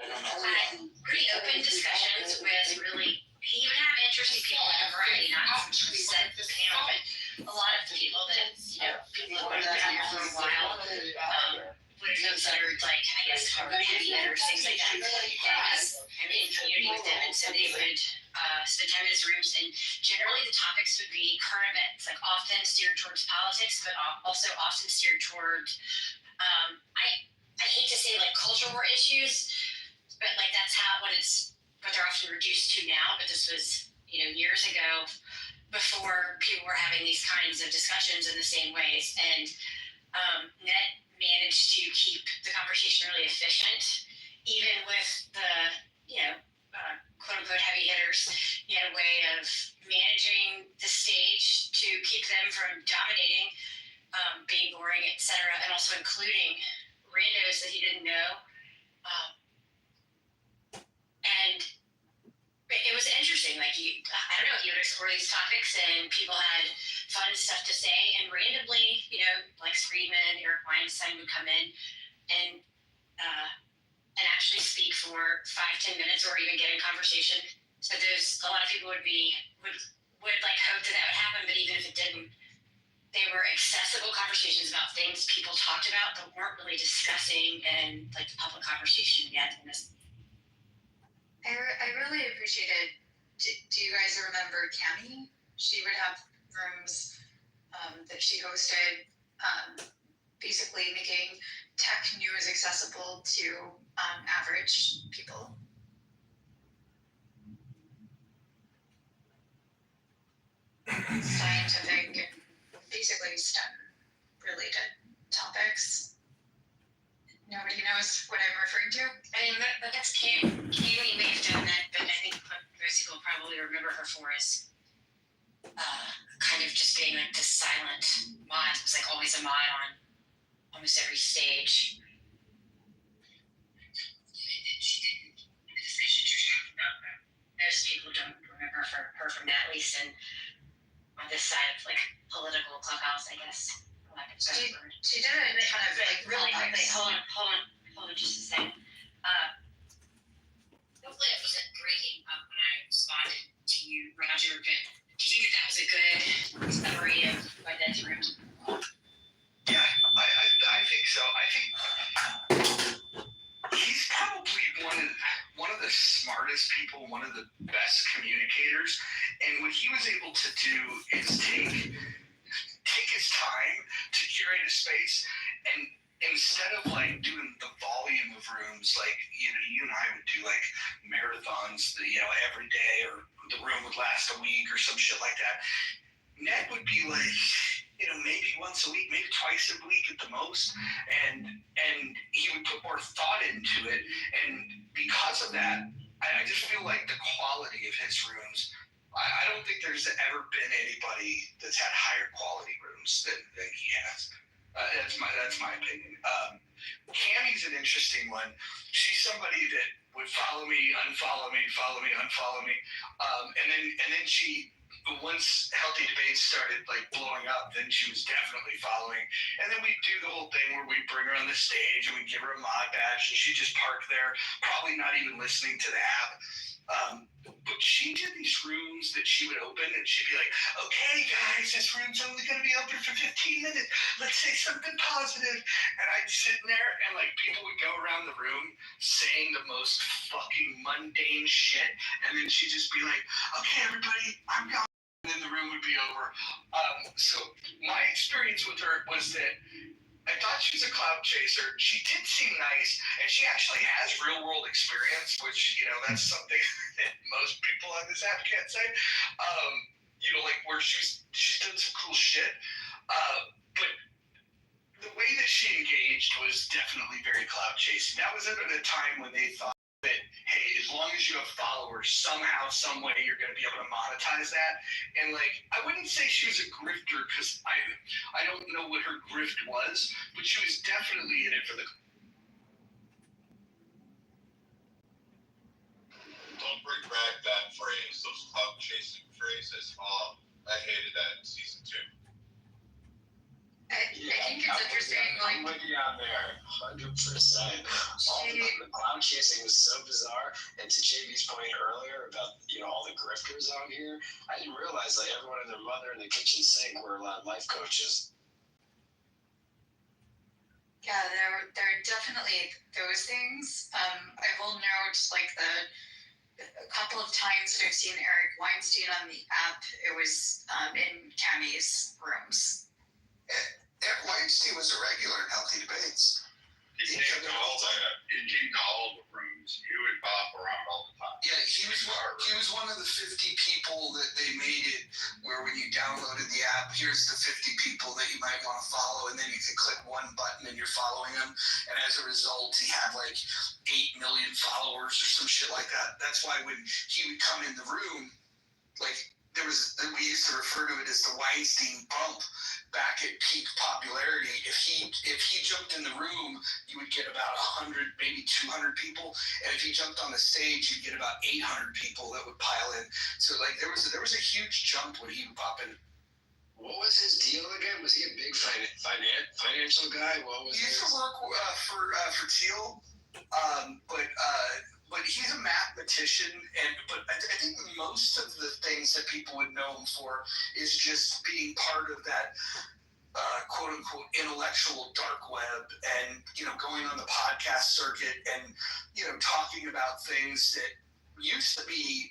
had pretty open discussions with he would have interesting people in a variety, not just set the panel, but a lot of people that, people who have been here for a while, would have considered, heavy hitters, things like that. I'm in community with them, and so they would spend time in his rooms, and generally the topics would be current events, often steered towards politics, but also often steered toward, I hate to say culture war issues, but that's what they're often reduced to now, but this was, years ago, before people were having these kinds of discussions in the same ways, and Ned managed to keep the conversation really efficient, even with the, quote-unquote heavy hitters. He had a way of managing the stage to keep them from dominating, being boring, etc., and also including randos that he didn't know. And it was interesting. I don't know, he would explore these topics, and people had fun stuff to say, and randomly, Friedman, Eric Weinstein would come in and actually speak for 5-10 minutes, or even get in conversation. So a lot of people would hope that would happen, but even if it didn't, they were accessible conversations about things people talked about but weren't really discussing in the public conversation yet. I really appreciated. Do you guys remember Cami? She would have rooms that she hosted, basically making tech news accessible to average people. Scientific and basically STEM related topics. Nobody knows what I'm referring to. I mean, that's Cami may have done that, but I think what most people probably remember her for is kind of just being the silent mod. It was always a mod on almost every stage. Most people don't remember her from that, at least on this side of political clubhouse, I guess. She did it kind of really quickly. Hold on just a second. Hopefully it wasn't breaking up when I responded to you, Roger, but do you think that was a good summary of my Ned's room? Yeah, I think so. I think he's probably one of the smartest people, one of the best communicators. And what he was able to do is take his time to curate a space, and instead of like doing the volume of rooms, like you and I would do like marathons, every day, or the room would last a week or some shit like that. Ned would be like, maybe once a week, maybe twice a week at the most, and he would put more thought into it. And because of that, I just feel like the quality of his rooms, I don't think there's ever been anybody that's had higher quality rooms than he has. That's my opinion. Cammie's an interesting one. She's somebody that would follow me, unfollow me, follow me, unfollow me, and then she. Once Healthy Debates started like blowing up, then she was definitely following. And then we do the whole thing where we bring her on the stage and we give her a mod badge, and she just parked there, probably not even listening to the app. But she did these rooms that she would open, and she'd be like, "Okay, guys, this room's only going to be open for 15 minutes. Let's say something positive." And I'd sit in there, and like people would go around the room saying the most fucking mundane shit, and then she'd just be like, "Okay, everybody, I'm gone." And then the room would be over. So my experience with her was that I thought she was a cloud chaser. She did seem nice, and she actually has real world experience, which, that's something that most people on this app can't say. Like where she's done some cool shit. But the way that she engaged was definitely very cloud chasing. That was at a time when they thought that, hey, as long as you have followers, somehow, some way, you're going to be able to monetize that. And like, I wouldn't say she was a grifter, because I don't know what her grift was, but she was definitely in it for the. Don't bring back that phrase, those clout chasing phrases. I hated that in season 2. I think it's interesting. I'm with you on there, 100%. The cloud chasing was so bizarre. And to JB's point earlier about all the grifters out here, I didn't realize like everyone and their mother in the kitchen sink were life coaches. Yeah, there are definitely those things. I will note like a couple of times that I've seen Eric Weinstein on the app, it was in Cammie's rooms. Weinstein was a regular in Healthy Debates. He came to all the rooms. He would bop around all the time. Yeah, he was one of the 50 people that they made it where when you downloaded the app, here's the 50 people that you might want to follow, and then you could click one button and you're following them. And as a result, he had like 8 million followers or some shit like that. That's why when he would come in the room, like we used to refer to it as the Weinstein bump. Back at peak popularity, if he jumped in the room, you would get about 100, maybe 200 people, and if he jumped on the stage, you'd get about 800 people that would pile in. So like there was a huge jump when he would pop in. What was his deal again? Was he a big financial guy? What was he used to work for Teal, but he's a mathematician, but I think most of the things that people would know him for is just being part of that quote unquote intellectual dark web, and going on the podcast circuit and talking about things that used to be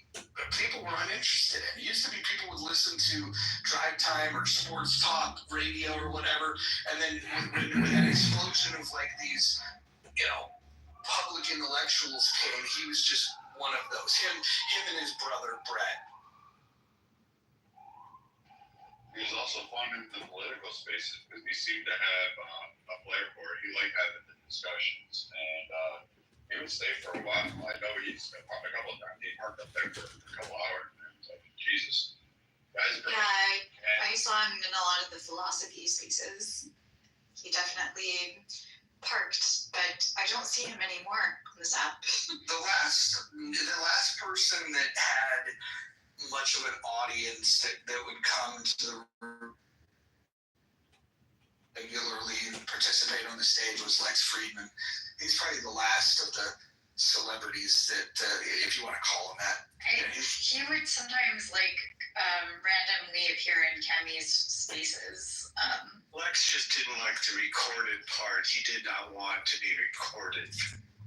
people were uninterested in. It used to be people would listen to Drive Time or Sports Talk Radio or whatever, and then when that explosion of like these public intellectuals came, he was just one of those. Him and his brother Brett. He was also fun in the political spaces because he seemed to have a flair for it. He liked having the discussions, and he would stay for a while. I know he's a couple of times. He parked up there for a couple hours, and it's like, Jesus. I saw him in a lot of the philosophy spaces. He definitely parked, but I don't see him anymore on this app. The last person that had much of an audience that would come to the room regularly and participate on the stage was Lex Friedman. He's probably the last of the celebrities that, if you want to call him that. He would sometimes randomly appear in Cammie's spaces. Lex just didn't like the recorded part. He did not want to be recorded.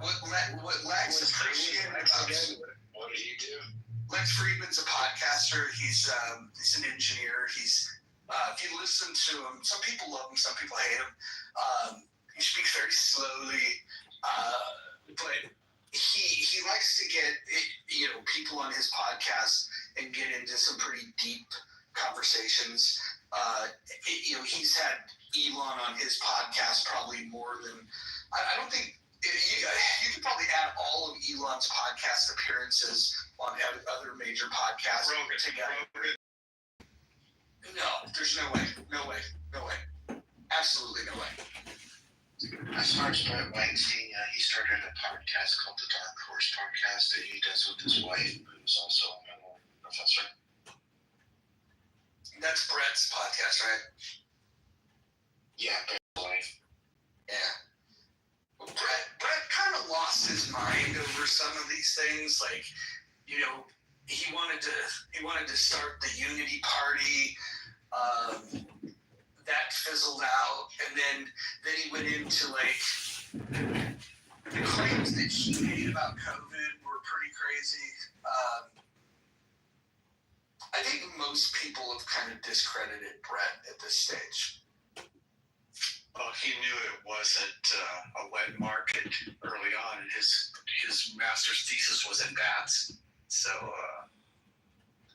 What Lex appreciated about what did he He's an engineer. He's if you listen to him, some people love him, some people hate him. He speaks very slowly, but he likes to get people on his podcast and get into some pretty deep conversations. He's had Elon on his podcast probably more than I don't think. You could probably add all of Elon's podcast appearances on other major podcasts together. No, there's no way. Absolutely no way. As far as Brett Weinstein, he started a podcast called the Dark Horse Podcast that he does with his wife, who's also a mental professor. That's Brett's podcast, right? Yeah, Brett's wife. Yeah. Well, Brett kind of lost his mind over some of these things. Like, he wanted to start the Unity Party. That fizzled out, and then he went into the claims that he made about COVID were pretty crazy. I think most people have kind of discredited Brett at this stage. Well, he knew it wasn't a wet market early on, and his master's thesis was in bats. So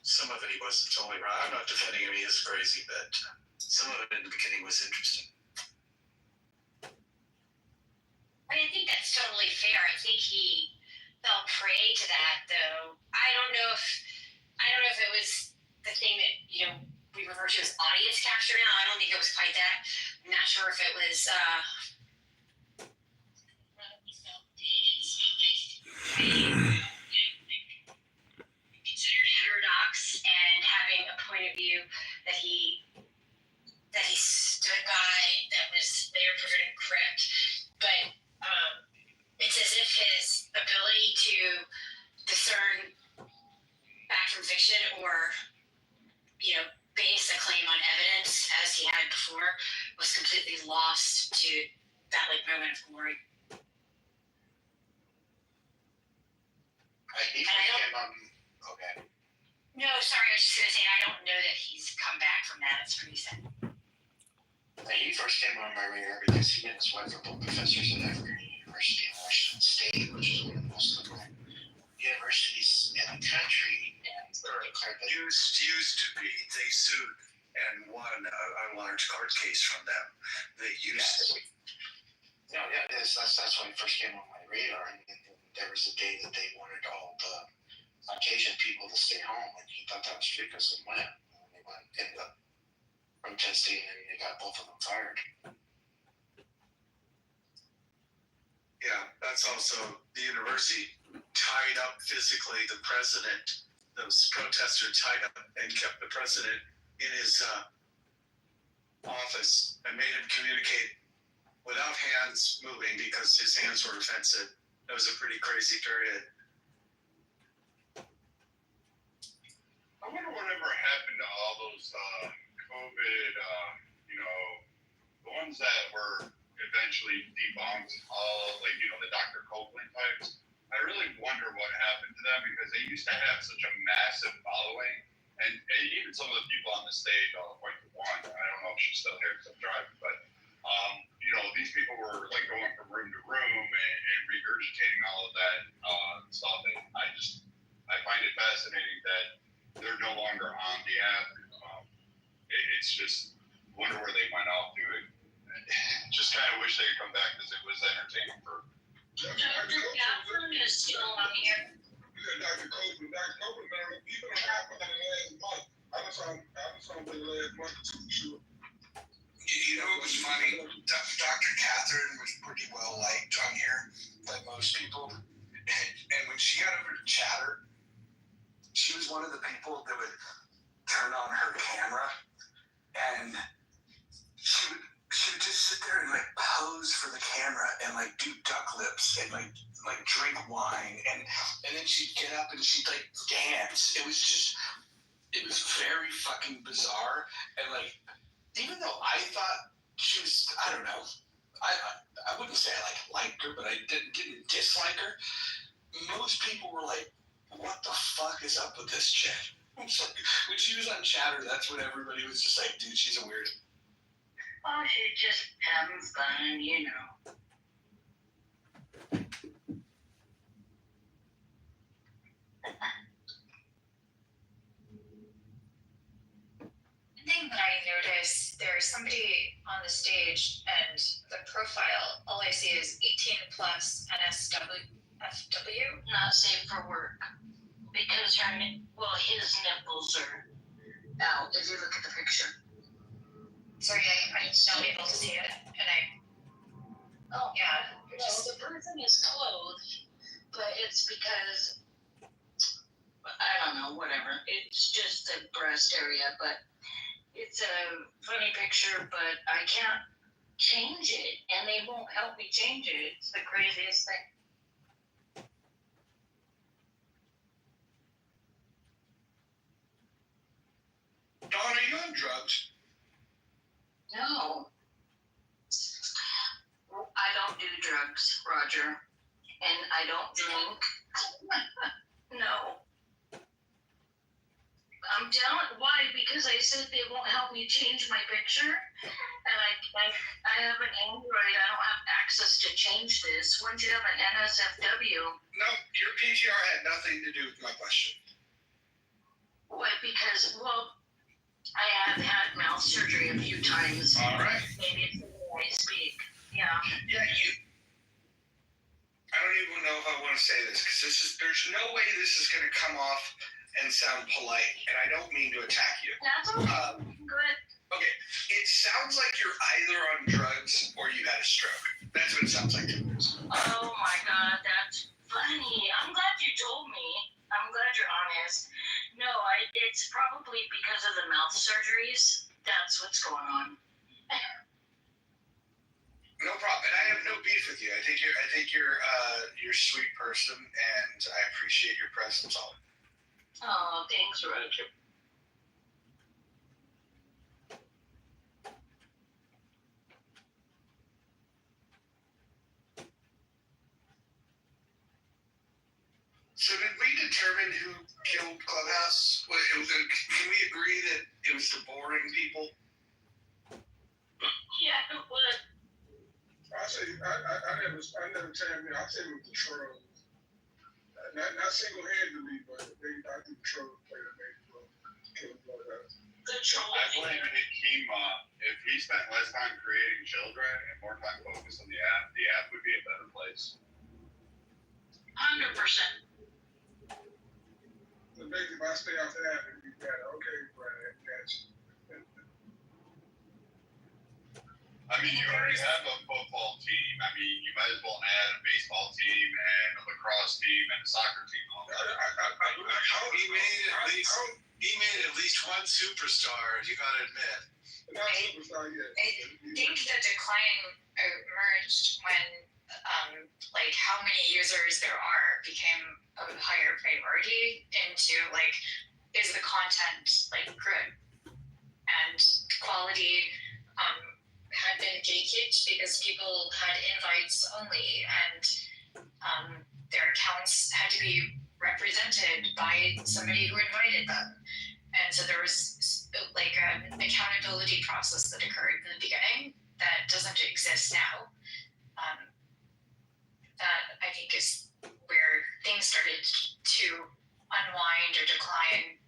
some of it he wasn't totally right. I'm not defending him; he is crazy, but some of it in the beginning was interesting. I think that's totally fair. I think he fell prey to that, though. I don't know if it was the thing that we refer to as audience capture now. I don't think it was quite that. I'm not sure if it was considered heterodox and having a point of view that he stood by that was there proven correct. But it's as if his ability to discern fact from fiction or base a claim on evidence as he had before was completely lost to that moment of glory. Okay. No, sorry, I was just gonna say I don't know that he's come back from that. It's pretty sad. He first came on my radar because he and his wife are both professors at Evergreen University in Washington State, which is one of the most liberal universities in the country. And used to be. They sued and won a large court case from them. They used to be. No, yeah, that's when it first came on my radar. And there was a day that they wanted all the Caucasian people to stay home, and he thought that was because of went. And they ended up protesting, and they got both of them fired. Yeah, that's also the university tied up physically the president. Those protesters tied up and kept the president in his office and made him communicate without hands moving because his hands were offensive. That was a pretty crazy period. I wonder whatever happened to all those COVID, the ones that were eventually debunked, all the Dr. Copeland types. I really wonder what happened to them because they used to have such a massive following, and even some of the people on the stage, I'll point to one. I don't know if she's still here because I'm driving, but these people were going from room to room and regurgitating all of that stuff. And I find it fascinating that they're no longer on the app. It's just wonder where they went off to. Just kind of wish they could come back because it was entertaining for. Dr. Catherine is still on here. Dr. Copeland, man, even a half of the last month. I was on the last month or two, sure. You know what was funny? Dr. Catherine was pretty well liked on here by most people. And when she got over to chatter, she was one of the people that would turn on her camera and she would just sit there and pose for the camera and do duck lips and drink wine and then she'd get up and she'd dance. It was very fucking bizarre. And even though I thought she was, I don't know, I wouldn't say I liked her, but I didn't dislike her. Most people were like, what the fuck is up with this chick? When she was on Chatter, that's when everybody was just like, dude, she's a weirdo. Oh, she's just having fun, you know. One thing that I noticed, there's somebody on the stage and the profile, all I see is 18 plus NSW, FW. Not safe for work. Because his nipples are out if you look at the picture. Sorry, I'm not able to see it. And Oh, yeah. well, the person is clothed, but it's because, I don't know, whatever. It's just the breast area, but it's a funny picture, but I can't change it, and they won't help me change it. It's the craziest thing. Dawn, are you on drugs? No. I don't do drugs, Roger. And I don't drink. No. I'm telling, why? Because I said they won't help me change my picture. And I have an Android. I don't have access to change this. Once you have an NSFW. No, your PTR had nothing to do with my question. What? Because, I have had mouth surgery a few times. All right. Maybe it's the way I speak. Yeah. Yeah, I don't even know if I want to say this, because there's no way this is going to come off and sound polite, and I don't mean to attack you. That's okay. Good. Okay, it sounds like you're either on drugs or you had a stroke. That's what it sounds like to me. Oh my God, that's funny. I'm glad you told me. I'm glad you're honest. No, it's probably because of the mouth surgeries. That's what's going on. No problem. And I have no beef with you. I think you're a sweet person, and I appreciate your presence on it. Oh, thanks, Roger. So did we determine who killed Clubhouse? Can we agree that it was the boring people? Yeah, it was. I never tamed it. I said it was the trolls. Not single-handedly, but I think the trolls played a major role in killing Clubhouse. The trolls. I blame Kima. If he spent less time creating children and more time focused on the app would be a better place. 100%. So basically, if I stay off the app, it'd be better. Okay, Brad, gotcha. I mean, you already have a football team. I mean, you might as well add a baseball team and a lacrosse team and a soccer team. He made at least one superstar, you gotta admit. Not superstar yet. I think the decline emerged when, how many users there are became a higher priority into, is the content, good? And quality, had been gatekept because people had invites only, and their accounts had to be represented by somebody who invited them. And so there was an accountability process that occurred in the beginning that doesn't exist now. That I think is where things started to unwind or decline.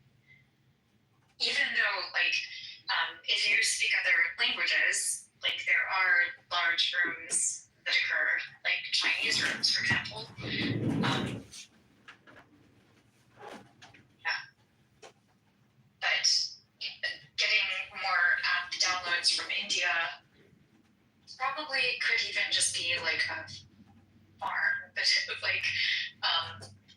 Even though, if you speak other languages, there are large rooms that occur, like Chinese rooms, for example. But getting more app downloads from India probably could even just be a farm. But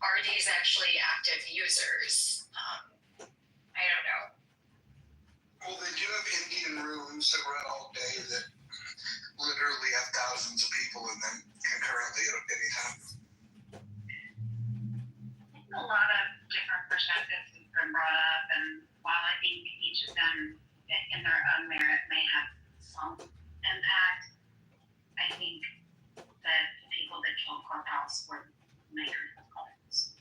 are these actually active users? I don't know. Well, they do have Indian rooms that run all day that literally have thousands of people in them concurrently at any time. A lot of different perspectives have been brought up, and while I think each of them, in their own merit, may have some impact, I think that the people that killed Clubhouse were makers of Clubhouse.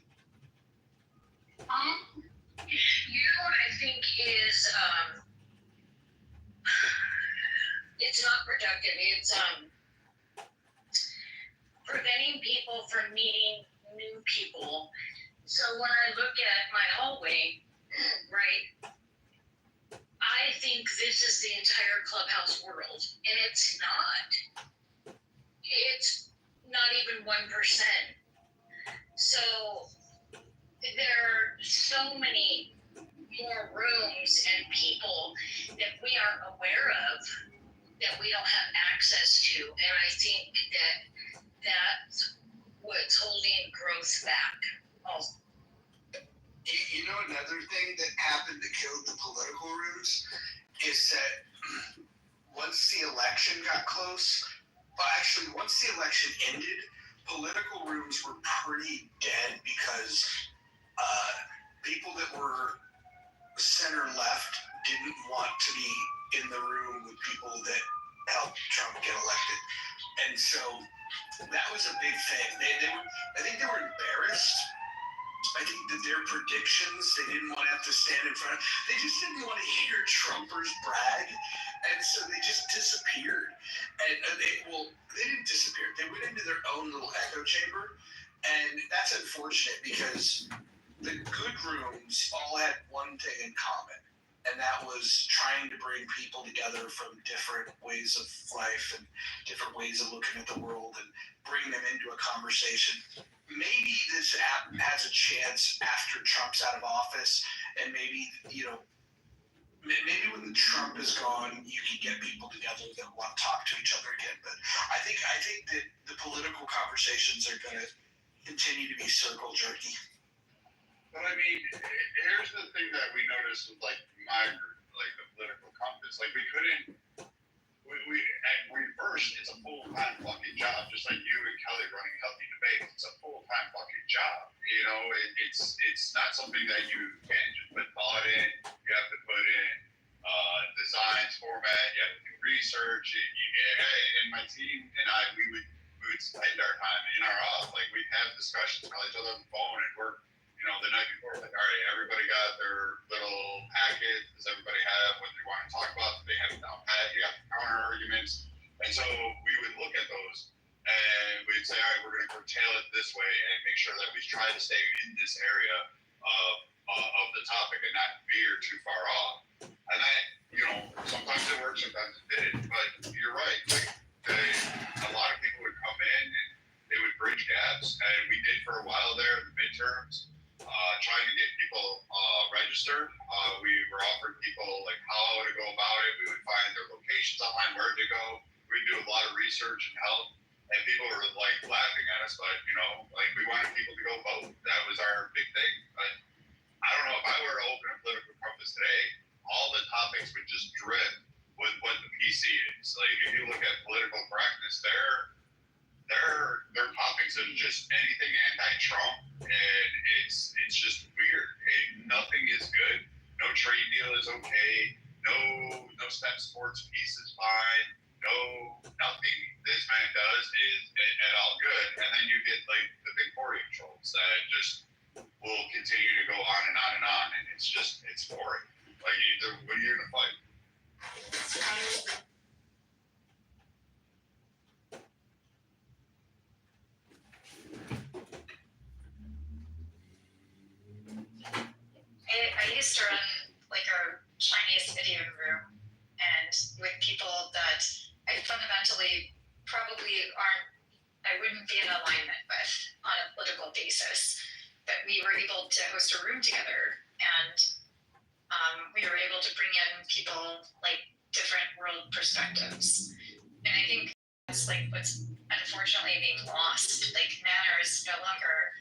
You it's preventing people from meeting new people. So when I look at my hallway, right, I think this is the entire Clubhouse world, and it's not. It's not even 1%. So there are so many more rooms and people that we aren't aware of, that we don't have access to, and I think that that's what's holding growth back. Also. You know, another thing that happened that killed the political rooms is that once the election got close, well, actually, once the election ended, political rooms were pretty dead because people that were center left didn't want to be in the room with people that helped Trump get elected. And so that was a big thing. They were, I think they were embarrassed. I think that their predictions, they didn't want to have to stand in front. They just didn't want to hear Trumpers brag. And so they just disappeared. And they didn't disappear. They went into their own little echo chamber. And that's unfortunate because the good rooms all had one thing in common. And that was trying to bring people together from different ways of life and different ways of looking at the world and bring them into a conversation. Maybe this app has a chance after Trump's out of office, and maybe, you know, maybe when the Trump is gone, you can get people together that want to talk to each other again. But I think that the political conversations are going to continue to be circle jerky. But I mean, here's the thing that we noticed with like my group, like the political compass. Like we couldn't. We first, it's a full-time fucking job, just like you and Kelly running Healthy Debates. It's a full-time fucking job. You know, it's not something that you can just put thought in. You have to put in designs, format. You have to do research. And my team and I, we would spend our time in our off. Like we'd have discussions, call each other on the phone, and work. You know, the night before, like, all right, everybody got their little packet. Does everybody have what they want to talk about? Do they have it down pat? You got the counter arguments. And so we would look at those and we'd say, all right, we're going to curtail it this way and make sure that we try to stay in this area of the topic and not veer too far off. And that, you know, sometimes it works, sometimes it didn't. But you're right. Like, a lot of people would come in and they would bridge gaps. And we did for a while there in the midterms. Trying to get people registered. We were offering people like how to go about it. We would find their locations online, where to go. We'd do a lot of research and help. And people were like laughing at us, but you know, like we wanted people to go vote. That was our big thing. But I don't know, if I were to open a political compass today, all the topics would just drip with what the PC is. Like if you look at political correctness, their topics are just anything anti-Trump, and it's just weird. Nothing is good. No trade deal is okay. No step sports piece is fine. No, nothing this man does is at all good. And then you get like the big boring trolls that just will continue to go on and on and on, and it's boring. Like what are you gonna fight? I used to run like a Chinese video room, and with people that I fundamentally probably I wouldn't be in alignment with on a political basis, but we were able to host a room together, and we were able to bring in people like different world perspectives, and I think that's like what's unfortunately being lost. Like manners no longer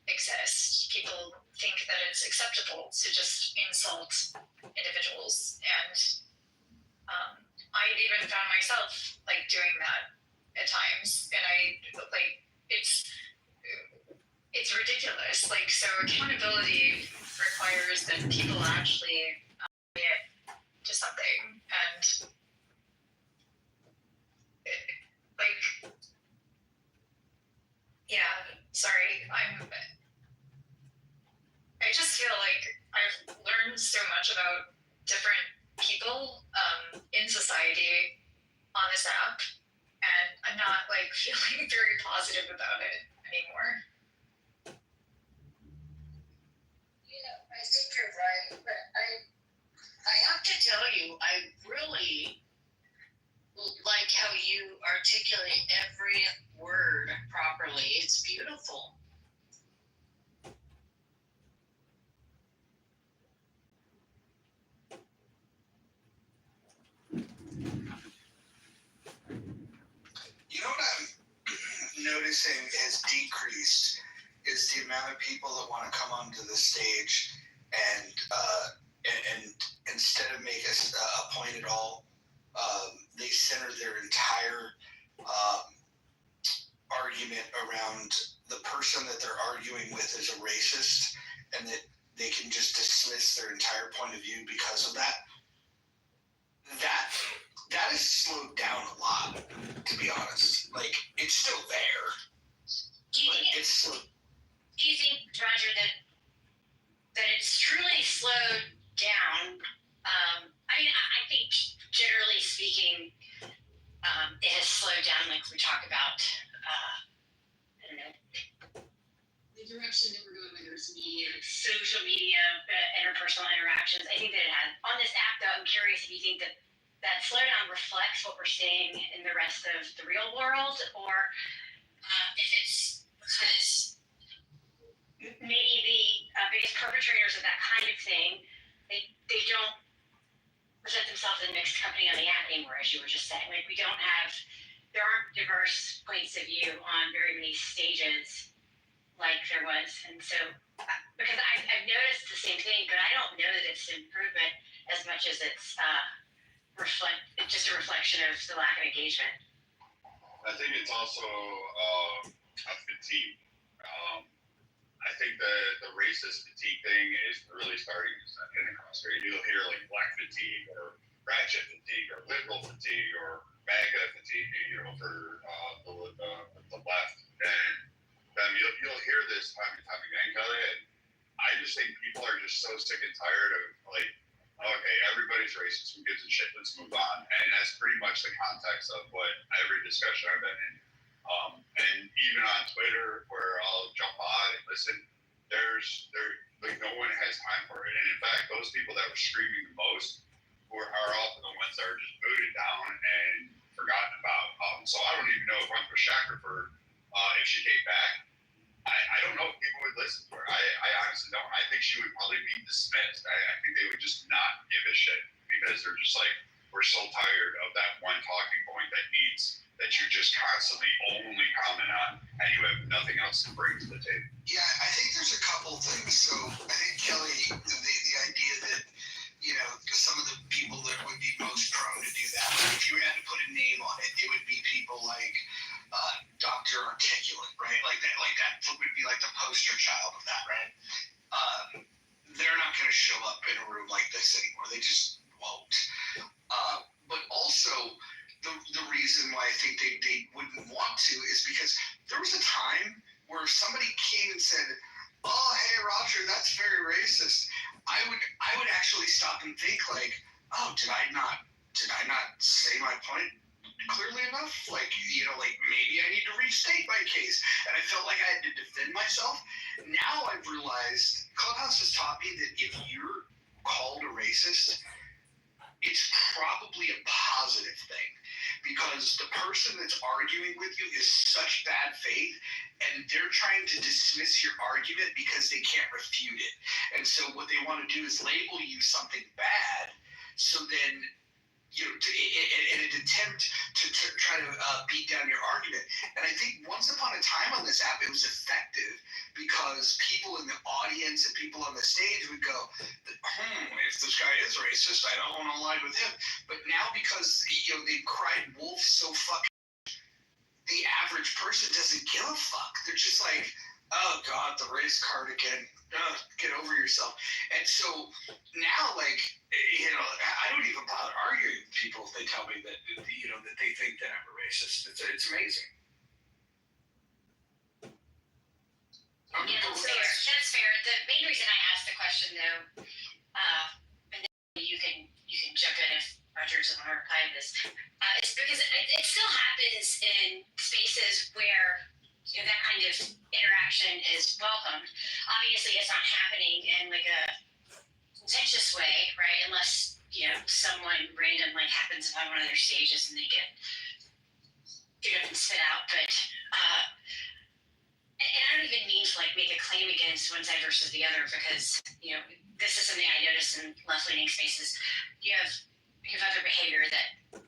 exist. People think that it's acceptable to just insult individuals, and I've even found myself like doing that at times, and it's ridiculous. Like, so accountability requires that people actually commit to something, and I just feel like I've learned so much about different people in society on this app, I'm not like feeling very positive about it anymore. I think you're right, but I have to tell you, I really like how you articulate every word properly. It's beautiful. You know what I'm noticing has decreased is the amount of people that want to come onto the stage and instead of make a point at all, they center their entire argument around the person that they're arguing with is a racist, and that they can just dismiss their entire point of view because of that. That has slowed down a lot, to be honest. Like, it's still there, but it's slow. Do you think, Roger, that it's truly slowed down? I mean, I think generally speaking, it has slowed down. Like we talk about, I don't know, the direction that we're going, whether it's media, social media, interpersonal interactions. I think that it has. On this app, though, I'm curious if you think that slowdown reflects what we're seeing in the rest of the real world, or if it's because maybe the biggest perpetrators of that kind of thing, they don't present themselves in mixed company on the app anymore, as you were just saying. Like, there aren't diverse points of view on very many stages like there was. And so, because I've noticed the same thing, but I don't know that it's an improvement as much as it's just a reflection of the lack of engagement. I think it's also a fatigue. I think the racist fatigue thing is really starting to set in across here. You'll hear like black fatigue or ratchet fatigue or liberal fatigue or MAGA fatigue, for the left. And then you'll hear this time and time again, Kelly. And I just think people are just so sick and tired of like, okay, everybody's racist, who gives a shit, let's move on. And that's pretty much the context of what every discussion I've been in. And even on Twitter, where I'll jump on and listen, no one has time for it. And in fact, those people that were screaming the most are often the ones that are just booted down and forgotten about. So I don't even know if I'm for Shackelford, if she came back. I don't know if people would listen to her. I honestly don't. I think she would probably be dismissed. I think they would just not give a shit because they're just like, we're so tired of that one talking point that you just constantly only comment on, and you have nothing else to bring to the table. Yeah, I think there's a couple things. So I think, Kelly, the idea that, some of the people that would be most prone to do that, if you had to put a name on it, it would be people like Dr. Articulate, right? Like that would be like the poster child of that, right? They're not going to show up in a room like this anymore. They just won't. But also, the reason why I think they wouldn't want to is because there was a time where somebody came and said, "Oh, hey, Roger, that's very racist." I would actually stop and think like, "Oh, did I not say my point clearly enough? Like, maybe I need to restate my case." And I felt like I had to defend myself. Now I've realized Clubhouse has taught me that if you're called a racist, it's probably a positive thing, because the person that's arguing with you is such bad faith, and they're trying to dismiss your argument because they can't refute it. And so what they want to do is label you something bad, so then in an attempt to try to beat down your argument. And I think once upon a time on this app, it was effective because people in the audience and people on the stage would go, if this guy is racist, I don't want to align with him. But now, because they've cried wolf so fucking, the average person doesn't give a fuck. They're just like, oh God, the race card again. Get over yourself. And so now, I don't even bother arguing with people if they tell me that, that they think that I'm a racist. It's amazing. Yeah, that's fair. The main reason I asked the question, though, and then you can jump in if Rogers, I want to reply to this. It's because it still happens in spaces where that kind of interaction is welcomed. Obviously, it's not happening in like a contentious way, right? Unless someone random like happens upon one of their stages and they get up and spit out. But and I don't even mean to like make a claim against one side versus the other, because this is something I notice in left-leaning spaces. You have other behavior that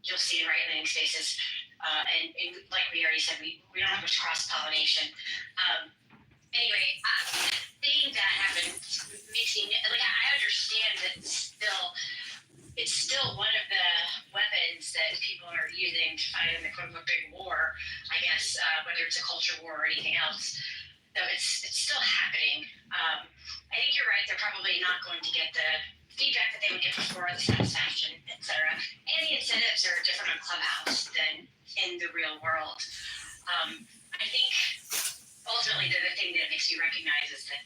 you'll see in right-leaning spaces, and like we already said, we don't have much cross-pollination. Anyway, seeing that happen makes me like, I understand that it's still one of the weapons that people are using to fight in the quote-unquote big war, I guess, whether it's a culture war or anything else. So it's still happening. I think you're right. They're probably not going to get the feedback that they would get before, the satisfaction, etc. And the incentives are different on Clubhouse than in the real world. I think ultimately the thing that makes me recognize is that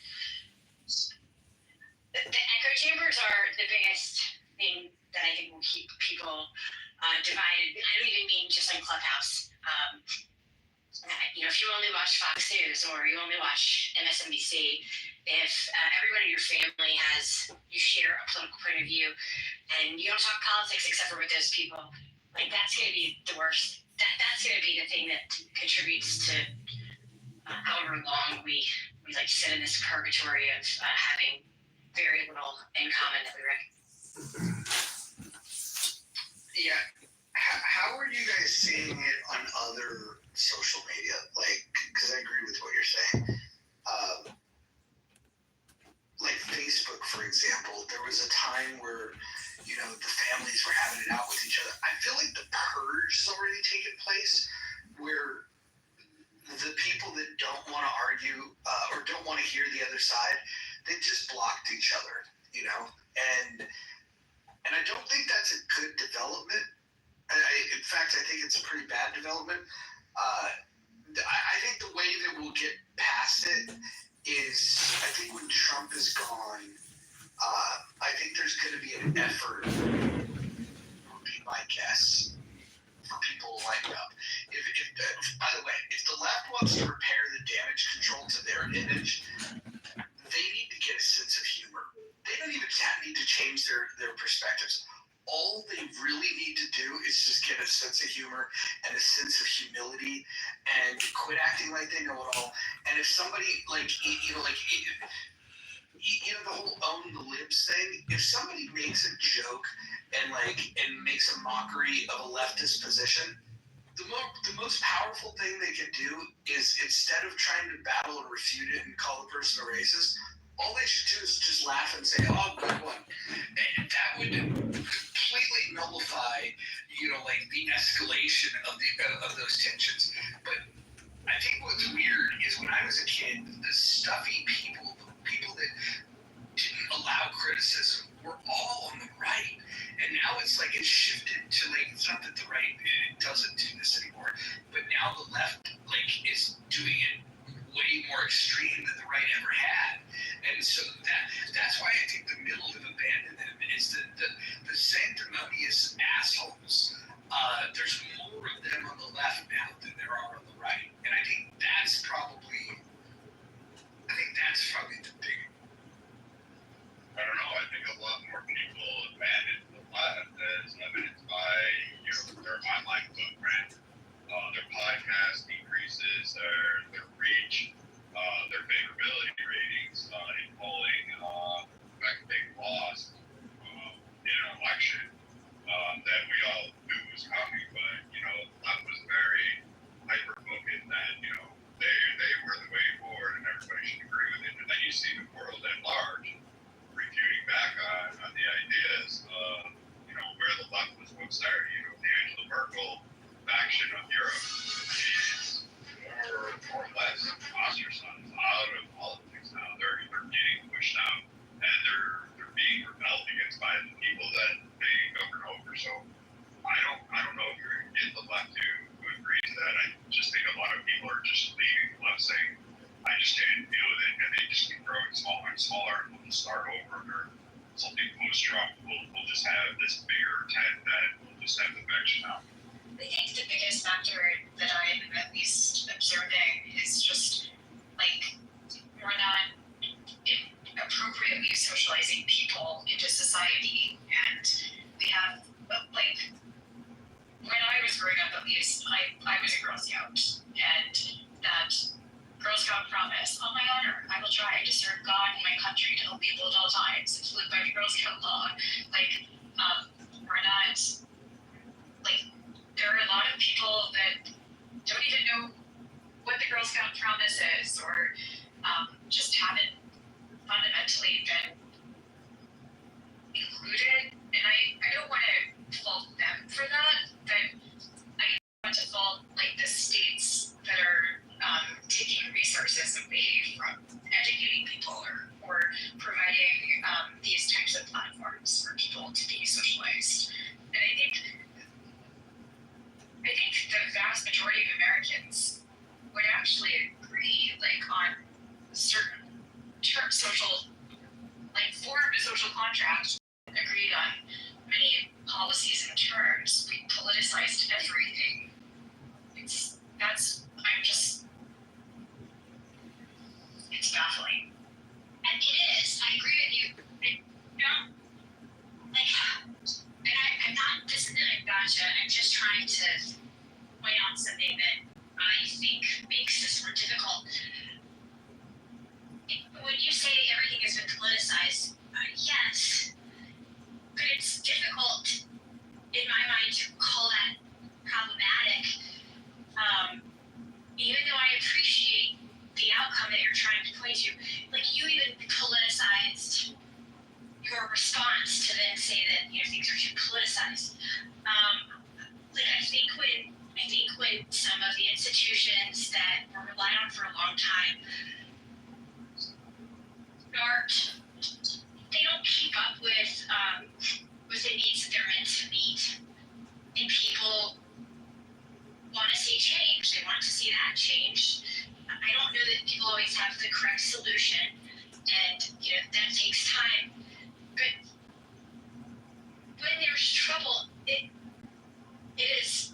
the echo chambers are the biggest thing that I think will keep people divided. I don't even mean just on Clubhouse. If you only watch Fox News or you only watch MSNBC, if everyone in your family you share a political point of view and you don't talk politics except for with those people, like that's going to be the worst. That's going to be the thing that contributes to however long we like sit in this purgatory of having very little in common that we recognize. Yeah. How are you guys seeing it on other social media? Like, because I agree with what you're saying. Like Facebook, for example, there was a time where, the families were having it out with each other. I feel like the purge has already taken place, where the people that don't want to argue or don't want to hear the other side, they just blocked each other, and I don't think that's a good development. In fact, I think it's a pretty bad development. I think the way that we'll get past it is, I think when Trump is gone, I think there's going to be an effort, would be my guess, for people to lighten up. By the way, if the left wants to repair the damage control to their image, they need to get a sense of humor. They don't even need to change their perspectives. All they really need to do is just get a sense of humor and a sense of humility and quit acting like they know it all. And if somebody the whole own the libs thing, if somebody makes a joke and makes a mockery of a leftist position, the most powerful thing they can do is, instead of trying to battle and refute it and call the person a racist, all they should do is just laugh and say, "Oh, good one." And that would completely nullify, the escalation of those tensions. But I think what's weird is, when I was a kid, the stuffy people that didn't allow criticism were all on the right. And now it's like it's shifted to it's not that the right doesn't do this anymore, but now the left is doing it way more extreme than the right ever had. And so that's why I think the middle have abandoned them. Is the sanctimonious assholes. There's more of them on the left now than there are on the right. And I think that's probably the big. I don't know. I think a lot more people abandon the left as evidenced by their online footprint, their podcast decreases, their reach, their favorability ratings in polling. In fact, they lost in an election that we all knew was coming, but that was very hyper focused that they were the way forward and everybody should agree with it. And then you see the world at large refuting back on the ideas of where the left was once there. The Angela Merkel faction of Europe is more or less ostracized. something post Trump, we'll just have this bigger tent that will just have the vection out. I think the biggest factor that I'm at least observing is just like we're not appropriately socializing people into society, and we have like when I was growing up, at least I was a Girl Scout, and that Girl Scout promise, on my honor, I will try to serve God and my country to help people at all times and to live by the Girl Scout law. Like we're not like. There are a lot of people that don't even know what the Girl Scout promise is, or just haven't fundamentally been included. And I don't want to fault them for that, but I want to fault like the states that are taking resources away from educating people or providing these types of platforms for people to be socialized. And I think the vast majority of Americans would actually agree, like, on certain terms, formed a social contract, agreed on many policies and terms. We politicized everything. It's baffling. And it is. I agree with you. I'm not, this isn't a gotcha. I'm just trying to point out something that I think makes this more difficult. When you say everything has been politicized, yes, but it's difficult in my mind to call that problematic. Even though I appreciate the outcome that you're trying to point to, like you even politicized your response to then say that things are too politicized. I think when some of the institutions that were relied on for a long time they don't keep up with the needs that they're meant to meet, and people want to see change. They want to see that change. I don't know that people always have the correct solution, and that takes time. But when there's trouble, it's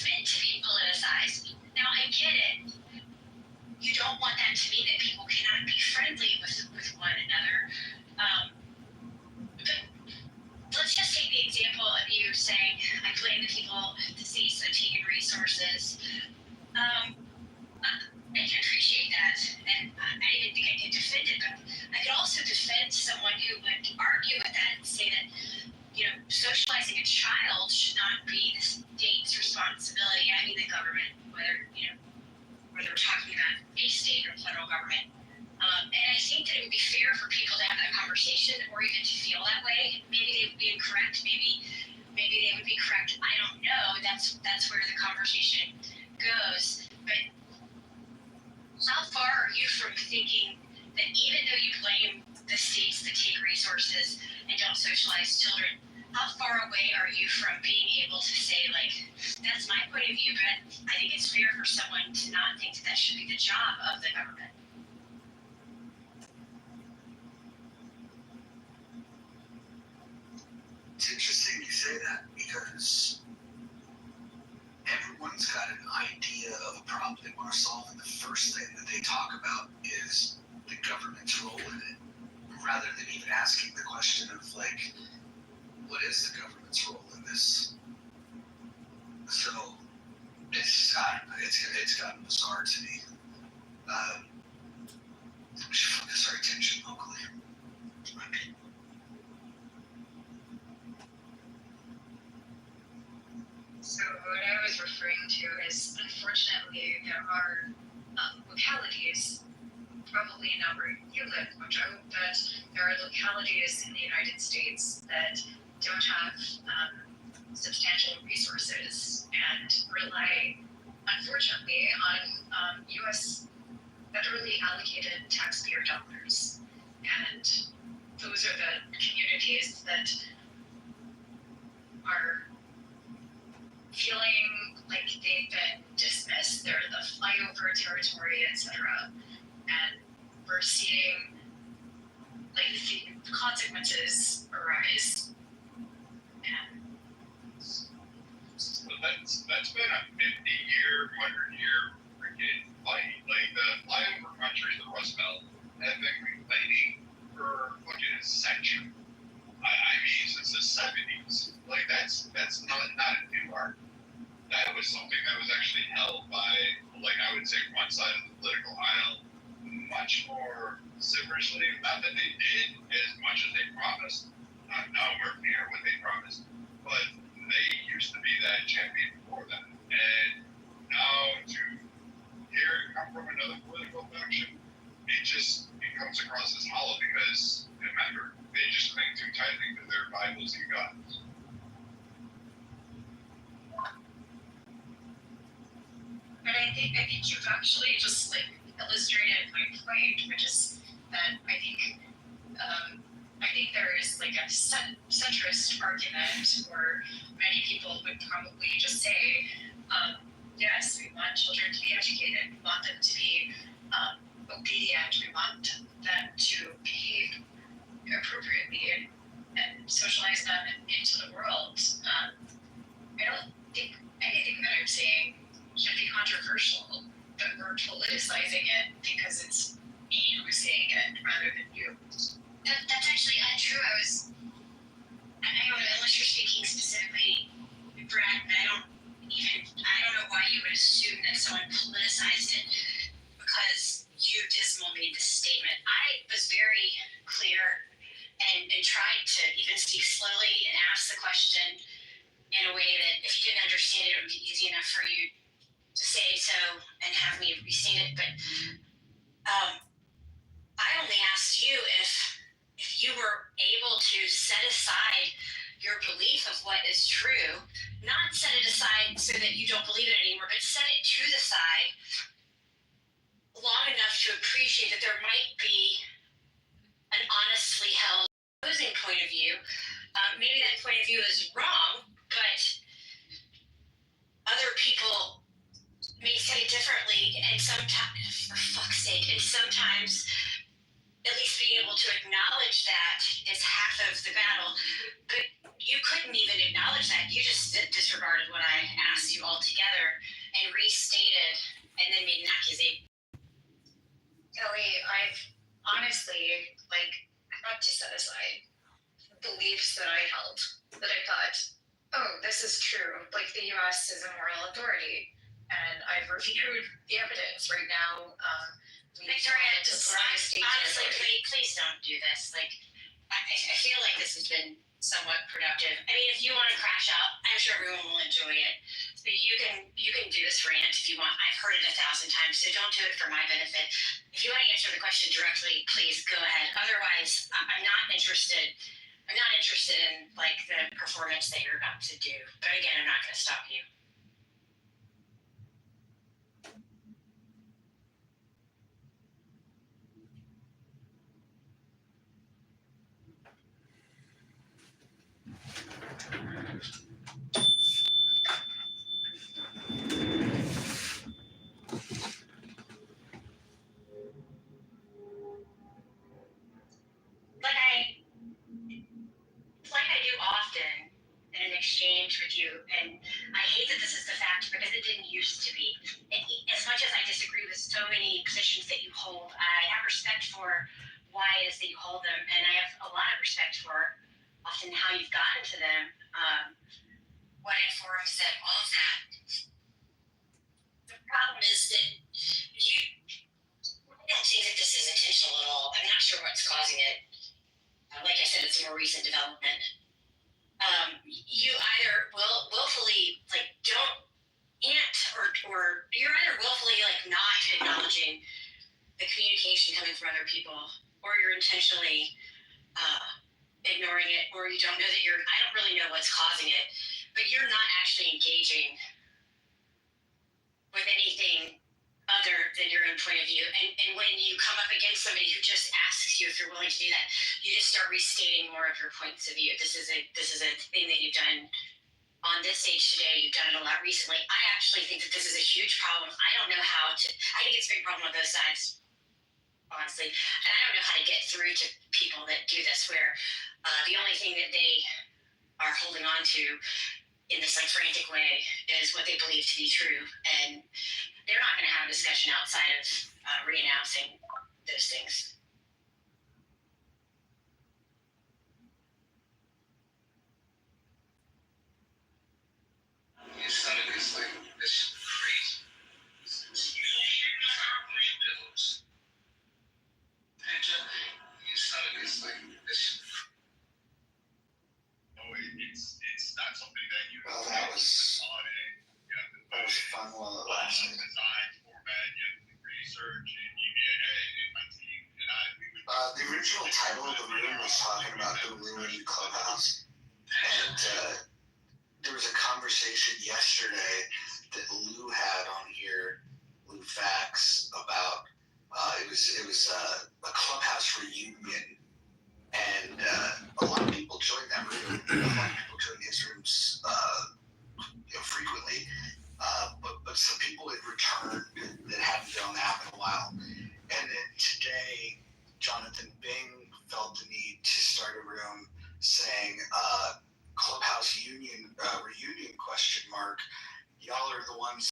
meant to be politicized. Now I get it. You don't want that to mean that people cannot be friendly with one another. But let's just take the example of you saying, I blame the people, the states that have taken resources. I can appreciate that, and I didn't think I could defend it, but I could also defend someone who would argue with that and say that, socializing a child should not be the state's responsibility. I mean the government, whether we're talking about a state or federal government. And I think that it would be fair for people to have that conversation, or even to feel that way. Maybe they would be incorrect. Maybe they would be correct. I don't know. That's where the conversation goes. But how far are you from thinking that even though you blame the states that take resources and don't socialize children, how far away are you from being able to say, like, that's my point of view, but I think it's fair for someone to not think that should be the job of the government? It's interesting you say that, because everyone's got an idea of a problem they want to solve, and the first thing that they talk about is the government's role in it, rather than even asking the question of, like, what is the government's role in this? So it's gotten bizarre to me. We should focus our attention locally. So what I was referring to is, unfortunately, there are localities, probably not where you live, Mojo, but there are localities in the United States that don't have substantial resources and rely, unfortunately, on U.S. federally allocated taxpayer dollars. And those are the communities that are feeling like they've been dismissed. They're the flyover territory, etc. And we're seeing like the consequences arise. But that's been a 50-year, 100-year freaking fight. Like the flyover countries, the Rust Belt, have been complaining for fucking a century. I mean, since the 70s. Like that's not a new art. That was something that was actually held by, like I would say, one side of the political aisle much more vociferously. Not that they did as much as they promised. Not nowhere near what they promised. But they used to be that champion before that. And now to hear it come from another political faction, it comes across as hollow because remember, they just cling too tightly to their Bibles and guns. And I think you've actually just like illustrated my point, which is that I think there is like a centrist argument where many people would probably just say, yes, we want children to be educated, we want them to be obedient, we want them to behave appropriately and socialize them into the world. I don't think anything that I'm saying should be controversial, but we're politicizing it because it's me who's saying it rather than you. That's actually untrue. I don't know, unless you're speaking specifically, Brad, but I don't know why you would assume that someone politicized it because you, Dismal, made this statement. I was very clear and tried to even speak slowly and ask the question in a way that if you didn't understand it, it would be easy enough for you to say so and have me restate it. But I only asked you if you were able to set aside your belief of what is true, not set it aside so that you don't believe it anymore, but set it to the side long enough to appreciate that there might be an honestly held opposing point of view. Maybe that point of view is wrong, but other people may say differently, and sometimes, for fuck's sake, and sometimes at least being able to acknowledge that is half of the battle. But you couldn't even acknowledge that. You just disregarded what I asked you altogether and restated and then made an accusation. Kelly, I've honestly, had to set aside beliefs that I held, that I thought, oh, this is true. Like, the U.S. is a moral authority. And I've reviewed the evidence right now. Victoria, just honestly, please don't do this. Like, I feel like this has been somewhat productive. I mean, if you want to crash out, I'm sure everyone will enjoy it. But you can do this rant if you want. I've heard it 1,000 times, so don't do it for my benefit. If you want to answer the question directly, please go ahead. Otherwise, I'm not interested. I'm not interested in like the performance that you're about to do. But again, I'm not going to stop you. Like I do often in an exchange with you, and I hate that this is the fact because it didn't used to be. And as much as I disagree with so many positions that you hold, I have respect for why it is that you hold them, and I have a lot of respect for often how you've gotten to them, what informs them, all of that. The problem is that I don't think that this is intentional at all. I'm not sure what's causing it. Like I said, it's a more recent development. You either willfully don't or you're either willfully not acknowledging the communication coming from other people, or you're intentionally ignoring it, or you don't know that I don't really know what's causing it, but you're not actually engaging with anything other than your own point of view. And when you come up against somebody who just asks you if you're willing to do that, you just start restating more of your points of view. This is a thing that you've done on this stage today. You've done it a lot recently. I actually think that this is a huge problem. I don't know how to. I think it's a big problem on both sides. honestly. And I don't know how to get through to people that do this, where the only thing that they are holding on to in this like frantic way is what they believe to be true, and they're not going to have a discussion outside of re-announcing those things. You sounded just like this is crazy. Bills. You sounded just like this. No, it's not something that you Well, that was fun while it lasted. design, format, you have to do research, and you get and my team and I we would The original title of the room was talking about the ruined clubhouse, and there was a conversation yesterday that Lou had on here, Lou Fax, about it was a clubhouse reunion, and a lot of people joined that room. A lot of people joined his rooms frequently, but some people had returned that hadn't been on the app in a while. And then today, Jonathan Bing felt the need to start a room saying Clubhouse Union reunion ? Y'all are the ones